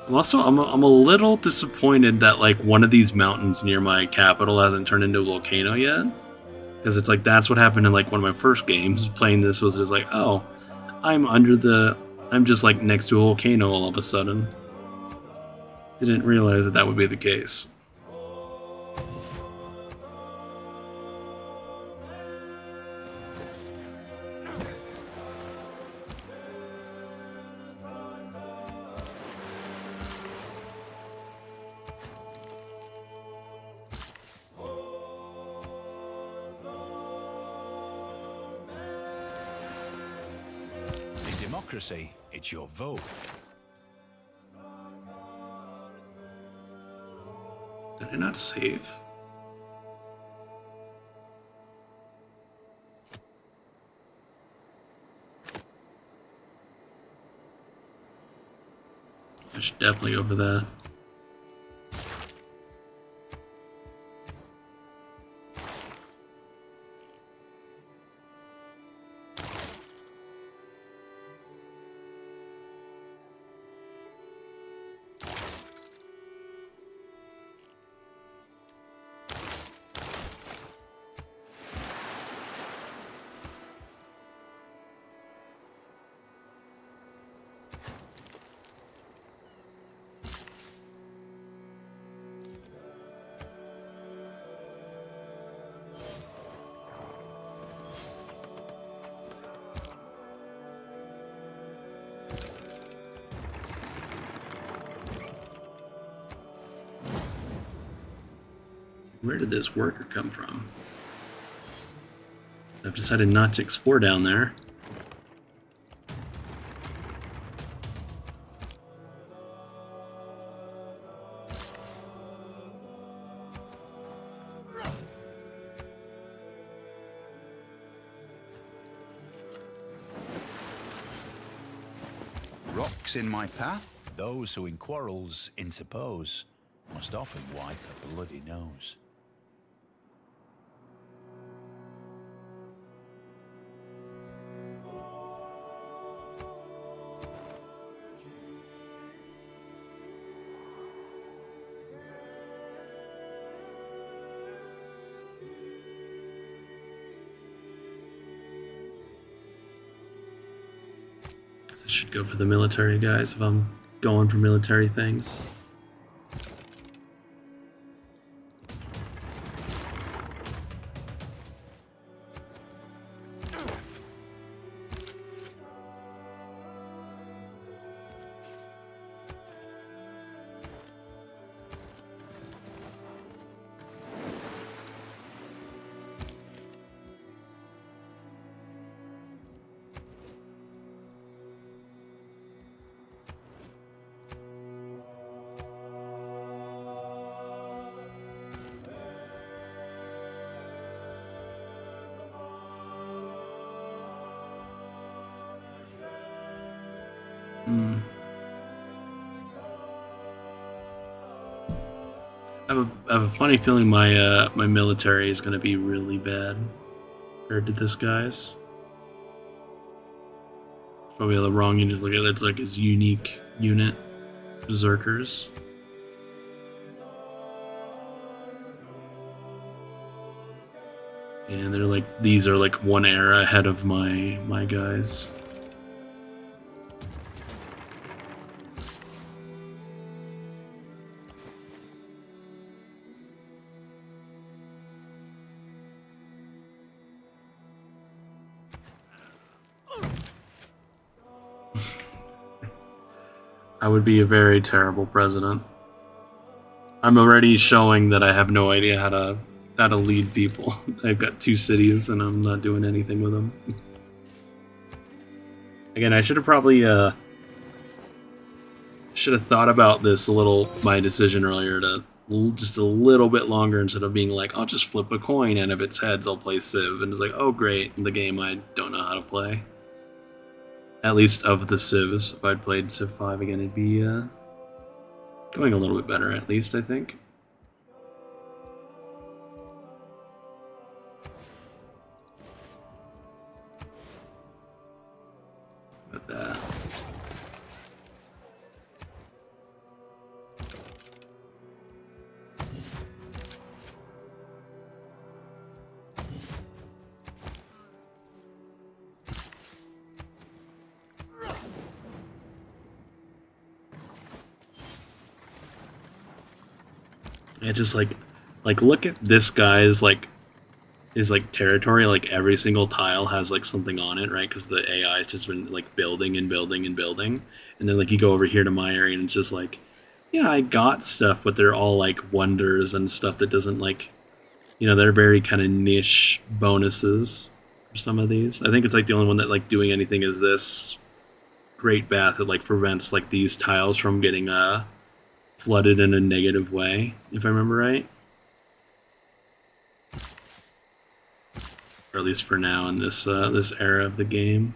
I'm a little disappointed that like one of these mountains near my capital hasn't turned into a volcano yet. Because it's like that's what happened in like one of my first games. Playing this was just like, oh, I'm under the, I'm just like next to a volcano all of a sudden. Didn't realize that that would be the case. In democracy, it's your vote. Did I not save? I should definitely go for that. Where did this worker come from? I've decided not to explore down there. Rocks in my path, those who in quarrels interpose must often wipe a bloody nose. I should go for the military guys if I'm going for military things. I have a funny feeling my my military is going to be really bad compared to this guy's. Probably the wrong unit to look at. It's like his unique unit, berserkers. And they're like, these are like one era ahead of my guys. I would be a very terrible president. I'm already showing that I have no idea how to lead people. I've got 2 cities and I'm not doing anything with them. Again, I should have probably should have thought about this a little. My decision earlier to just a little bit longer instead of being like, I'll just flip a coin and if it's heads, I'll play Civ. And it's like, oh great, the game I don't know how to play. At least of the Civs. If I'd played Civ 5 again, it'd be going a little bit better, at least, I think. But It just like look at this guy's like his like territory. Like every single tile has like something on it, right? Because the AI has just been like building and building and building, and then like you go over here to my area and it's just like, yeah, I got stuff, but they're all like wonders and stuff that doesn't like, they're very kind of niche bonuses for some of these. I think it's like the only one that like doing anything is this great bath that like prevents like these tiles from getting flooded in a negative way, if I remember right. Or at least for now in this this era of the game.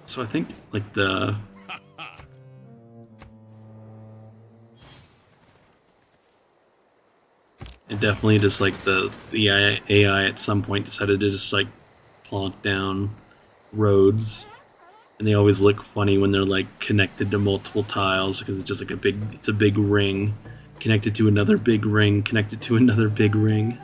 So I think like it definitely just like the AI at some point decided to just like plonk down roads, and they always look funny when they're like connected to multiple tiles because it's just like it's a big ring connected to another big ring connected to another big ring.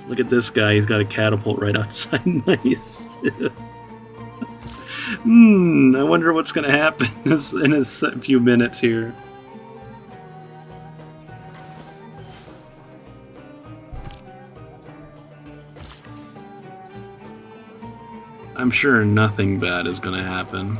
Look at this guy, he's got a catapult right outside my city. I wonder what's going to happen in a few minutes here. I'm sure nothing bad is going to happen.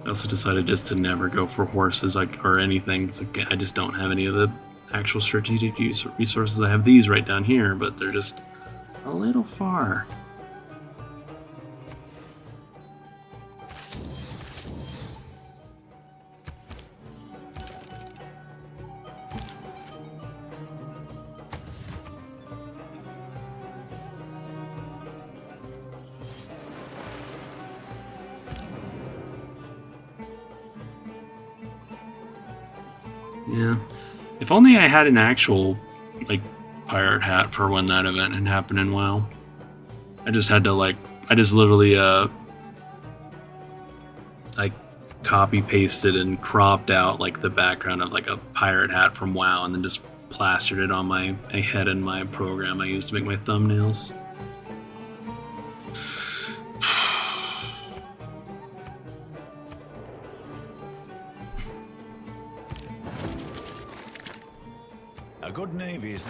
I also decided just to never go for horses or anything. Like, I just don't have any of the actual strategic resources. I have these right down here, but they're just a little far. Yeah. If only I had an actual, like, pirate hat for when that event had happened in WoW. I just had to, like, I just literally, like, copy-pasted and cropped out, like, the background of, like, a pirate hat from WoW and then just plastered it on my head in my program I used to make my thumbnails. A good navy is...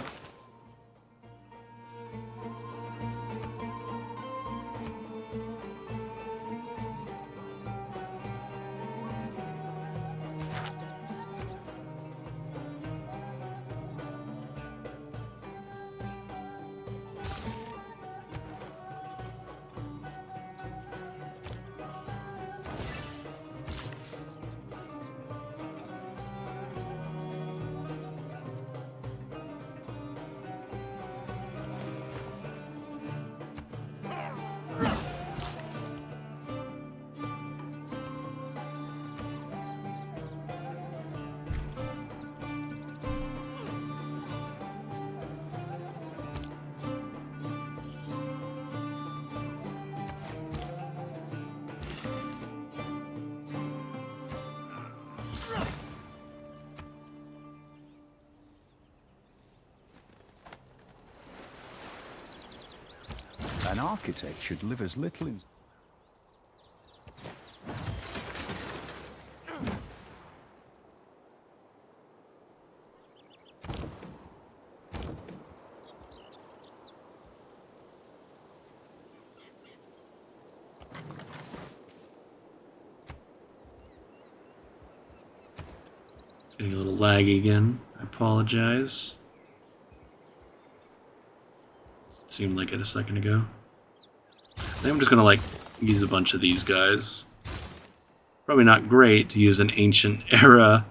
An architect should live as little in... Getting a little laggy again. I apologize. It seemed like it a second ago. I think I'm just gonna like use a bunch of these guys. Probably not great to use an ancient era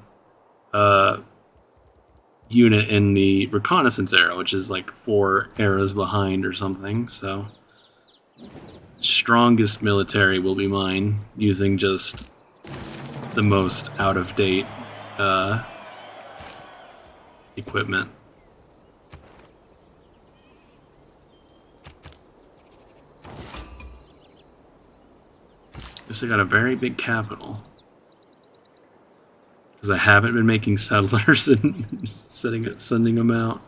unit in the reconnaissance area, which is like 4 eras behind or something. So strongest military will be mine, using just the most out of date equipment. Guess I got a very big capital. Because I haven't been making settlers and sending them out.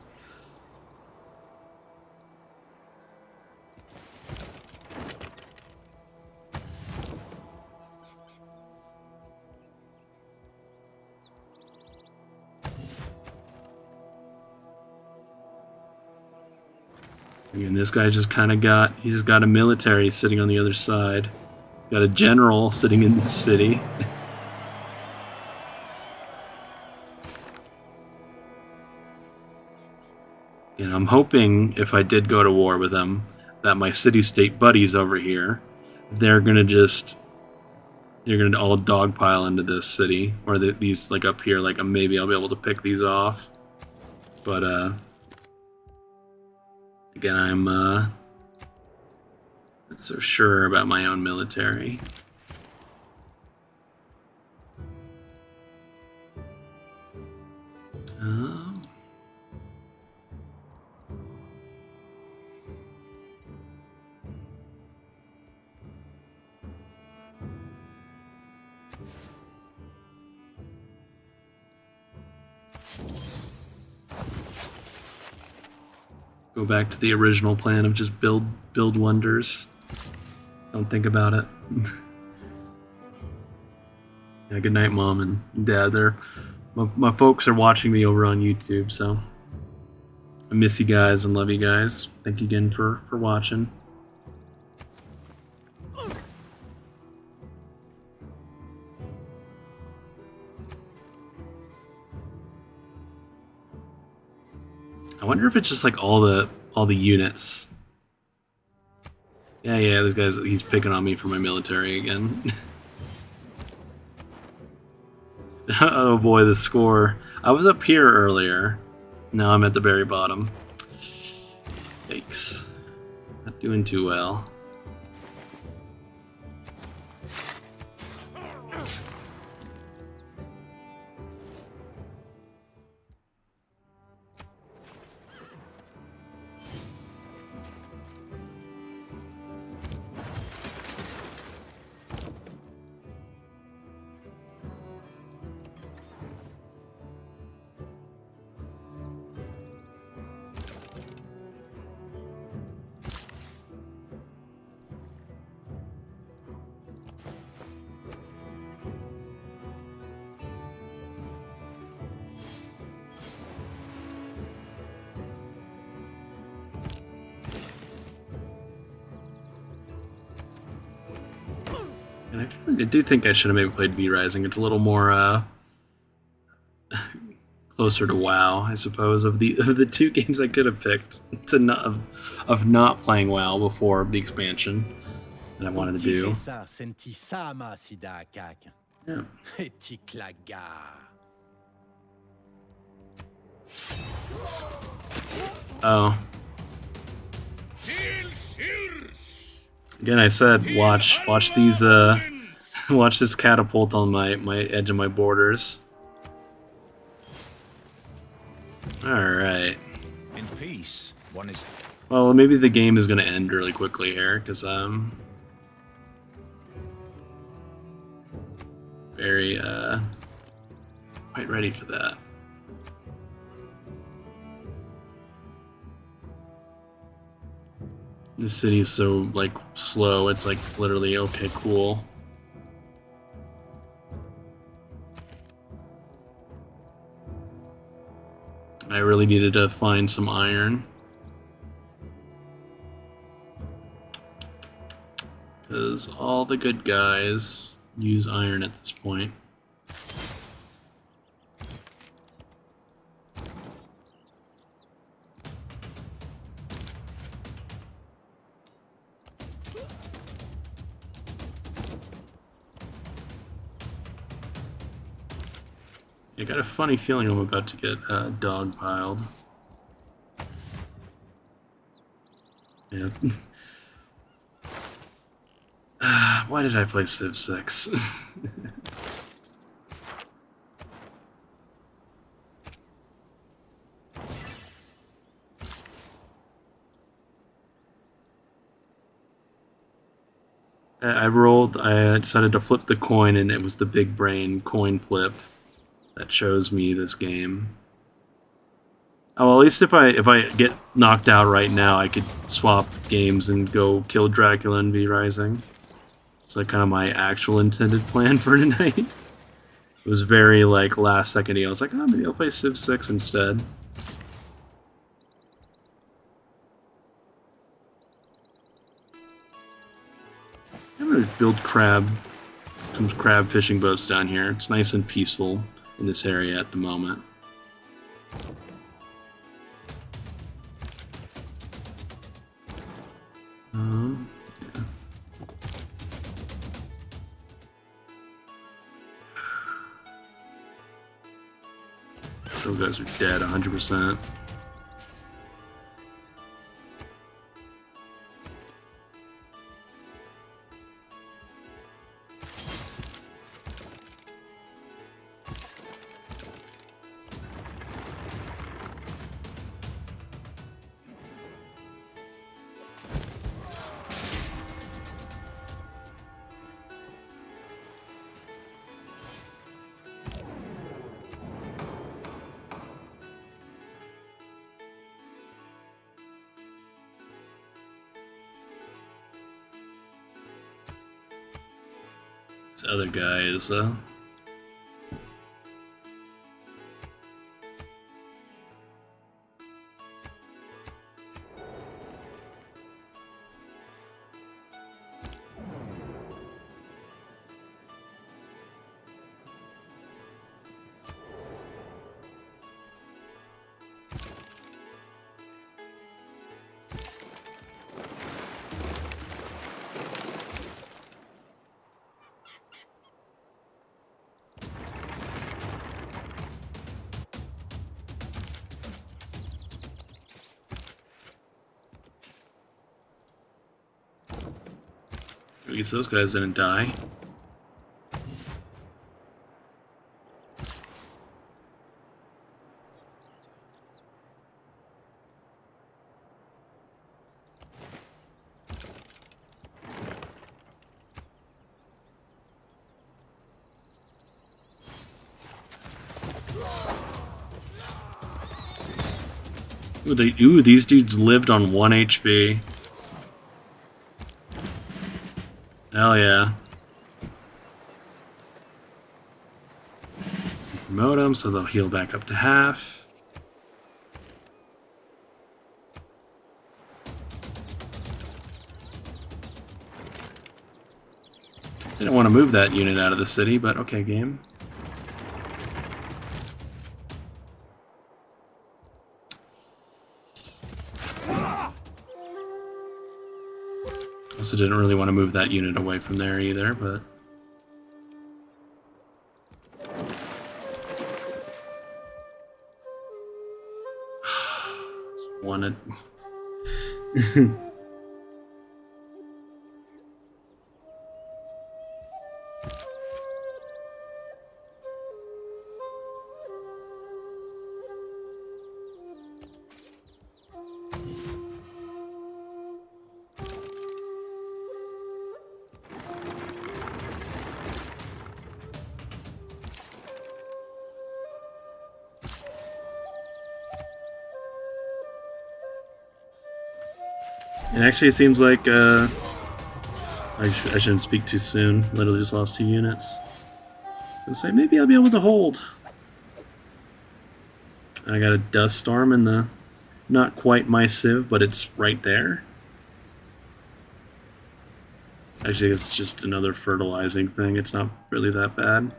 And this guy just kind of he's got a military sitting on the other side. He's got a general sitting in the city. And I'm hoping, if I did go to war with them, that my city-state buddies over here, they're gonna all dogpile into this city, or these like up here. Like maybe I'll be able to pick these off. But again, I'm not so sure about my own military. Go back to the original plan of just build wonders. Don't think about it. Yeah, good night, Mom and Dad. My folks are watching me over on YouTube, so I miss you guys and love you guys. Thank you again for watching. I wonder if it's just like all the units. Yeah, he's picking on me for my military again. Oh boy, the score. I was up here earlier. Now I'm at the very bottom. Yikes. Not doing too well. And I do think I should have maybe played V-Rising. It's a little more closer to WoW, I suppose, of the two games I could have picked of not playing WoW before the expansion that I wanted to do. Yeah. Oh. Again, I said watch these watch this catapult on my edge of my borders. All right. In peace, one is. Well, maybe the game is going to end really quickly here because I'm very quite ready for that. This city is so like slow. It's like literally okay, cool. I really needed to find some iron. Because all the good guys use iron at this point. I got a funny feeling I'm about to get dogpiled. Yeah. Why did I play Civ 6? I decided to flip the coin, and it was the big brain coin flip that chose me this game. Oh, well, at least if I get knocked out right now, I could swap games and go kill Dracula and V Rising. It's like kind of my actual intended plan for tonight. It was very like last second. I was like, oh, maybe I'll play Civ 6 instead. I'm gonna build some crab fishing boats down here. It's nice and peaceful in this area at the moment. Yeah. Those guys are dead 100%. This other guy is at least those guys didn't die. Ooh, these dudes lived on 1 HP. Hell yeah. Promote them so they'll heal back up to half. Didn't want to move that unit out of the city, but okay, game. Also didn't really want to move that unit away from there either, but... wanted... It actually seems like, I shouldn't speak too soon. Literally just lost 2 units. I'll say, maybe I'll be able to hold. I got a dust storm in the... not quite my Civ, but it's right there. Actually, it's just another fertilizing thing. It's not really that bad.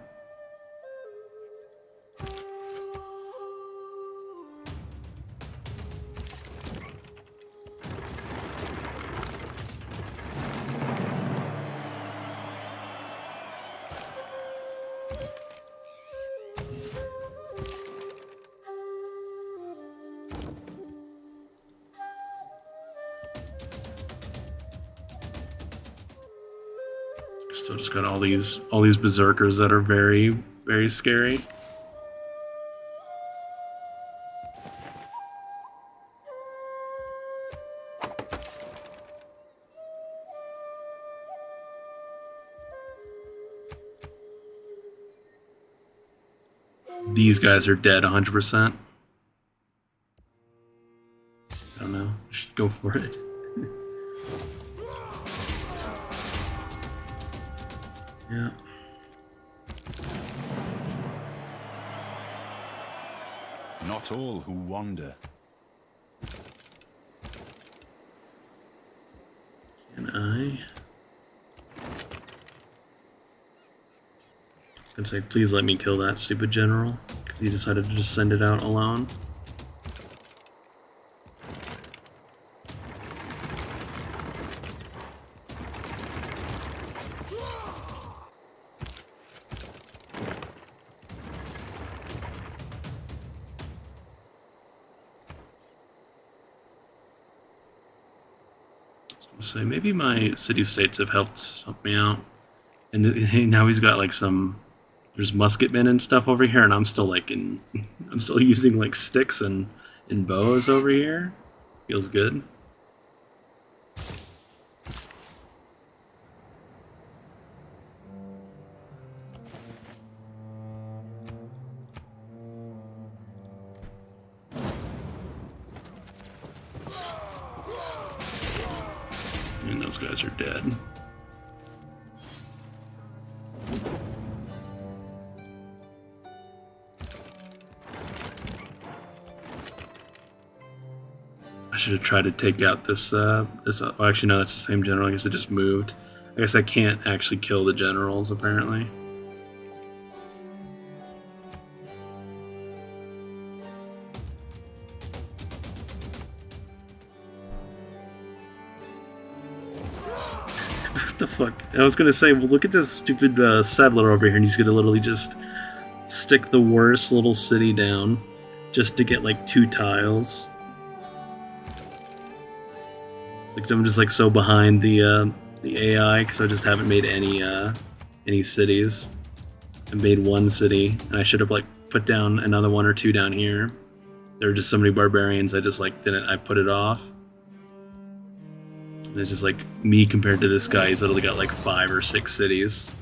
Still just got all these berserkers that are very, very scary. These guys are dead 100%. I don't know. I should go for it. Yeah. Not all who wander. Can I? I'd say, please let me kill that stupid general, because he decided to just send it out alone. So maybe my city-states have helped me out. And now he's got like some... There's musketmen and stuff over here, and I'm still like in... I'm still using like sticks and bows over here. Feels good. And those guys are dead. I should have tried to take out this, well, actually no, that's the same general. I guess it just moved. I guess I can't actually kill the generals, apparently. What the fuck? I was gonna say, well, look at this stupid settler over here, and he's gonna literally just stick the worst little city down just to get like 2 tiles. Like, I'm just like so behind the AI because I just haven't made any cities. I made 1 city, and I should have like put down another 1 or 2 down here. There were just so many barbarians. I just like didn't. I put it off. And it's just like me compared to this guy. He's literally got like 5 or 6 cities.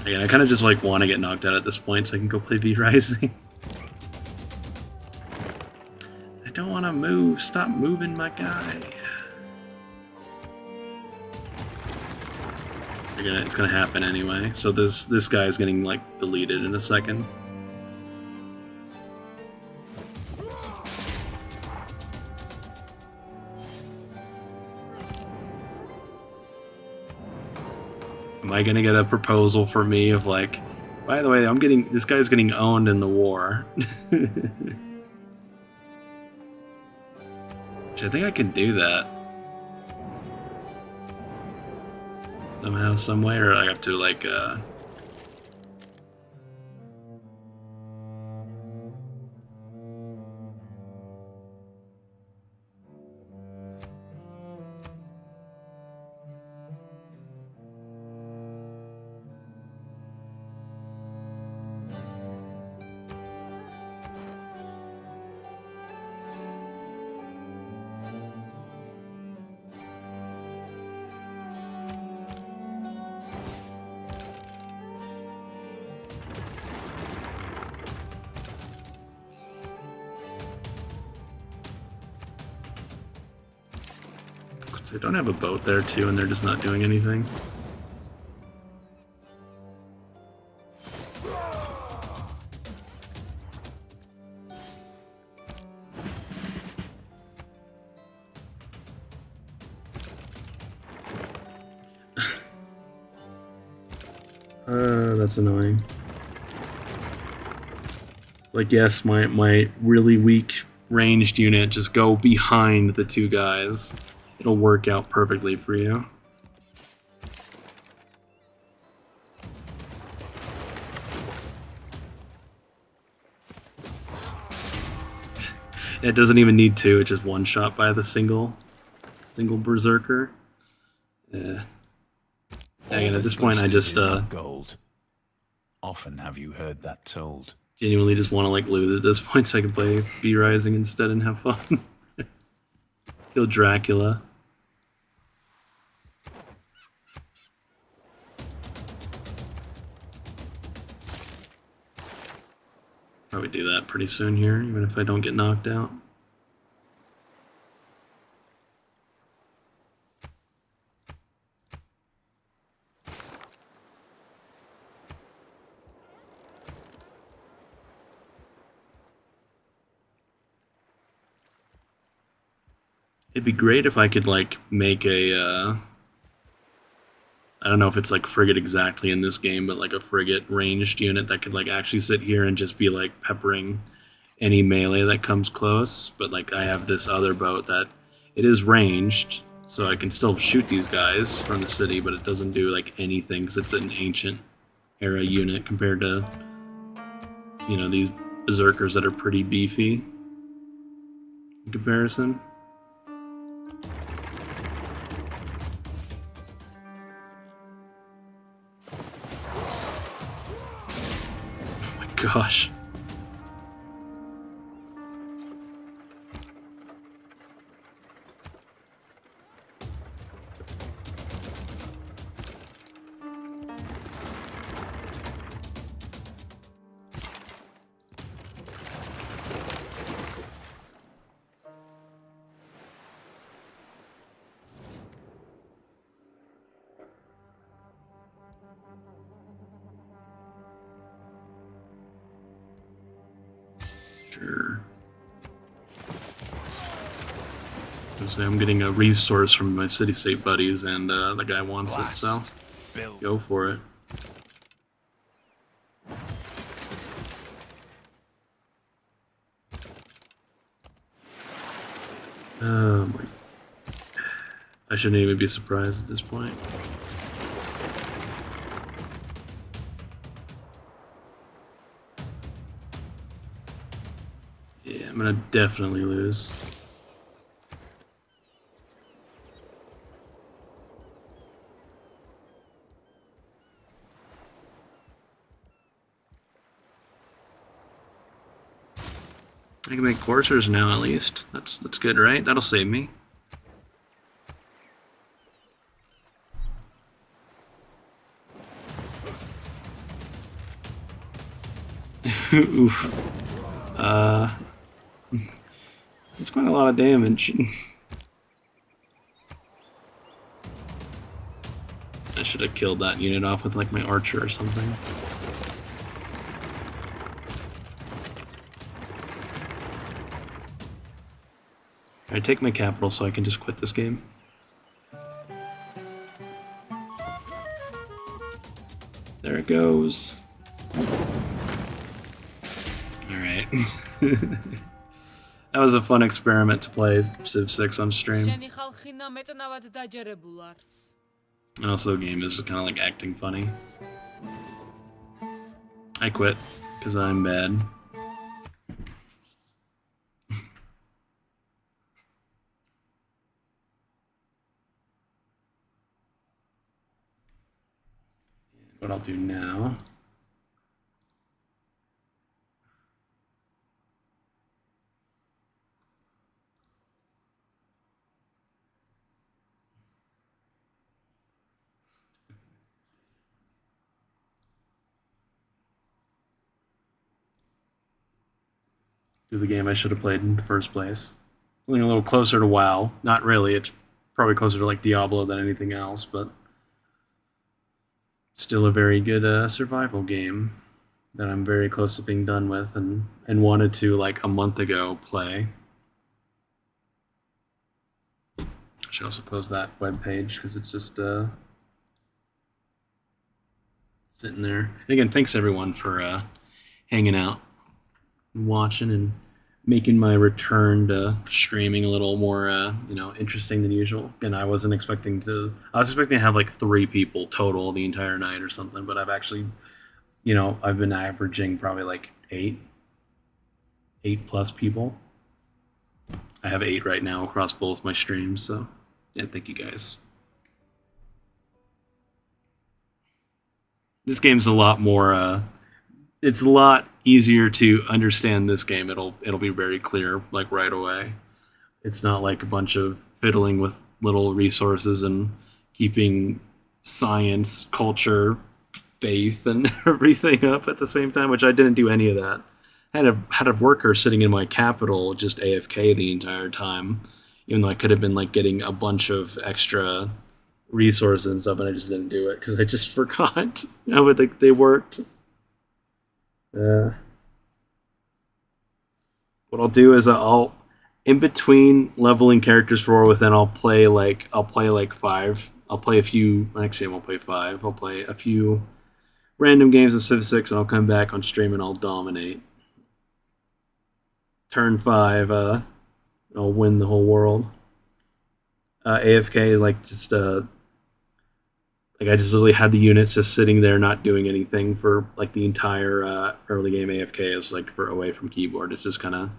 Again, I kind of just like want to get knocked out at this point so I can go play V Rising. I don't want to move. Stop moving, my guy. It's gonna happen anyway. So this guy is getting like deleted in a second. Am I gonna get a proposal for me of like, by the way, this guy's getting owned in the war. Which I think I can do that. Somehow, some way, or I have to like, I don't have a boat there too, and they're just not doing anything. That's annoying. Like, yes, my really weak ranged unit, just go behind the 2 guys. It'll work out perfectly for you. It doesn't even need two. It's just one shot by the single berserker. Yeah. Again, at this point, I just gold. Often have you heard that told. Genuinely just want to like lose at this point so I can play B Rising instead and have fun. Kill Dracula. Probably do that pretty soon here, even if I don't get knocked out. It'd be great if I could like make a I don't know if it's like frigate exactly in this game, but like a frigate ranged unit that could like actually sit here and just be like peppering any melee that comes close. But like I have this other boat that it is ranged, so I can still shoot these guys from the city, but it doesn't do like anything because it's an ancient era unit compared to, you know, these berserkers that are pretty beefy in comparison. Gosh. Sure. I'm getting a resource from my city-state buddies, and the guy wants it, so go for it. Oh my! I shouldn't even be surprised at this point. Yeah, I'm gonna definitely lose. I can make coursers now at least. That's good, right? That'll save me. Oof. That's quite a lot of damage. I should have killed that unit off with like my archer or something. Alright, take my capital so I can just quit this game. There it goes. Alright. That was a fun experiment to play Civ 6 on stream. And also the game is just kind of like acting funny. I quit, because I'm bad. What I'll do now do the game I should have played in the first place. Something a little closer to WoW. Not really, it's probably closer to like Diablo than anything else, but still a very good survival game that I'm very close to being done with and wanted to like a month ago play. I should also close that web page because it's just sitting there. And again, thanks everyone for hanging out and watching and making my return to streaming a little more you know, interesting than usual. And I was expecting to have like 3 people total the entire night or something, but I've actually, you know, I've been averaging probably like 8 plus people. I have 8 right now across both my streams. So yeah, thank you guys. This game's a lot more. It's a lot easier to understand this game. It'll be very clear like right away. It's not like a bunch of fiddling with little resources and keeping science, culture, faith, and everything up at the same time, which I didn't do any of that. I had a worker sitting in my capital just AFK the entire time, even though I could have been like getting a bunch of extra resources and stuff, and I just didn't do it because I just forgot how they worked. Uh, what I'll do is I'll in between leveling characters for within I'll play like 5. I'll play a few. Actually, I won't play 5. I'll play a few random games of Civ 6, and I'll come back on stream and I'll dominate. Turn 5, I'll win the whole world. AFK, like just like I just literally had the units just sitting there not doing anything for like the entire early game. AFK is like for away from keyboard. It's just kind of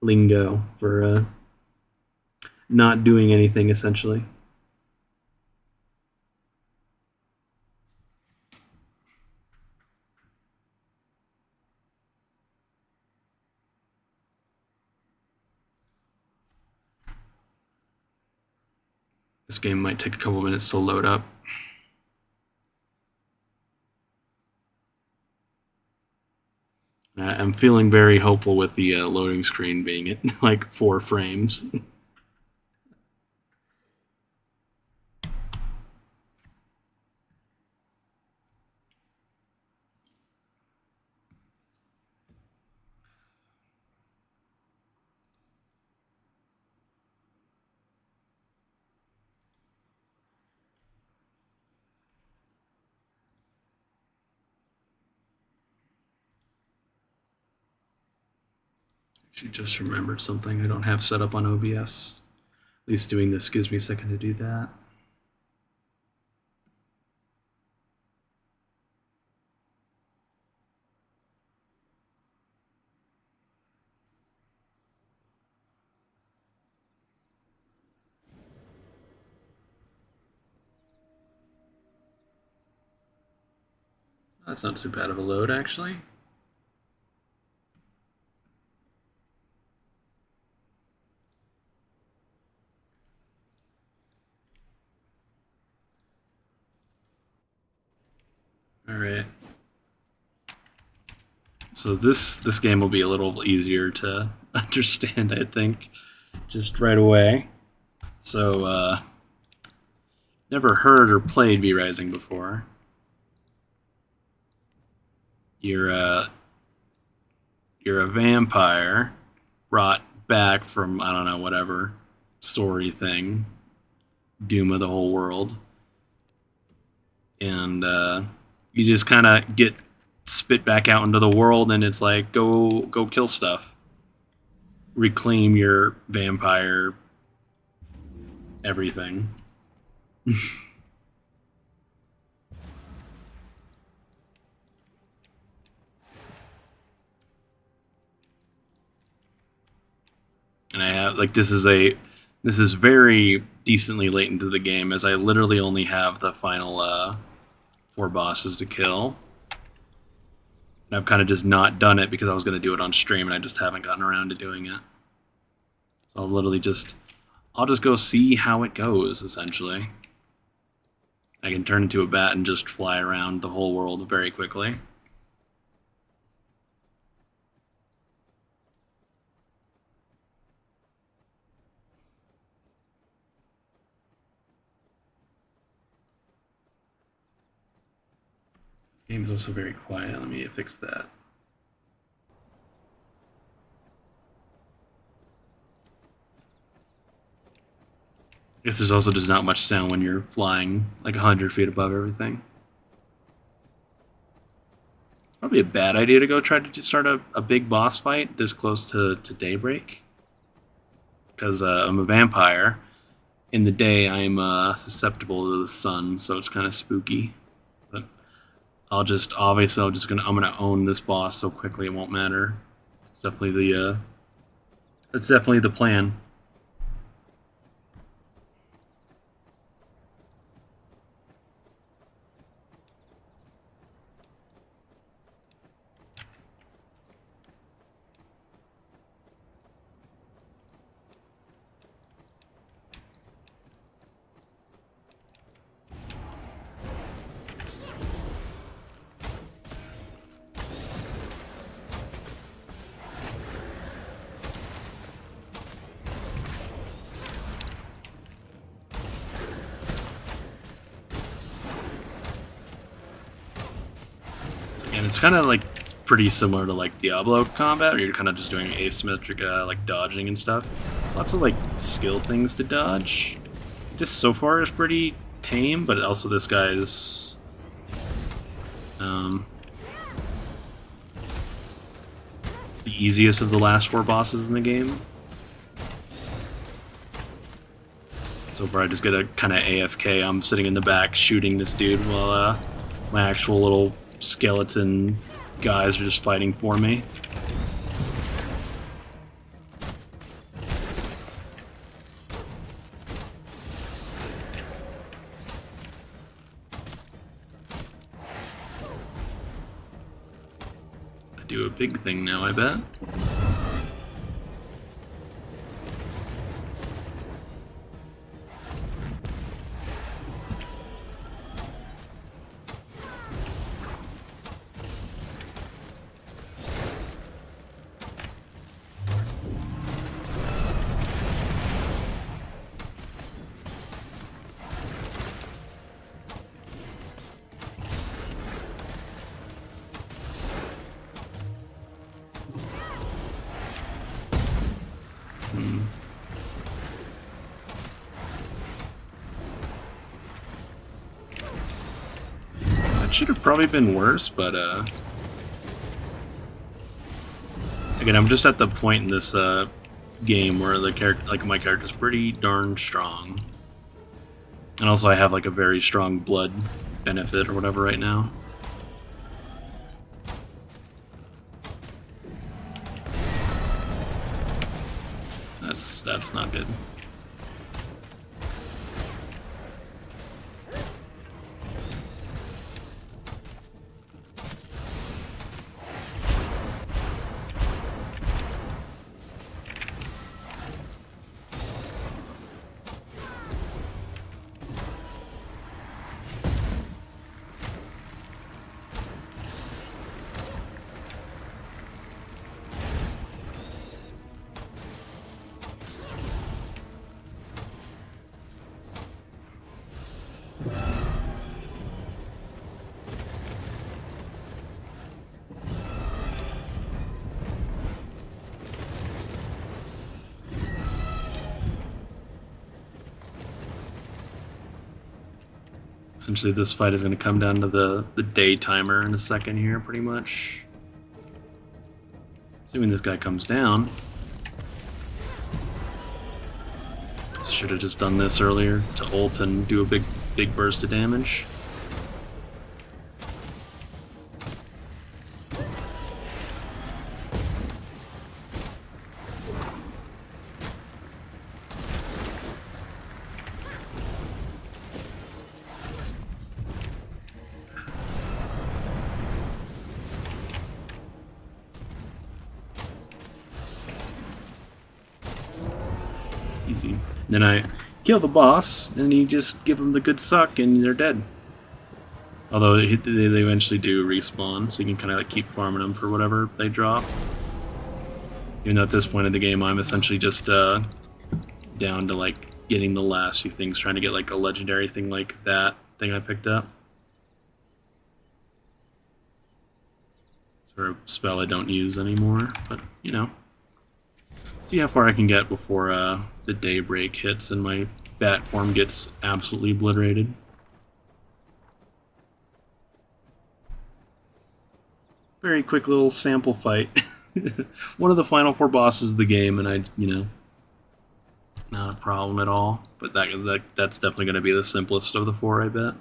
lingo for not doing anything essentially. This game might take a couple minutes to load up. I'm feeling very hopeful with the loading screen being at like 4 frames. Actually, just remembered something I don't have set up on OBS. At least doing this gives me a second to do that. That's not too bad of a load, actually. All right. So this game will be a little easier to understand, I think, just right away. So, never heard or played V Rising before. You're a vampire brought back from I don't know whatever story thing, doom of the whole world, and you just kind of get spit back out into the world, and it's like go kill stuff, reclaim your vampire everything. And I have like this is very decently late into the game, as I literally only have the final 4 bosses to kill. And I've kind of just not done it because I was going to do it on stream, and I just haven't gotten around to doing it. So I'll just go see how it goes, essentially. I can turn into a bat and just fly around the whole world very quickly. Game is also very quiet. Let me fix that. I guess there's also just not much sound when you're flying like 100 feet above everything. Probably a bad idea to go try to just start a big boss fight this close to daybreak. Because I'm a vampire. In the day, I'm susceptible to the sun, so it's kind of spooky. But I'm gonna own this boss so quickly it won't matter. It's definitely That's definitely the plan. And it's kind of like pretty similar to like Diablo combat, where you're kind of just doing asymmetric like dodging and stuff. Lots of like skill things to dodge. This so far is pretty tame, but also this guy is the easiest of the last 4 bosses in the game. So far I just get a kind of AFK. I'm sitting in the back shooting this dude while my actual little skeleton guys are just fighting for me. I do a big thing now, I bet. That should have probably been worse, but again, I'm just at the point in this game where the character, like my character's pretty darn strong, and also I have like a very strong blood benefit or whatever right now. That's not good. Essentially, this fight is going to come down to the day timer in a second here, pretty much. Assuming this guy comes down. Should have just done this earlier to ult and do a big burst of damage. Easy. Then I kill the boss, and you just give them the good suck, and they're dead. Although they eventually do respawn, so you can kind of like keep farming them for whatever they drop. Even though at this point in the game, I'm essentially just down to like getting the last few things, trying to get like a legendary thing like that thing I picked up. Sort of spell I don't use anymore, but you know. See how far I can get before the daybreak hits and my bat form gets absolutely obliterated. Very quick little sample fight. One of the final 4 bosses of the game, and not a problem at all. But that's definitely going to be the simplest of the 4, I bet.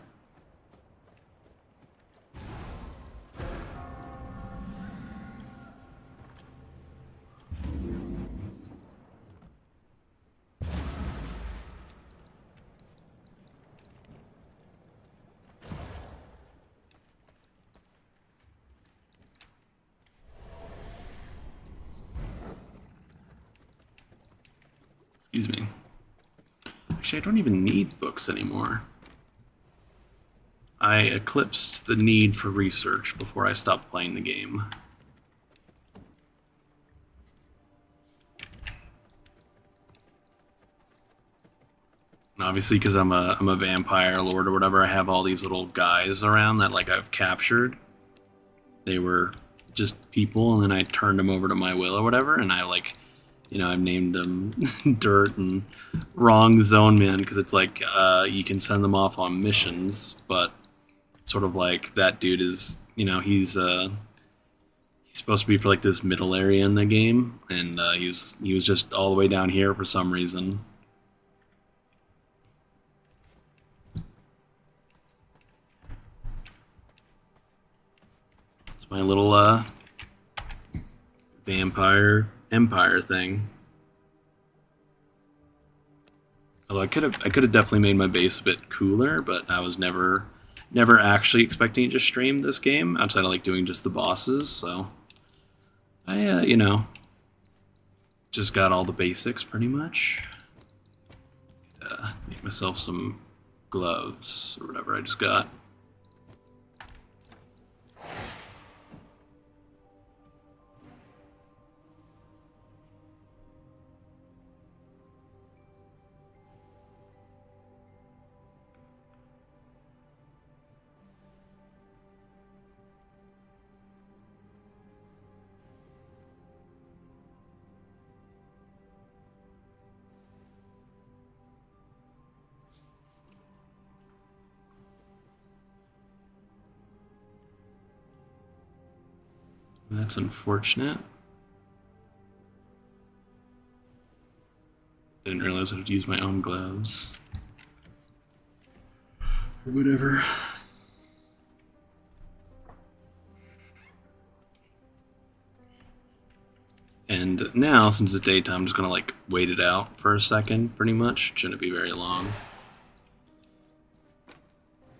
Excuse me. Actually, I don't even need books anymore. I eclipsed the need for research before I stopped playing the game. And obviously, because I'm a vampire lord or whatever, I have all these little guys around that like I've captured. They were just people, and then I turned them over to my will or whatever, and I like, you know, I've named them Dirt and Wrong Zone Man because it's like you can send them off on missions, but sort of like that dude is, you know, he's supposed to be for like this middle area in the game, and he was just all the way down here for some reason. It's my little vampire empire thing. Although I could have definitely made my base a bit cooler, but I was never actually expecting to just stream this game outside of like doing just the bosses. So I you know, just got all the basics pretty much. Make myself some gloves or whatever I just got. That's unfortunate. Didn't realize I had to use my own gloves. Or whatever. And now, since it's daytime, I'm just gonna like wait it out for a second, pretty much. Shouldn't be very long.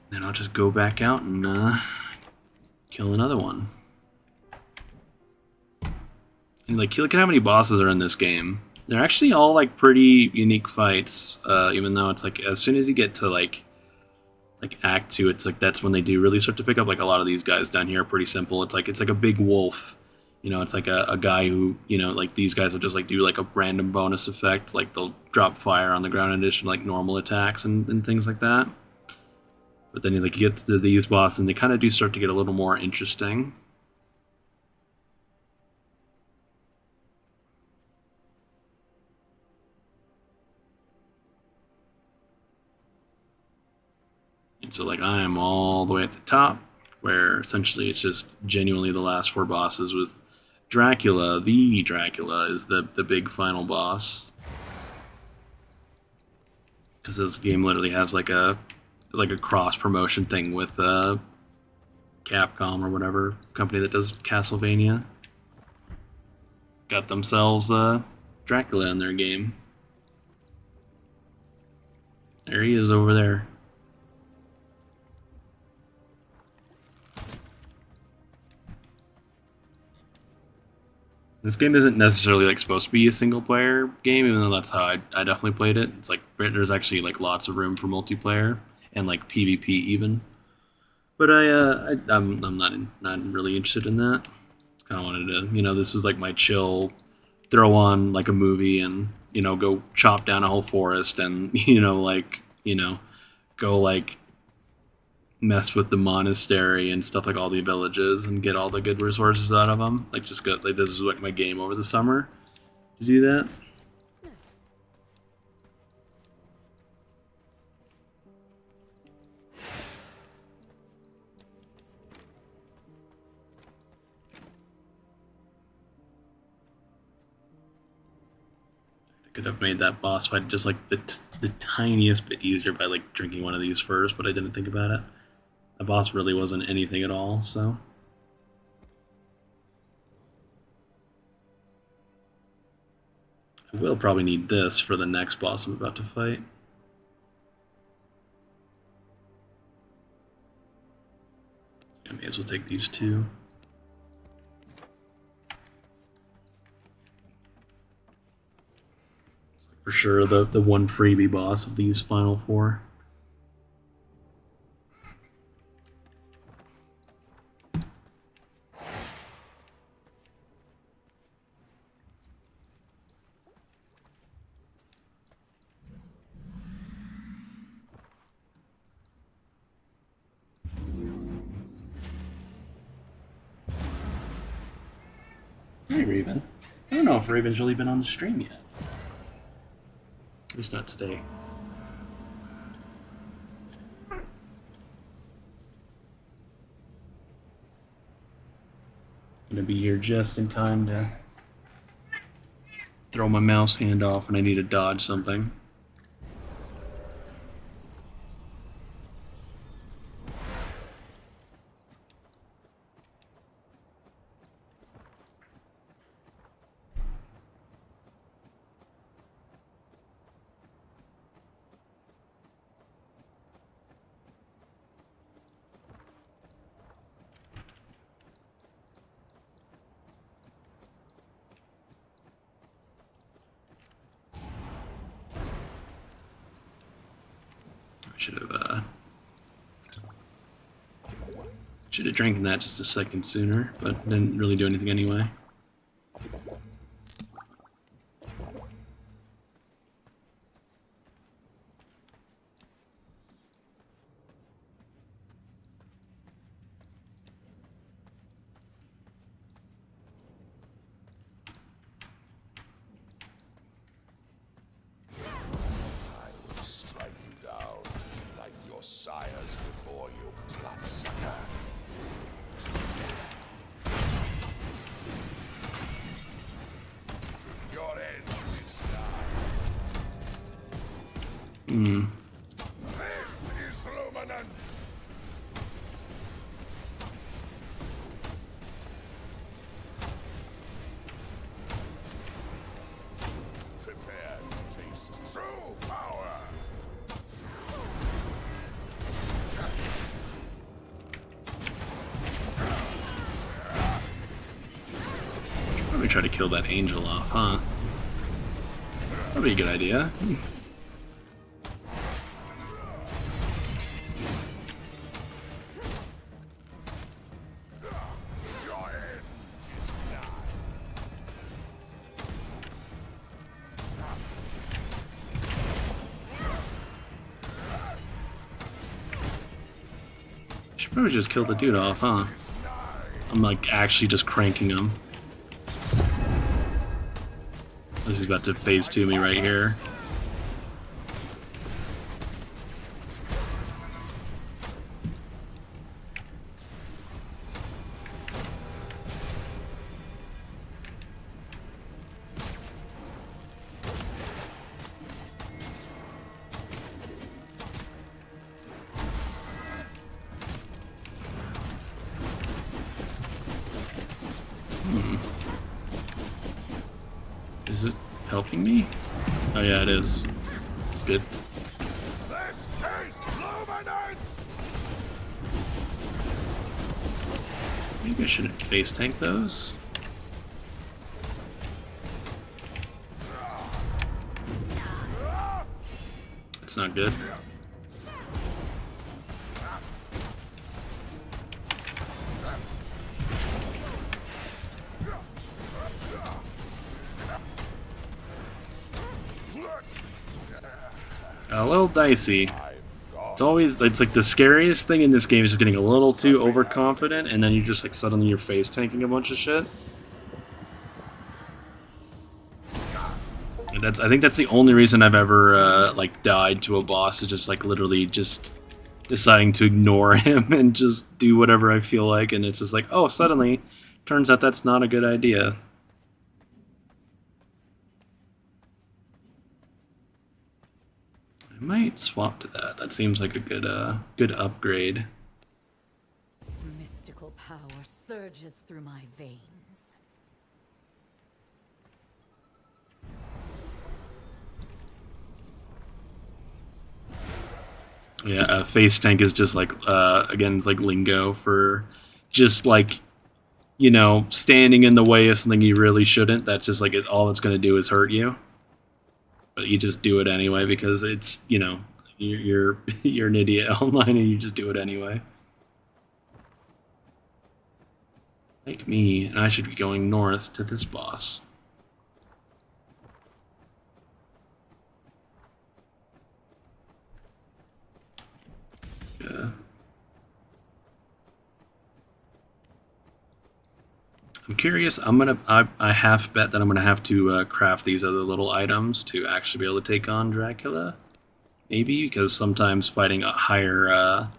Then I'll just go back out and kill another one. And like, look at how many bosses are in this game. They're actually all like pretty unique fights, even though it's like as soon as you get to like Act 2, it's like that's when they do really start to pick up. Like a lot of these guys down here are pretty simple. It's like a big wolf. You know, it's like a guy who, you know, like these guys will just like do like a random bonus effect, like they'll drop fire on the ground in addition to like normal attacks and things like that. But then like you get to these bosses and they kind of do start to get a little more interesting. And so like I am all the way at the top, where essentially it's just genuinely the last 4 bosses with Dracula. The Dracula is the big final boss. Because this game literally has like a cross promotion thing with Capcom or whatever company that does Castlevania. Got themselves Dracula in their game. There he is over there. This game isn't necessarily like supposed to be a single player game, even though that's how I definitely played it. It's like there's actually like lots of room for multiplayer and like PvP even. But I'm not really interested in that. Kind of wanted to, you know, this is like my chill, throw on like a movie and, you know, go chop down a whole forest and go like mess with the monastery and stuff, like all the villages, and get all the good resources out of them. Like just go like this is like my game over the summer to do that. I could have made that boss fight just like the tiniest bit easier by like drinking one of these first, but I didn't think about it. The boss really wasn't anything at all, so. I will probably need this for the next boss I'm about to fight. I may as well take these 2. for sure the one freebie boss of these final four. Hey, Raven. I don't know if Raven's really been on the stream yet. At least not today. Gonna be here just in time to throw my mouse hand off when I need to dodge something. Should have drank that just a second sooner, but didn't really do anything anyway. I will strike you down like your sires before you, bloodsucker. Your end is nigh. This is Luminance. Prepare to taste true power. Probably try to kill that angel off, huh? That'd be a good idea. Your end is nigh. Should probably just kill the dude off, huh? I'm like actually just cranking him. This is about to phase 2 me right here. Is it helping me? Oh yeah, it is. It's good. This is Luminance. Maybe I shouldn't face tank those. That's not good. A little dicey. It's like the scariest thing in this game is just getting a little too overconfident, and then you just like suddenly you're face tanking a bunch of shit. And I think that's the only reason I've ever like died to a boss, is just like literally just deciding to ignore him and just do whatever I feel like, and it's just like, oh, suddenly turns out that's not a good idea. I might swap to that. That seems like a good upgrade. Mystical power surges through my veins. Yeah, face tank is just like again, it's like lingo for just like, you know, standing in the way of something you really shouldn't. That's just like all it's gonna do is hurt you. but you just do it anyway because it's, you know, you're you're an idiot online and you just do it anyway. Like me, and I should be going north to this boss. Yeah. I'm curious. I half bet that I'm gonna have to craft these other little items to actually be able to take on Dracula. Maybe because sometimes fighting a higher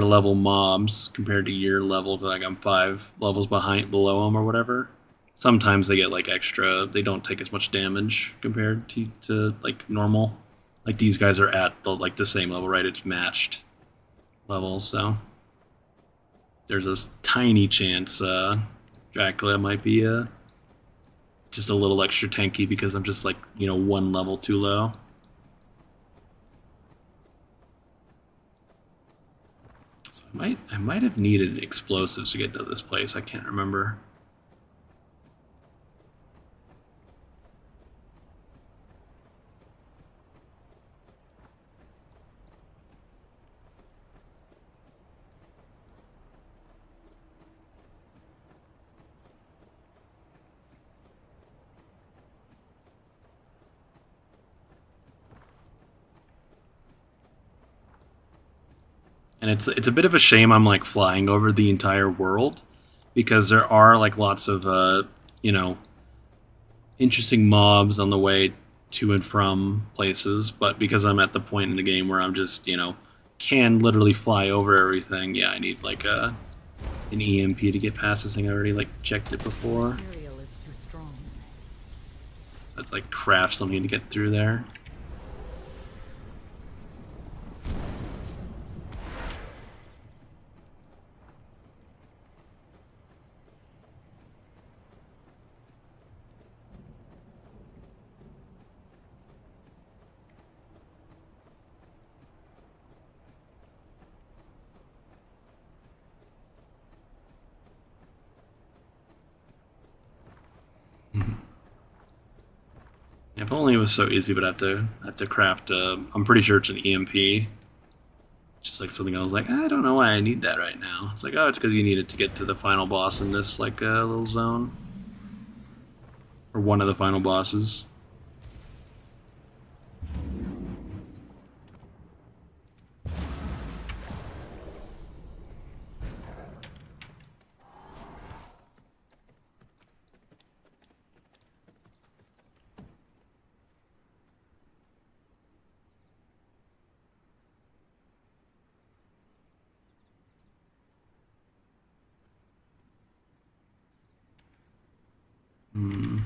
level mobs compared to your level, like I'm 5 levels below them or whatever. Sometimes they get like extra. They don't take as much damage compared to like normal. Like these guys are at the same level, right? It's matched levels, so there's a tiny chance Dracula might be just a little extra tanky because I'm just like, you know, 1 level too low. So I might have needed explosives to get to this place. I can't remember. And it's a bit of a shame I'm like flying over the entire world because there are like lots of you know, interesting mobs on the way to and from places, but because I'm at the point in the game where I'm just, you know, can literally fly over everything, yeah, I need like an EMP to get past this thing. I already like checked it before. Material is too strong. I'd like craft something to get through there. If only it was so easy, but I have to craft. I'm pretty sure it's an EMP. Just like something I was like, I don't know why I need that right now. It's like, oh, it's because you need it to get to the final boss in this like little zone, or one of the final bosses. Hmm.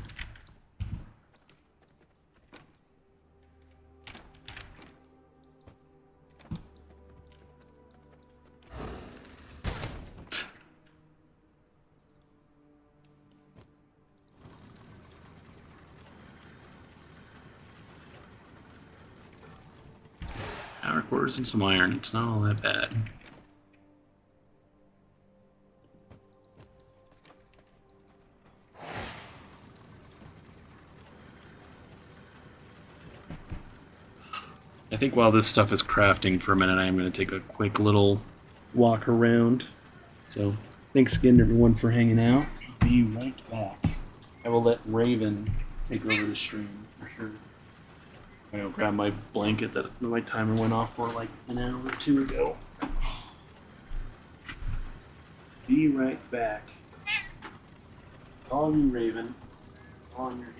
Power cores and some iron. It's not all that bad. I think while this stuff is crafting for a minute, I'm going to take a quick little walk around. So, thanks again, everyone, for hanging out. I'll be right back. I will let Raven take over the stream for sure. I'm going to grab my blanket that my timer went off for like an hour or two ago. Be right back. Call you, Raven. On your hand.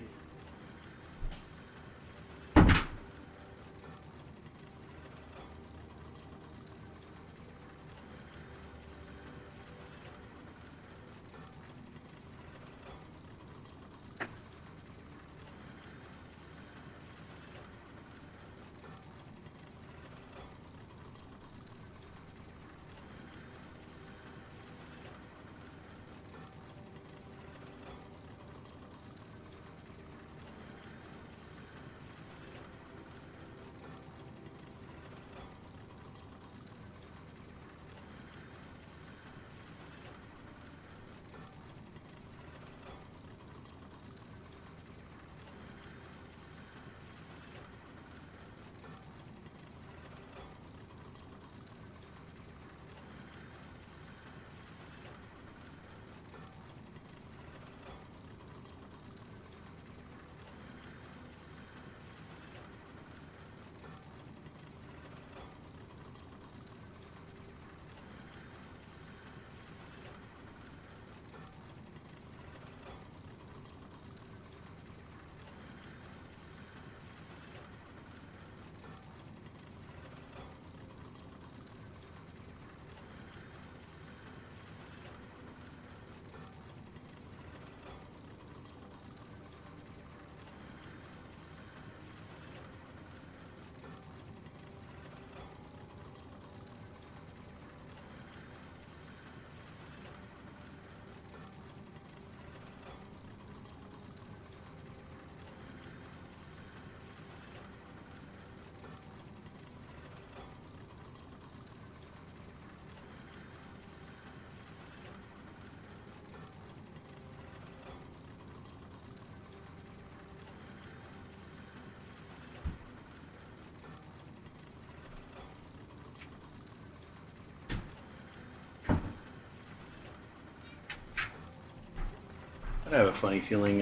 I have a funny feeling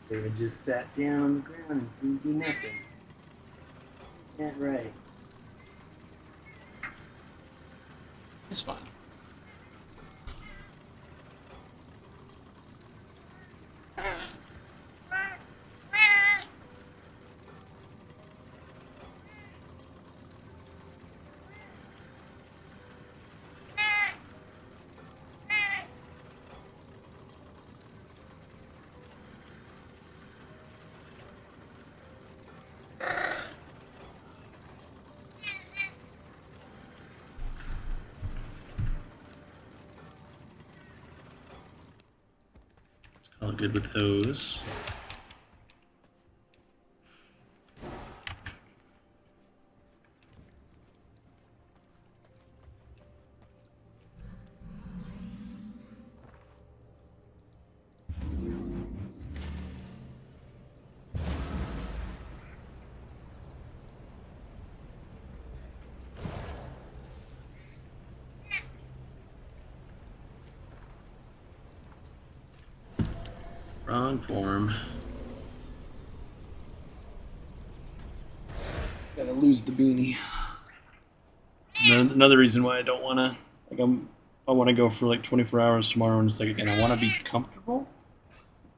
David just sat down on the ground and didn't do nothing. Isn't that right? It's fine. All good with those. Wrong form. Gotta lose the beanie. Another reason why I don't want to, like, I want to go for like 24 hours tomorrow, and it's like, again, I want to be comfortable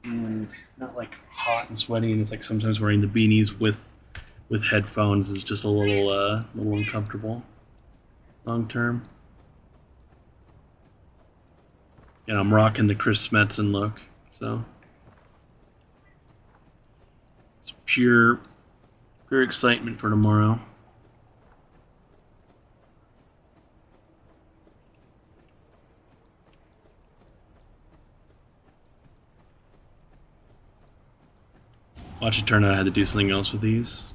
and not like hot and sweaty. And it's like sometimes wearing the beanies with headphones is just a little uncomfortable long term. And I'm rocking the Chris Smetson look, so. It's pure excitement for tomorrow. Watch it turn out I had to do something else with these.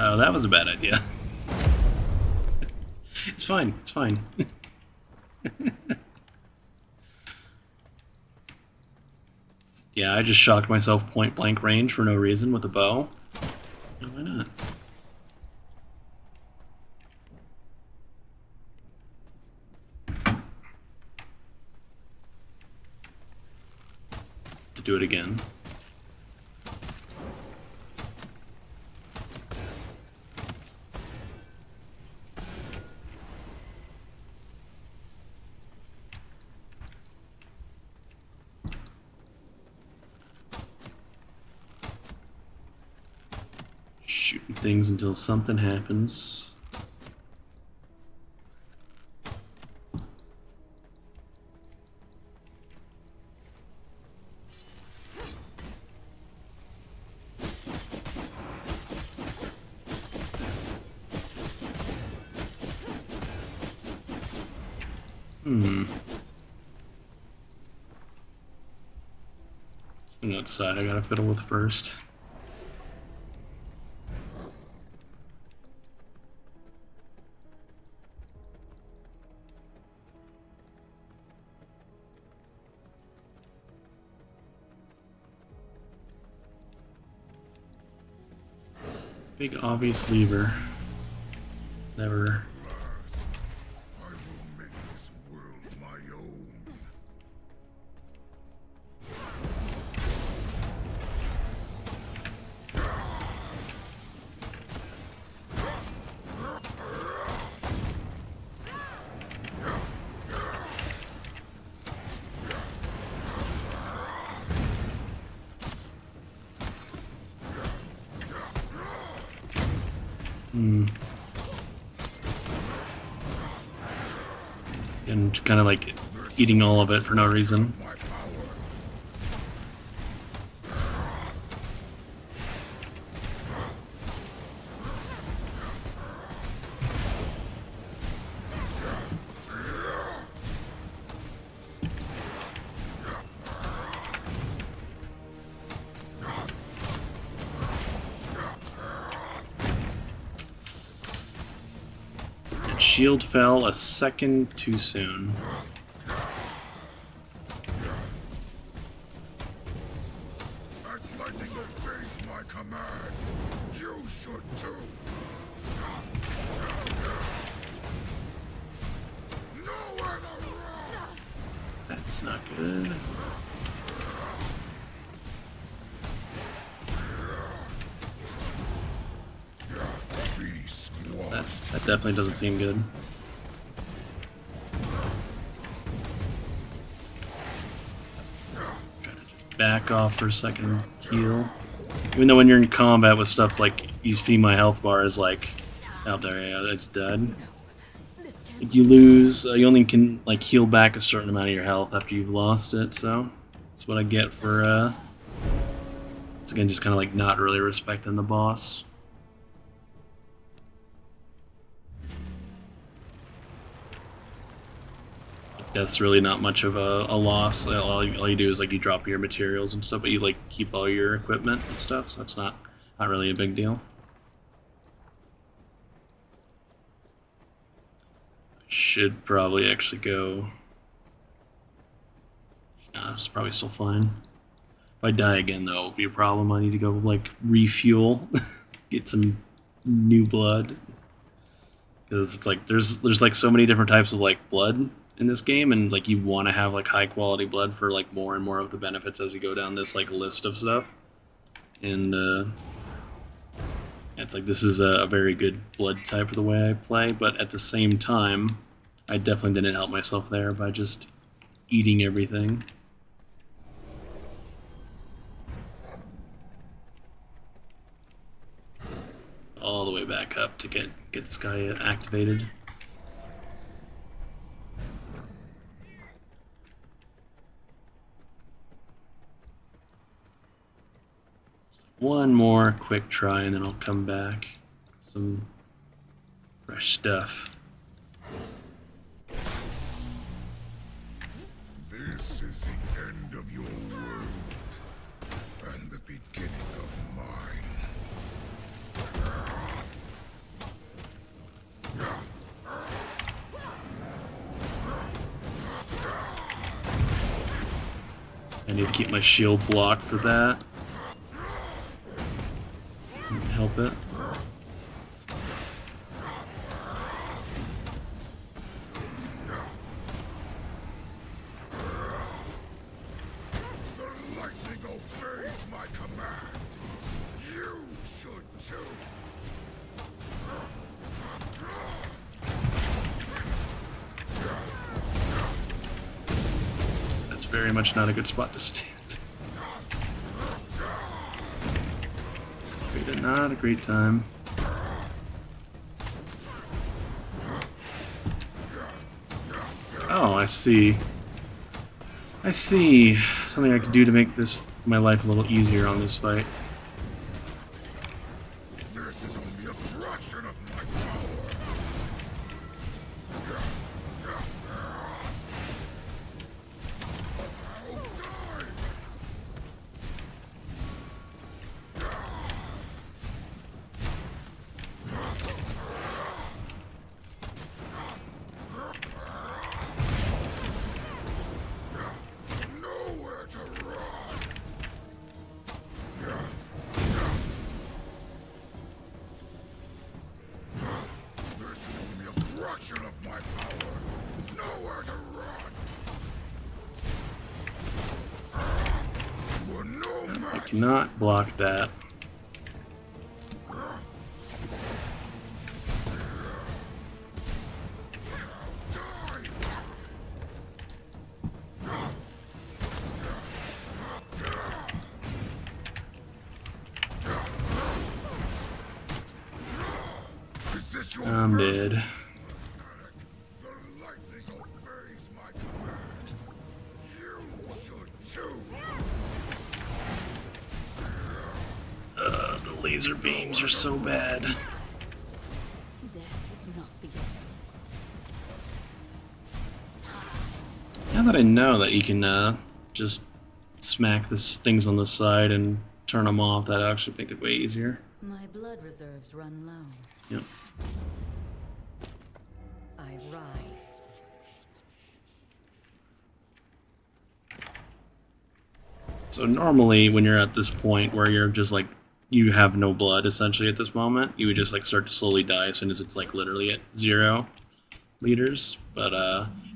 Oh, that was a bad idea. It's fine. It's fine. Yeah, I just shocked myself point blank range for no reason with a bow. Why not? To do it again. Shooting things until something happens. Something outside I gotta fiddle with first. Big obvious lever. Never. I will make this world my own. And kind of like eating all of it for no reason. My power. shield fell a second too soon. As lightning obeys my command, you should too. Nowhere to run! That's not good. Be squad. That definitely doesn't seem good. Try to just back off for a second, heal. Even though when you're in combat with stuff like you see my health bar is like out there, yeah, I just died. You lose, you only can like heal back a certain amount of your health after you've lost it, so that's what I get for it's again just kind of like not really respecting the boss. That's really not much of a loss. All you do is like you drop your materials and stuff, but you like keep all your equipment and stuff, so it's not really a big deal. Should probably actually go. It's probably still fine. If I die again, though, it'll be a problem. I need to go like refuel, get some new blood, because it's like there's like so many different types of like blood in this game, and like you want to have like high quality blood for like more and more of the benefits as you go down this like list of stuff. And it's like this is a very good blood type for the way I play, but at the same time, I definitely didn't help myself there by just eating everything. All the way back up to get this guy activated. One more quick try and then I'll come back. Some fresh stuff. This is the end of your world and the beginning of mine. I need to keep my shield blocked for that. Help it. The lightning obeys my command. You should too. That's very much not a good spot to stand. Not a great time. Oh, I see. I see. Something I could do to make this my life a little easier on this fight. This is only a fraction of my power. I'll die. Nowhere to run. This is only a fraction of my power. Nowhere to run. You are no I match. cannot block that. Is this your I'm best? dead. The lightning obeys my command. You should too. The laser beams are so bad. Death is not the end. Now that I know that you can just smack this things on the side and turn them off, that actually make it way easier. My blood reserves run low. Yep. So normally when you're at this point where you're just like you have no blood essentially at this moment, you would just like start to slowly die as soon as it's like literally at 0 liters. But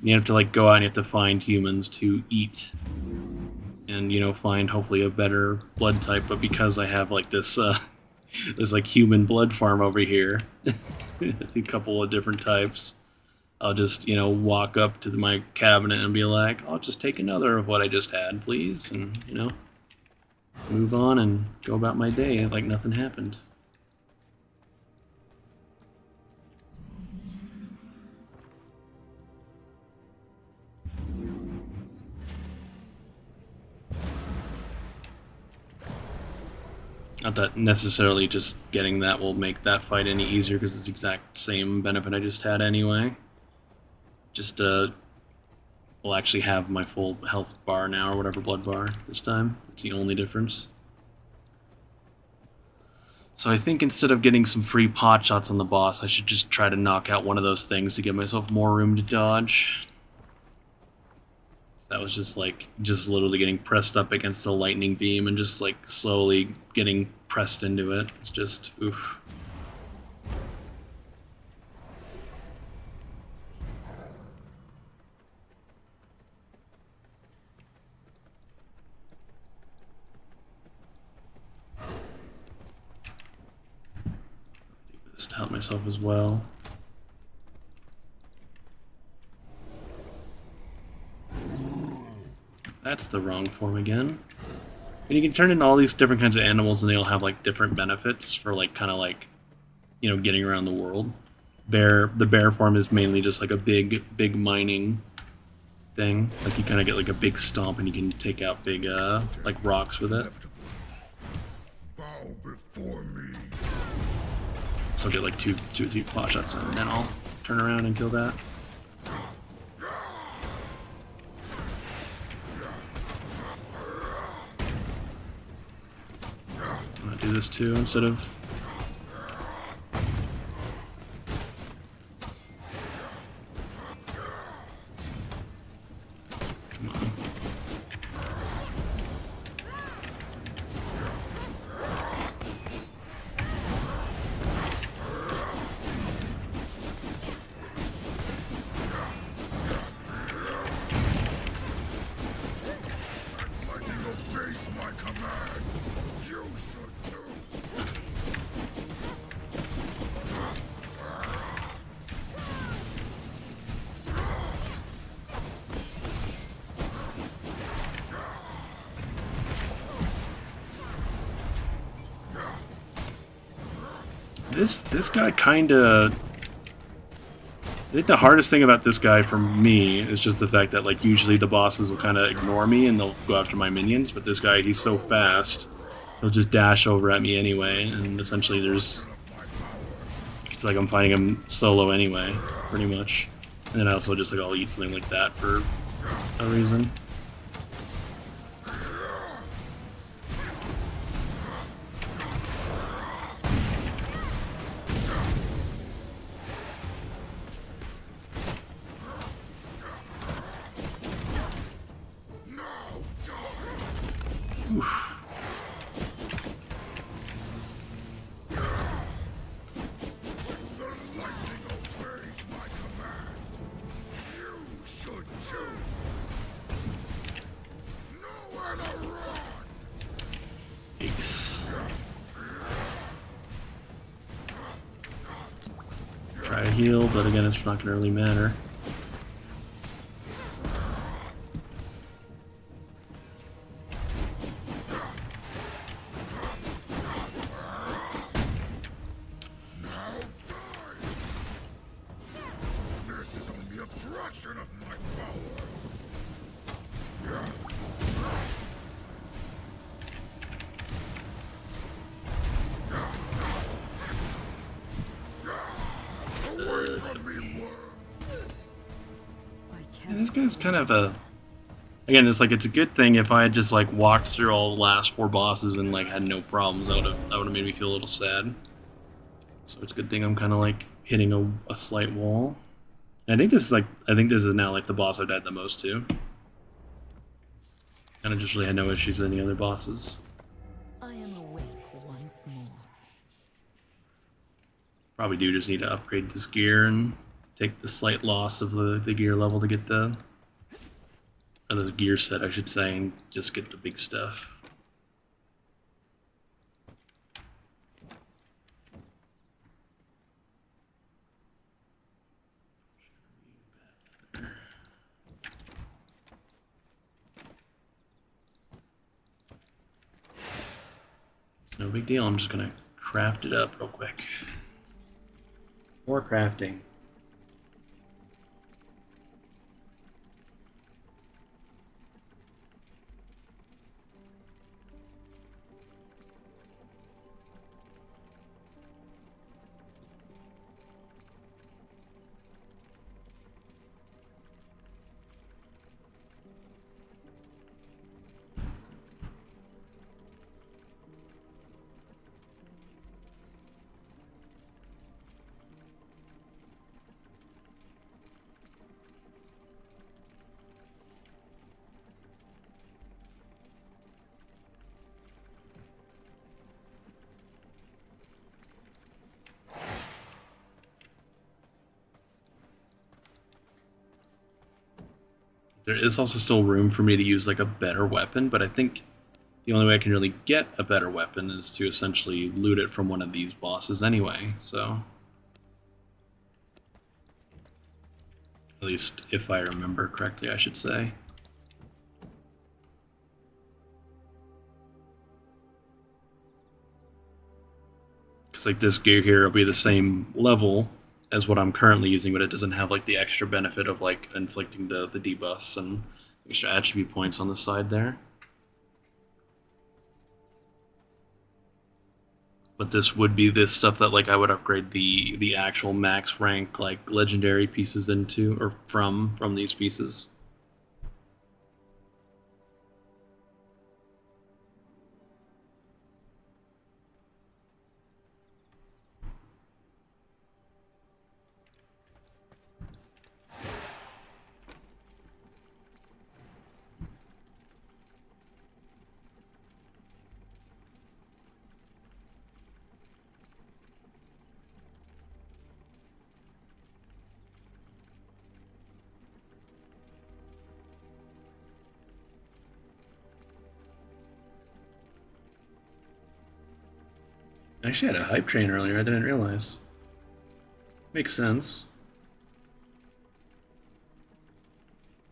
you have to like go out and you have to find humans to eat, and you know, find hopefully a better blood type. But because I have like this this like human blood farm over here, a couple of different types, I'll just, you know, walk up to my cabinet and be like, I'll just take another of what I just had, please, and, you know, move on and go about my day like nothing happened. Not that necessarily just getting that will make that fight any easier, because it's the exact same benefit I just had anyway. Just, will actually have my full health bar now, or whatever blood bar this time. It's the only difference. So I think instead of getting some free pot shots on the boss, I should just try to knock out one of those things to give myself more room to dodge. That was just like, just literally getting pressed up against a lightning beam and just like slowly getting pressed into it. It's just, oof. To help myself as well. That's the wrong form again. And you can turn into all these different kinds of animals, and they all have like different benefits for like kind of like, you know, getting around the world. The bear form is mainly just like a big mining thing. Like you kind of get like a big stomp, and you can take out big like rocks with it. Bow before me. So I'll get like two or three pot shots in, and then I'll turn around and kill that. I'm gonna do this too instead of. Come on. This guy kinda. I think the hardest thing about this guy for me is just the fact that like usually the bosses will kind of ignore me and they'll go after my minions, but this guy, he's so fast, he'll just dash over at me anyway, and essentially there's. It's like I'm fighting him solo anyway, pretty much. And then I also just like I'll eat something like that for a reason. Oof. Yikes. Try to heal, but again, it's not going to really matter. And this guy's kind of a. Again, it's like it's a good thing if I had just like walked through all the last 4 bosses and like had no problems. That would have made me feel a little sad. So it's a good thing I'm kind of like hitting a slight wall. And I think this is now like the boss I've died the most to. Kind of just really had no issues with any other bosses. I am awake once more. Probably do just need to upgrade this gear and take the slight loss of the gear level to get the gear set, I should say, and just get the big stuff. It's no big deal. I'm just gonna craft it up real quick. More crafting. There is also still room for me to use like a better weapon, but I think the only way I can really get a better weapon is to essentially loot it from one of these bosses anyway, so... At least if I remember correctly, I should say. Because like this gear here will be the same level as what I'm currently using, but it doesn't have like the extra benefit of like inflicting the debuffs and extra attribute points on the side there. But this would be this stuff that like I would upgrade the actual max rank like legendary pieces into, or from these pieces. I actually had a hype train earlier, I didn't realize. Makes sense.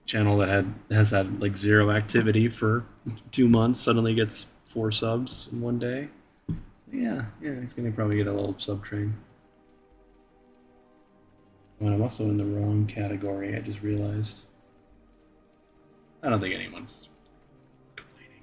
Channel that has had like 0 activity for 2 months suddenly gets 4 subs in one day. Yeah, he's gonna probably get a little sub train. Well, I'm also in the wrong category, I just realized. I don't think anyone's complaining.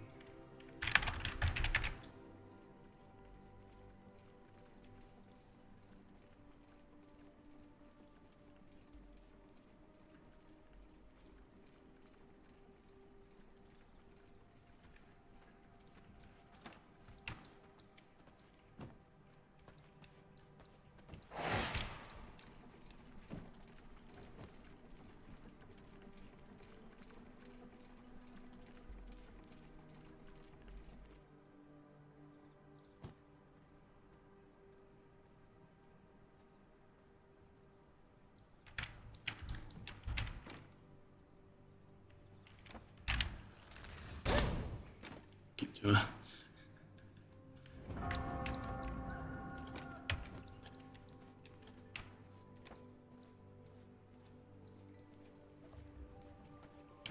Keep doing it.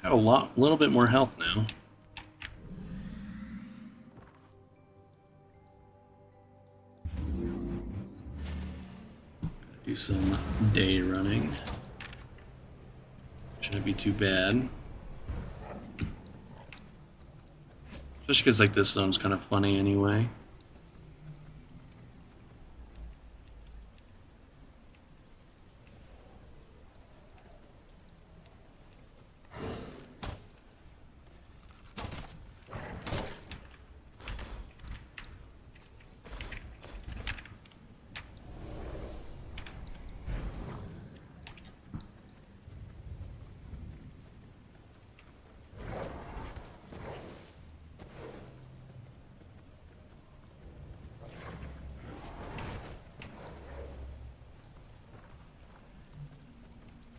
Got a little bit more health now. Do some day running. Shouldn't be too bad. Especially because like this zone's kind of funny anyway.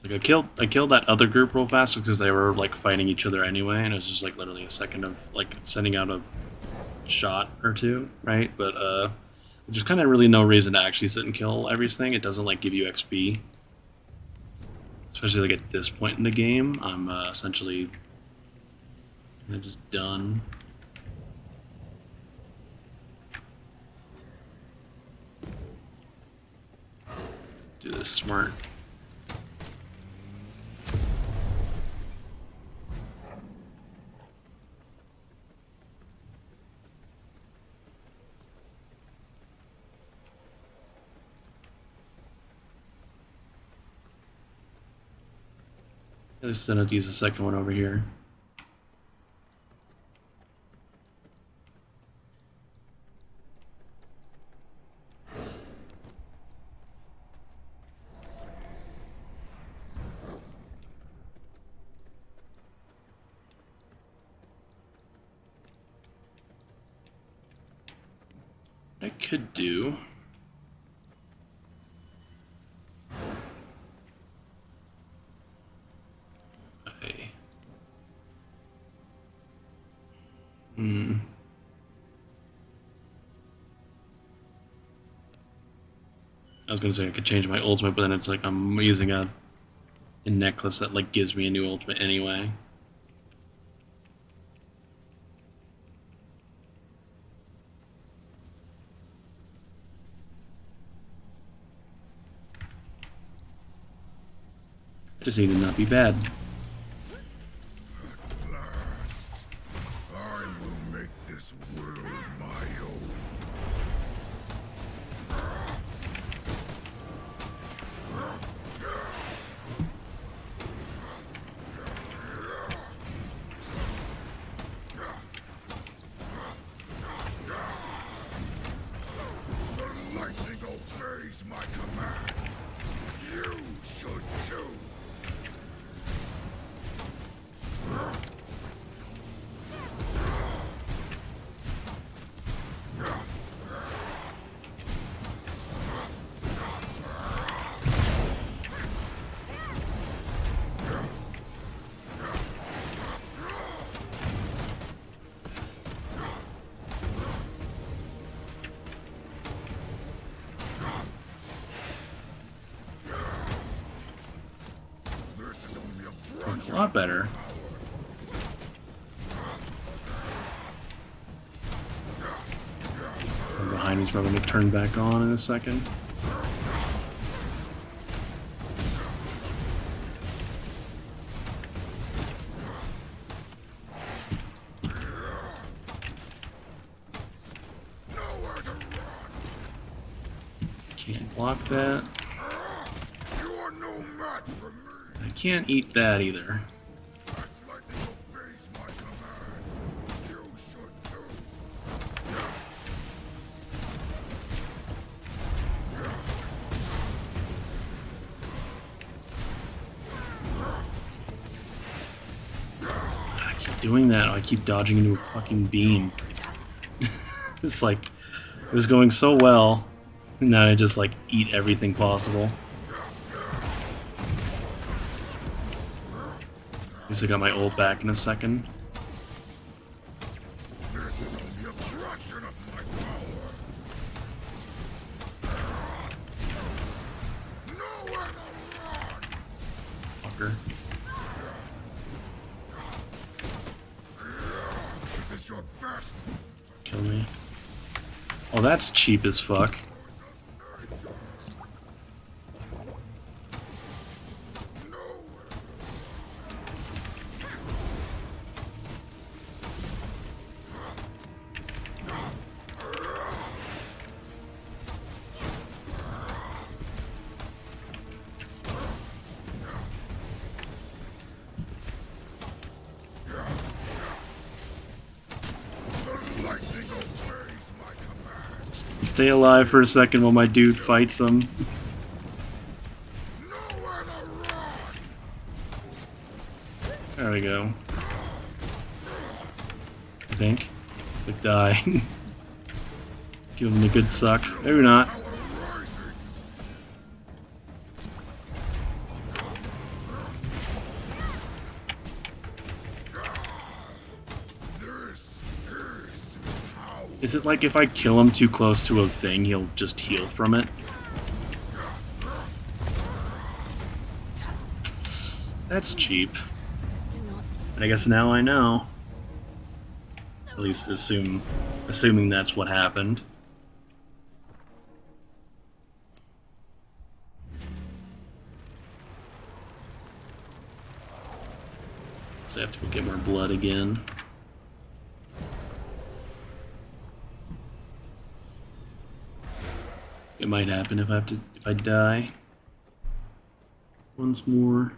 Like I killed that other group real fast just because they were like fighting each other anyway, and it was just like literally a second of like sending out a shot or two, right? But there's kind of really no reason to actually sit and kill everything. It doesn't like give you XP, especially like at this point in the game. I'm essentially just done. Do this smart. I just don't have to use the second one over here. I could do. I was gonna say I could change my ultimate, but then it's like I'm using a necklace that like gives me a new ultimate anyway. I just need to not be bad. At last, I will make this world my own. The lightning obeys my command. You should too. A lot better. And behind me's probably going to turn back on in a second. Can't block that. You are no match for me. I can't eat that either. As lightning obeys my command, you should too. I keep doing that. I keep dodging into a fucking beam. It's like it was going so well, and now I just like eat everything possible. At least I got my ult back in a second. This is only a fraction of my power. Nowhere to run. Fucker. This is your best. Kill me. Oh, that's cheap as fuck. Lightning obeys my command. Stay alive for a second while my dude fights them. Nowhere to run. There we go. I think. Like die. Give him a good suck. Maybe not. Power rising. Is it like if I kill him too close to a thing, he'll just heal from it? That's cheap. I guess now I know. At least assuming that's what happened. So I have to go get more blood again. It might happen if I die once more.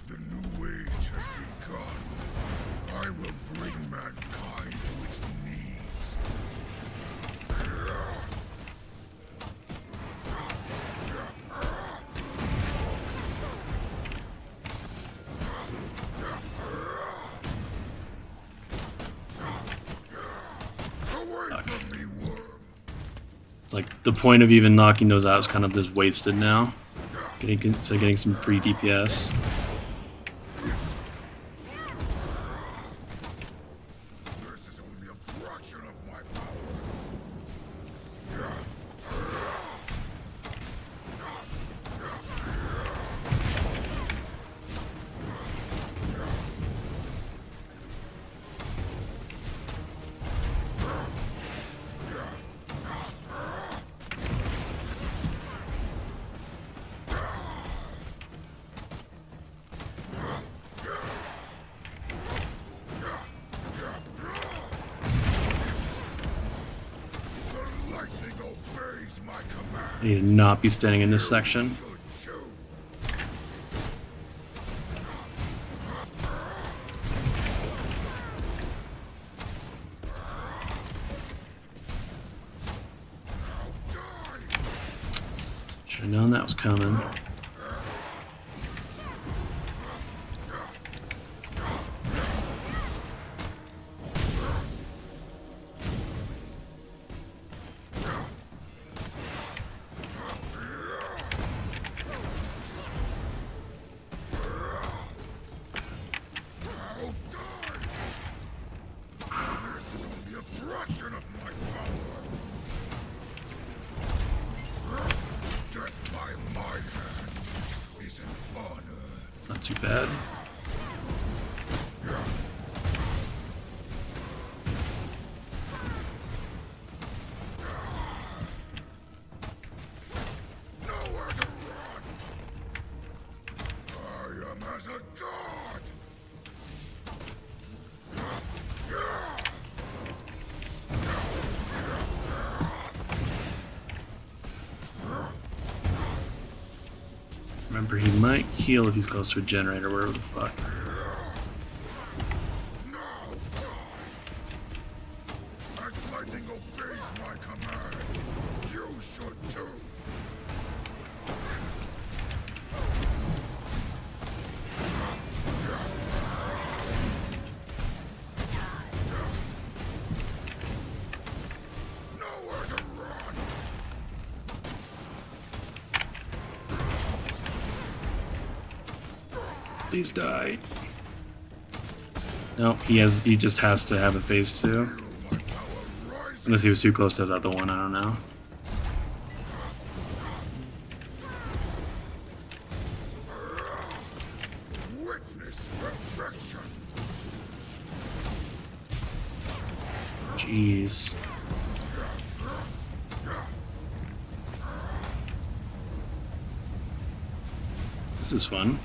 The new age has begun. I will bring mankind to its knees. Away from me, worm. It's like the point of even knocking those out is kind of just wasted now. Getting some free DPS. This is only a fraction of my power. The lightning obeys my command. I need to not be standing in this section. Should you? Should have known that was coming. I'll die! This is only a fraction of my power. Death by my hand is an honor. It's not too bad. Nowhere to run! I am as a god! Remember, he might heal if he's close to a generator, whatever the fuck. Now die! As lightning obeys my command, you should too! Nowhere to run! Please die. No, he just has to have a phase 2. My power rises. Unless he was too close to that other one, I don't know. Witness perfection. Jeez. This is fun.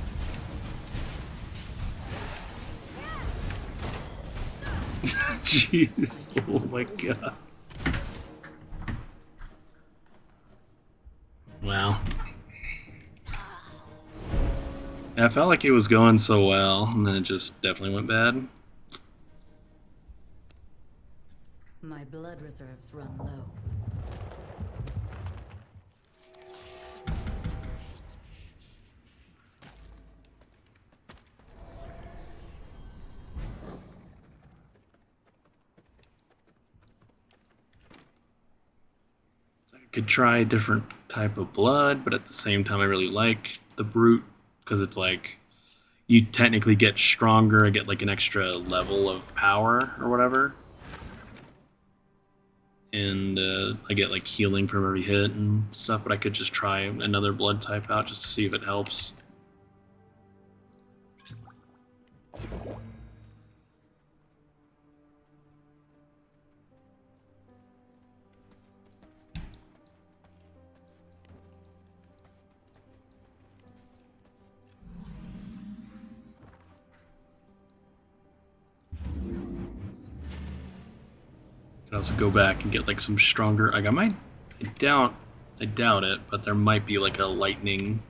Jeez. Oh my god. Wow. Yeah, I felt like it was going so well, and then it just definitely went bad. My blood reserves run low. Could try a different type of blood, but at the same time, I really like the brute because it's like you technically get stronger, I get like an extra level of power or whatever, and I get like healing from every hit and stuff. But I could just try another blood type out just to see if it helps. Could also go back and get like some stronger. Like I doubt it, but there might be like a lightning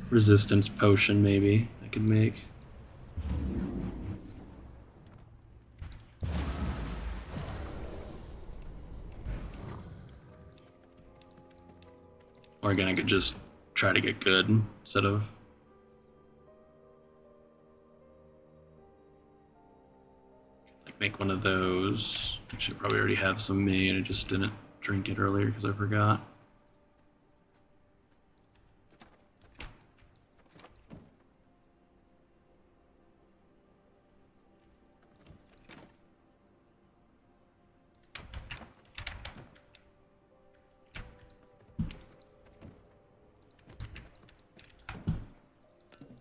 resistance potion maybe I could make. Or again, I could just try to get good instead of. Make one of those. I should probably already have some made. I just didn't drink it earlier because I forgot.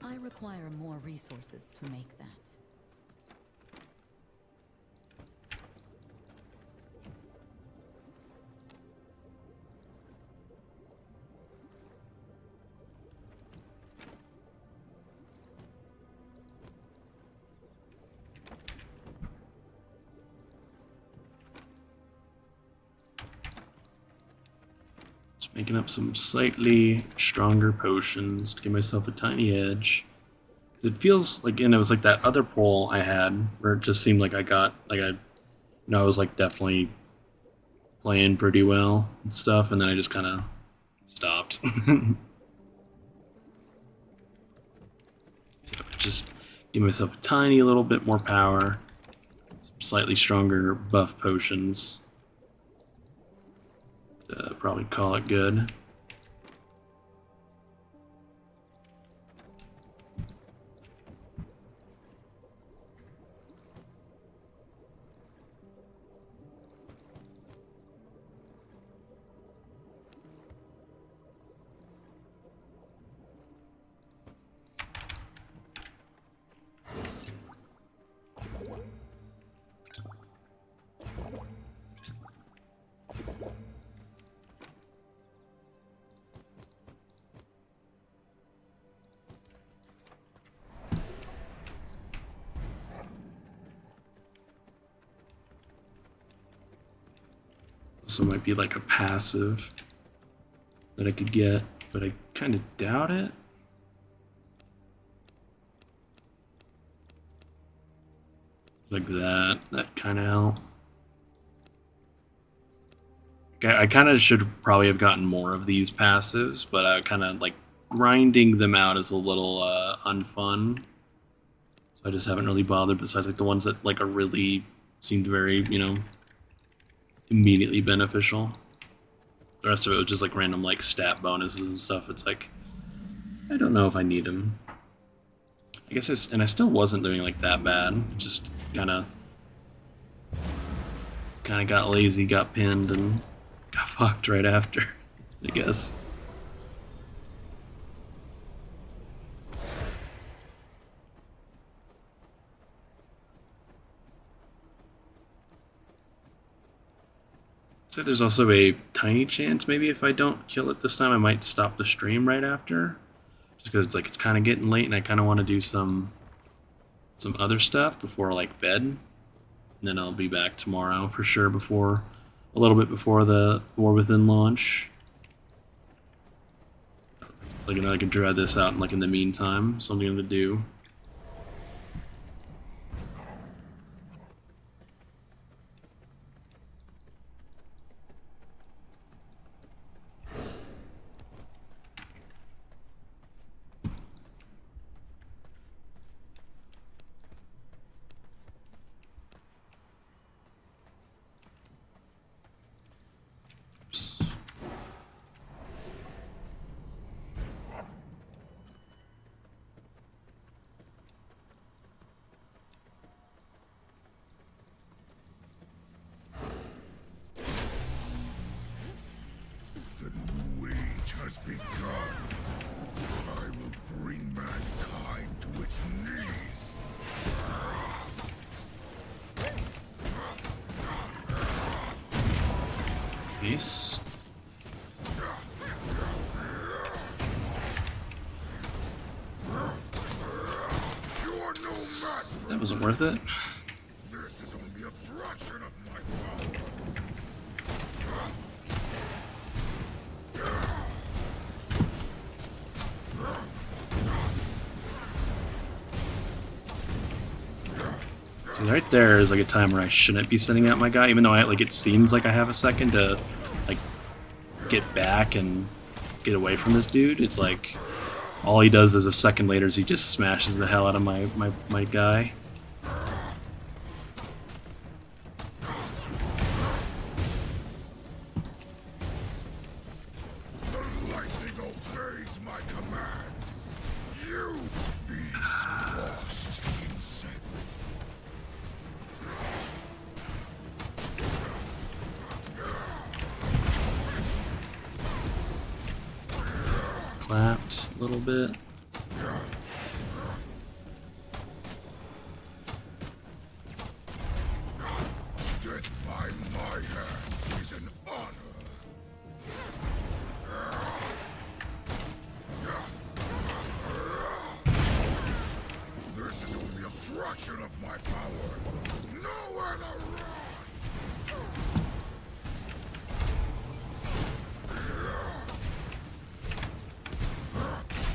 I require more resources to make that. Making up some slightly stronger potions to give myself a tiny edge. It feels like, and it was like that other pull I had where it just seemed like I got, like I was like definitely playing pretty well and stuff, and then I just kind of stopped. So just give myself a tiny little bit more power, some slightly stronger buff potions. Probably call it good. So it might be like a passive that I could get, but I kind of doubt it. Like that kind of help. I kind of should probably have gotten more of these passives, but I kind of like grinding them out is a little unfun. So I just haven't really bothered, besides like the ones that like are really seemed very, immediately beneficial. The rest of it was just like random like stat bonuses and stuff. It's like, I don't know if I need them. I guess and I still wasn't doing like that bad. Just kind of got lazy, got pinned, and got fucked right after, I guess. So there's also a tiny chance maybe if I don't kill it this time, I might stop the stream right after. just because it's kind of getting late and I kind of want to do some other stuff before like bed, and then I'll be back tomorrow for sure before a little bit before the War Within launch. Like, I can try this out like in the meantime. Something to do. Has begun. I will bring mankind to its knees. Peace. You are no match for That wasn't worth it. this is only a fraction of my power. See, right there is like a time where I shouldn't be sending out my guy, even though it seems like I have a second to like get back and get away from this dude. It's like all he does is a second later is he just smashes the hell out of my guy. The lightning obeys my command. You be squashed, insect. Clapped a little bit. Death by my hand is an honor. This is only a fraction of my power. Nowhere to run.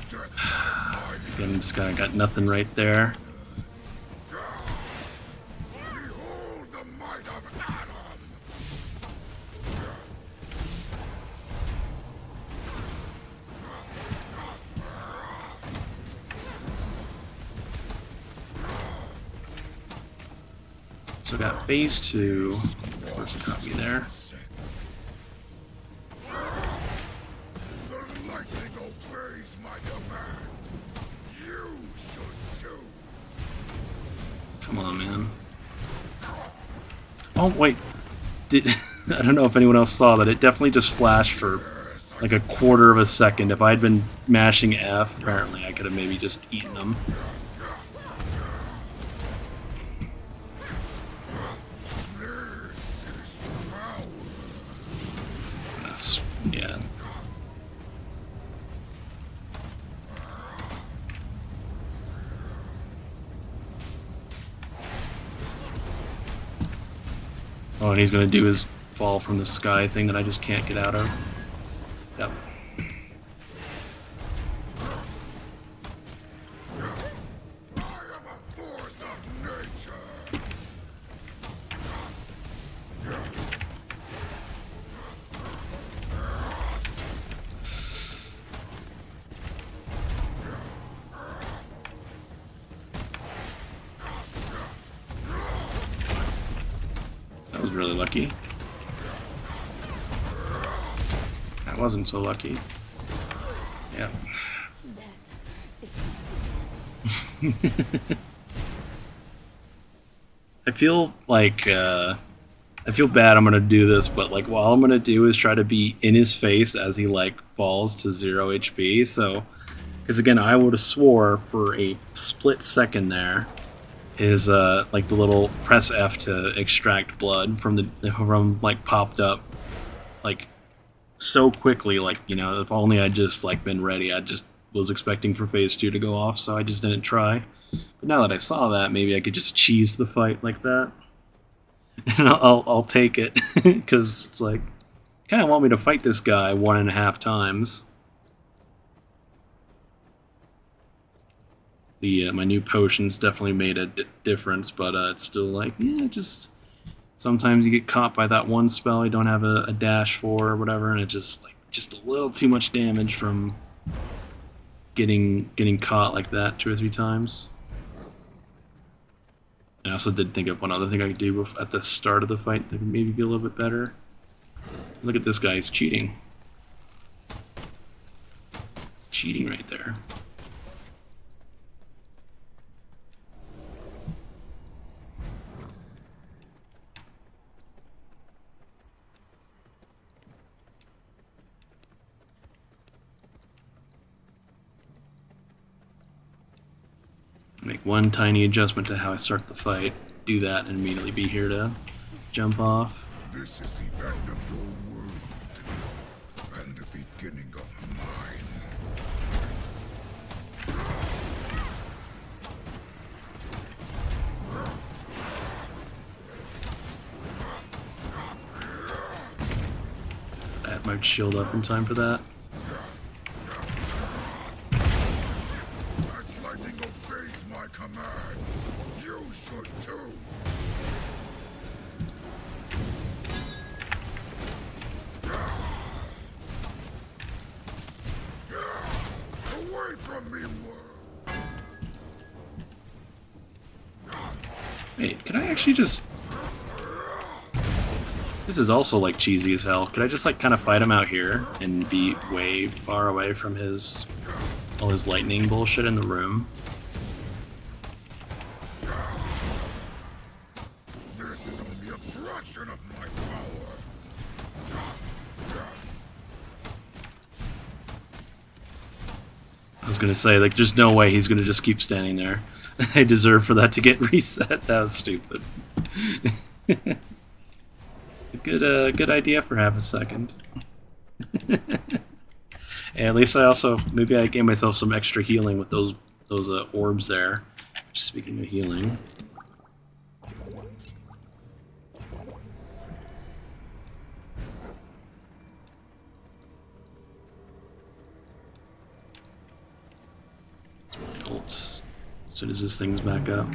Death by my Again, just got nothing right there. Behold the might of Adam! So got phase 2. Where's the copy there? The lightning obeys my command. You should too. Come on, man. Oh, wait. I don't know if anyone else saw that. It definitely just flashed for like a quarter of a second. If I'd been mashing F, apparently I could have maybe just eaten them. This is power. That's, yeah. Oh, and he's gonna do his fall from the sky thing that I just can't get out of. Yep. I am a force of nature. That was really lucky. That wasn't so lucky. Yep. I feel like I feel bad I'm gonna do this, but like all I'm gonna do is try to be in his face as he like falls to 0 HP. So, because again, I would have swore for a split second there is like the little press F to extract blood from like popped up like so quickly. Like, you know, if only I'd just like been ready, I just was expecting for phase 2 to go off, so I just didn't try. But now that I saw that, maybe I could just cheese the fight like that. And I'll take it, because it's like, kind of want me to fight this guy 1.5 times. The my new potions definitely made a difference, but it's still like, yeah, just sometimes you get caught by that one spell you don't have a dash for or whatever, and it just like just a little too much damage from getting caught like that 2 or 3 times. And I also did think of one other thing I could do at the start of the fight that would maybe be a little bit better. Look at this guy, he's cheating. Cheating right there. Make one tiny adjustment to how I start the fight, do that, and immediately be here to jump off. This is the end of your world, and the beginning of mine. I have my shield up in time for that. As lightning obeys my command, you should too. Away from me, world. Wait, can I actually just... This is also like cheesy as hell. Could I just like kind of fight him out here and be way far away from all his lightning bullshit in the room? This is only a fraction of my power. I was gonna say, like, there's no way he's gonna just keep standing there. I deserve for that to get reset. That was stupid. It's a good idea for half a second. And at least maybe I gave myself some extra healing with those orbs there. Speaking of healing. Ult. As soon as this thing's back up.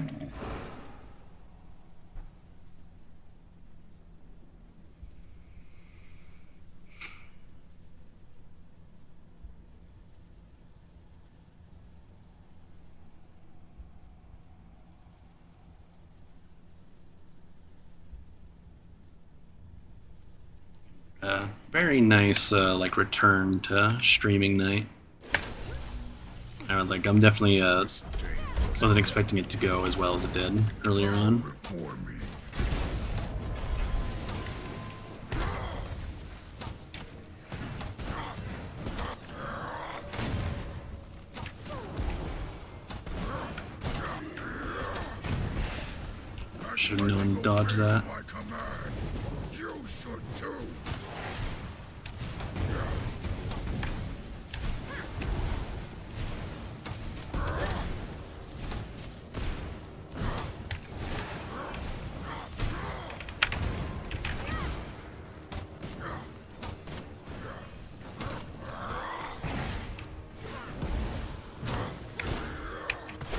Very nice, like, return to streaming night. I'm definitely wasn't expecting it to go as well as it did earlier on. Before me. Should have known to dodge that. My command, you should too.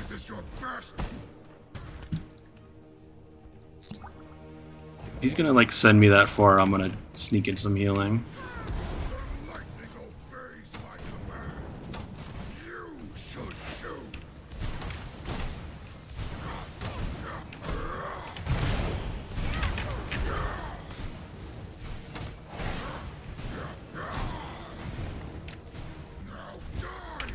Is this your best? He's gonna like send me that far, I'm gonna sneak in some healing. Lightning obeys my command. You should too. Now die.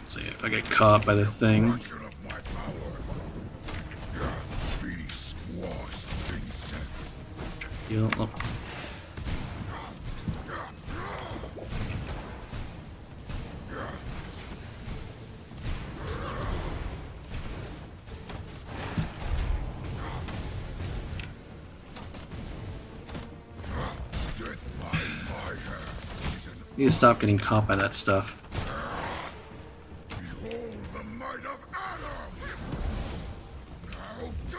See if I get caught by the thing. Fraction of my power. Be squashed, Vincent. Heal. Oh. need to stop getting caught by that stuff. Behold the might of Adam! Now die!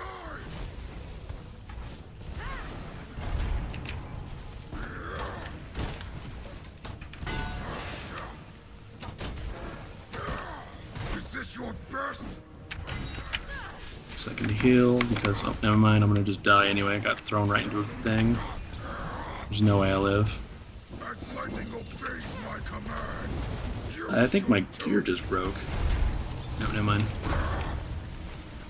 Is this your best? Second to heal, because, oh, never mind, I'm gonna just die anyway. I got thrown right into a thing. There's no way I live. As lightning obeys my command, you I think my gear just broke. No, never mind.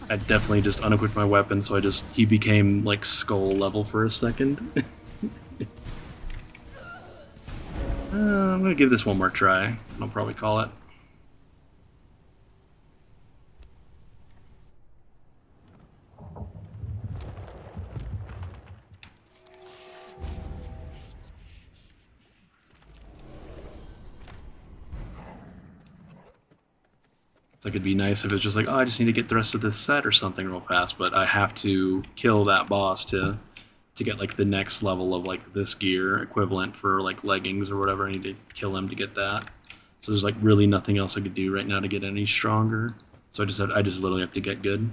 I definitely just unequipped my weapon, so he became, like, skull level for a second. I'm gonna give this one more try, and I'll probably call it. It's like it'd be nice if it's just like, oh, I just need to get the rest of this set or something real fast, but I have to kill that boss to get like the next level of like this gear equivalent for like leggings or whatever. I need to kill him to get that. So there's like really nothing else I could do right now to get any stronger. So I just literally have to get good.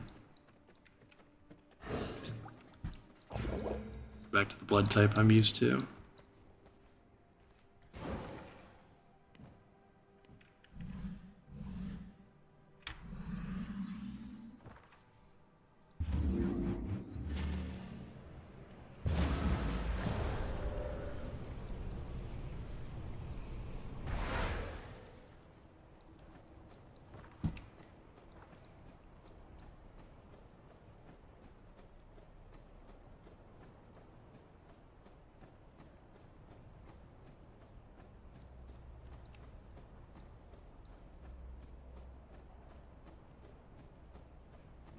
Back to the blood type I'm used to.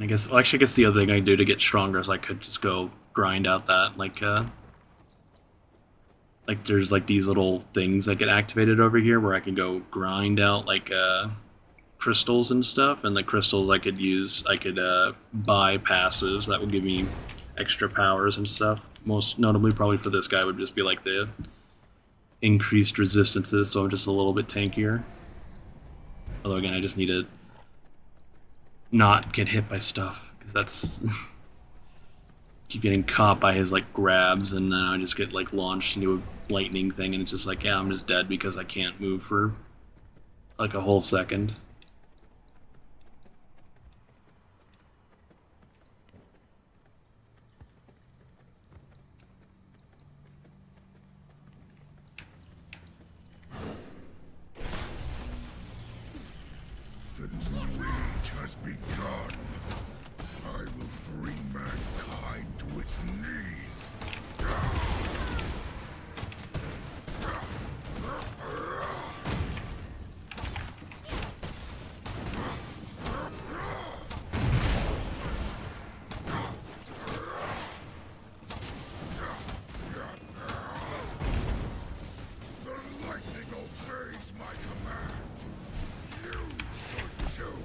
I guess, well, actually, I guess the other thing I could do to get stronger is I could just go grind out that, like there's like these little things that get activated over here where I can go grind out like crystals and stuff, and the crystals I could buy passives that would give me extra powers and stuff. Most notably, probably for this guy, would just be like the increased resistances, so I'm just a little bit tankier. Although again, I just need to not get hit by stuff, because that's keep getting caught by his like grabs, and then I just get like launched into a lightning thing, and it's just like, yeah, I'm just dead because I can't move for like a whole second. The new age has begun. I will bring mankind to its knees. The lightning obeys my command. You should too.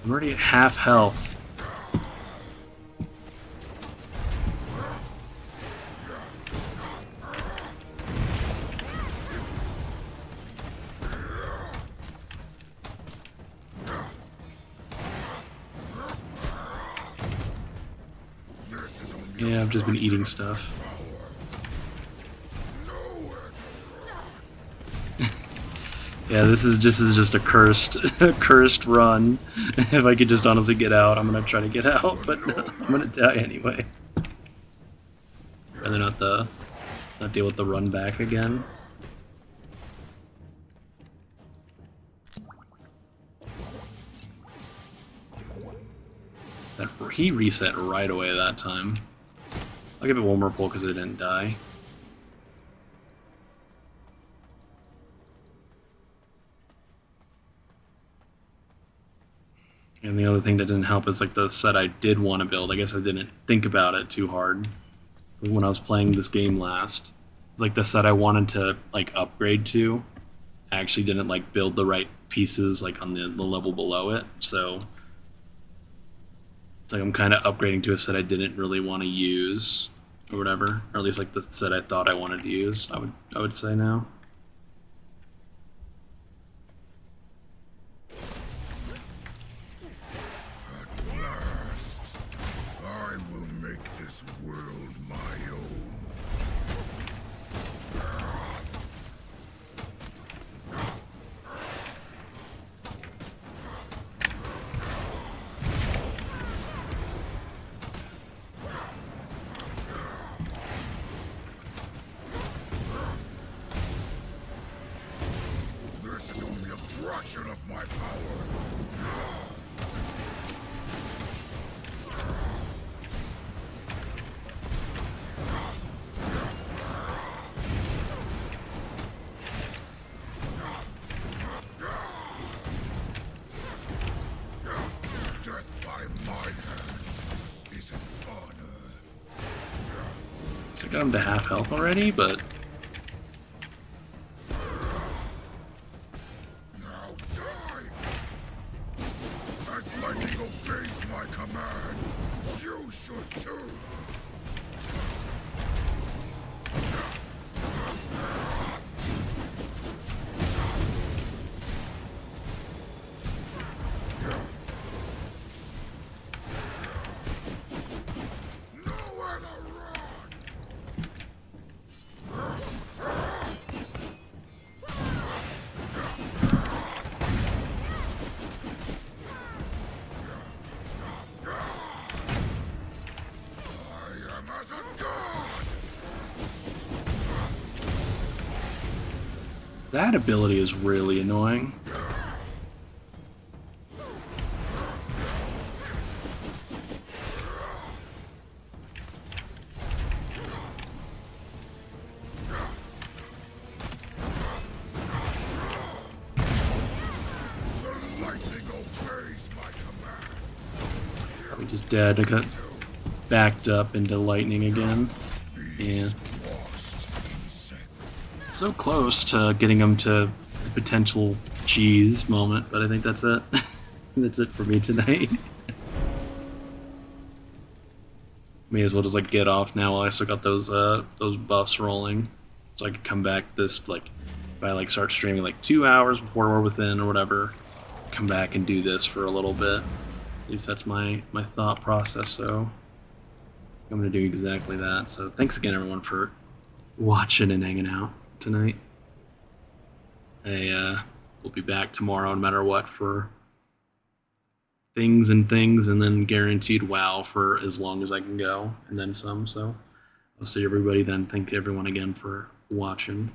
I'm already at half health. Yeah, I've just been eating stuff. Yeah, this is just a cursed run. If I could just honestly get out, I'm gonna try to get out, but I'm gonna die anyway. Rather not deal with the run back again. He reset right away that time. I'll give it one more pull because it didn't die. And the other thing that didn't help is like the set I did want to build. I guess I didn't think about it too hard when I was playing this game last. It's like the set I wanted to like upgrade to actually didn't like build the right pieces like on the level below it. So it's like I'm kind of upgrading to a set I didn't really want to use or whatever, or at least like the set I thought I wanted to use. I would say now. At last, I will make this world my own. This is only a fraction of my power. Death by my hand is an honor. So I got him to half health already, but Now die! As lightning obeys my command, you should too! Nowhere to run! I am as a god! that ability is really annoying. The lightning obeys my command. Probably just dead. I got backed up into lightning again. Yeah. Lost insect. So close to getting him to the potential cheese moment, but I think that's it. That's it for me tonight. May as well just like get off now while I still got those buffs rolling, so I could come back this like if I like start streaming like 2 hours before we're within or whatever, come back and do this for a little bit. At least that's my thought process. So I'm gonna do exactly that. So thanks again everyone for watching and hanging out tonight. I will be back tomorrow no matter what for things, and then guaranteed WoW for as long as I can go, and then some. So I'll see everybody then. Thank everyone again for watching.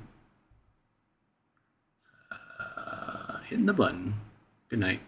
Hitting the button. Good night.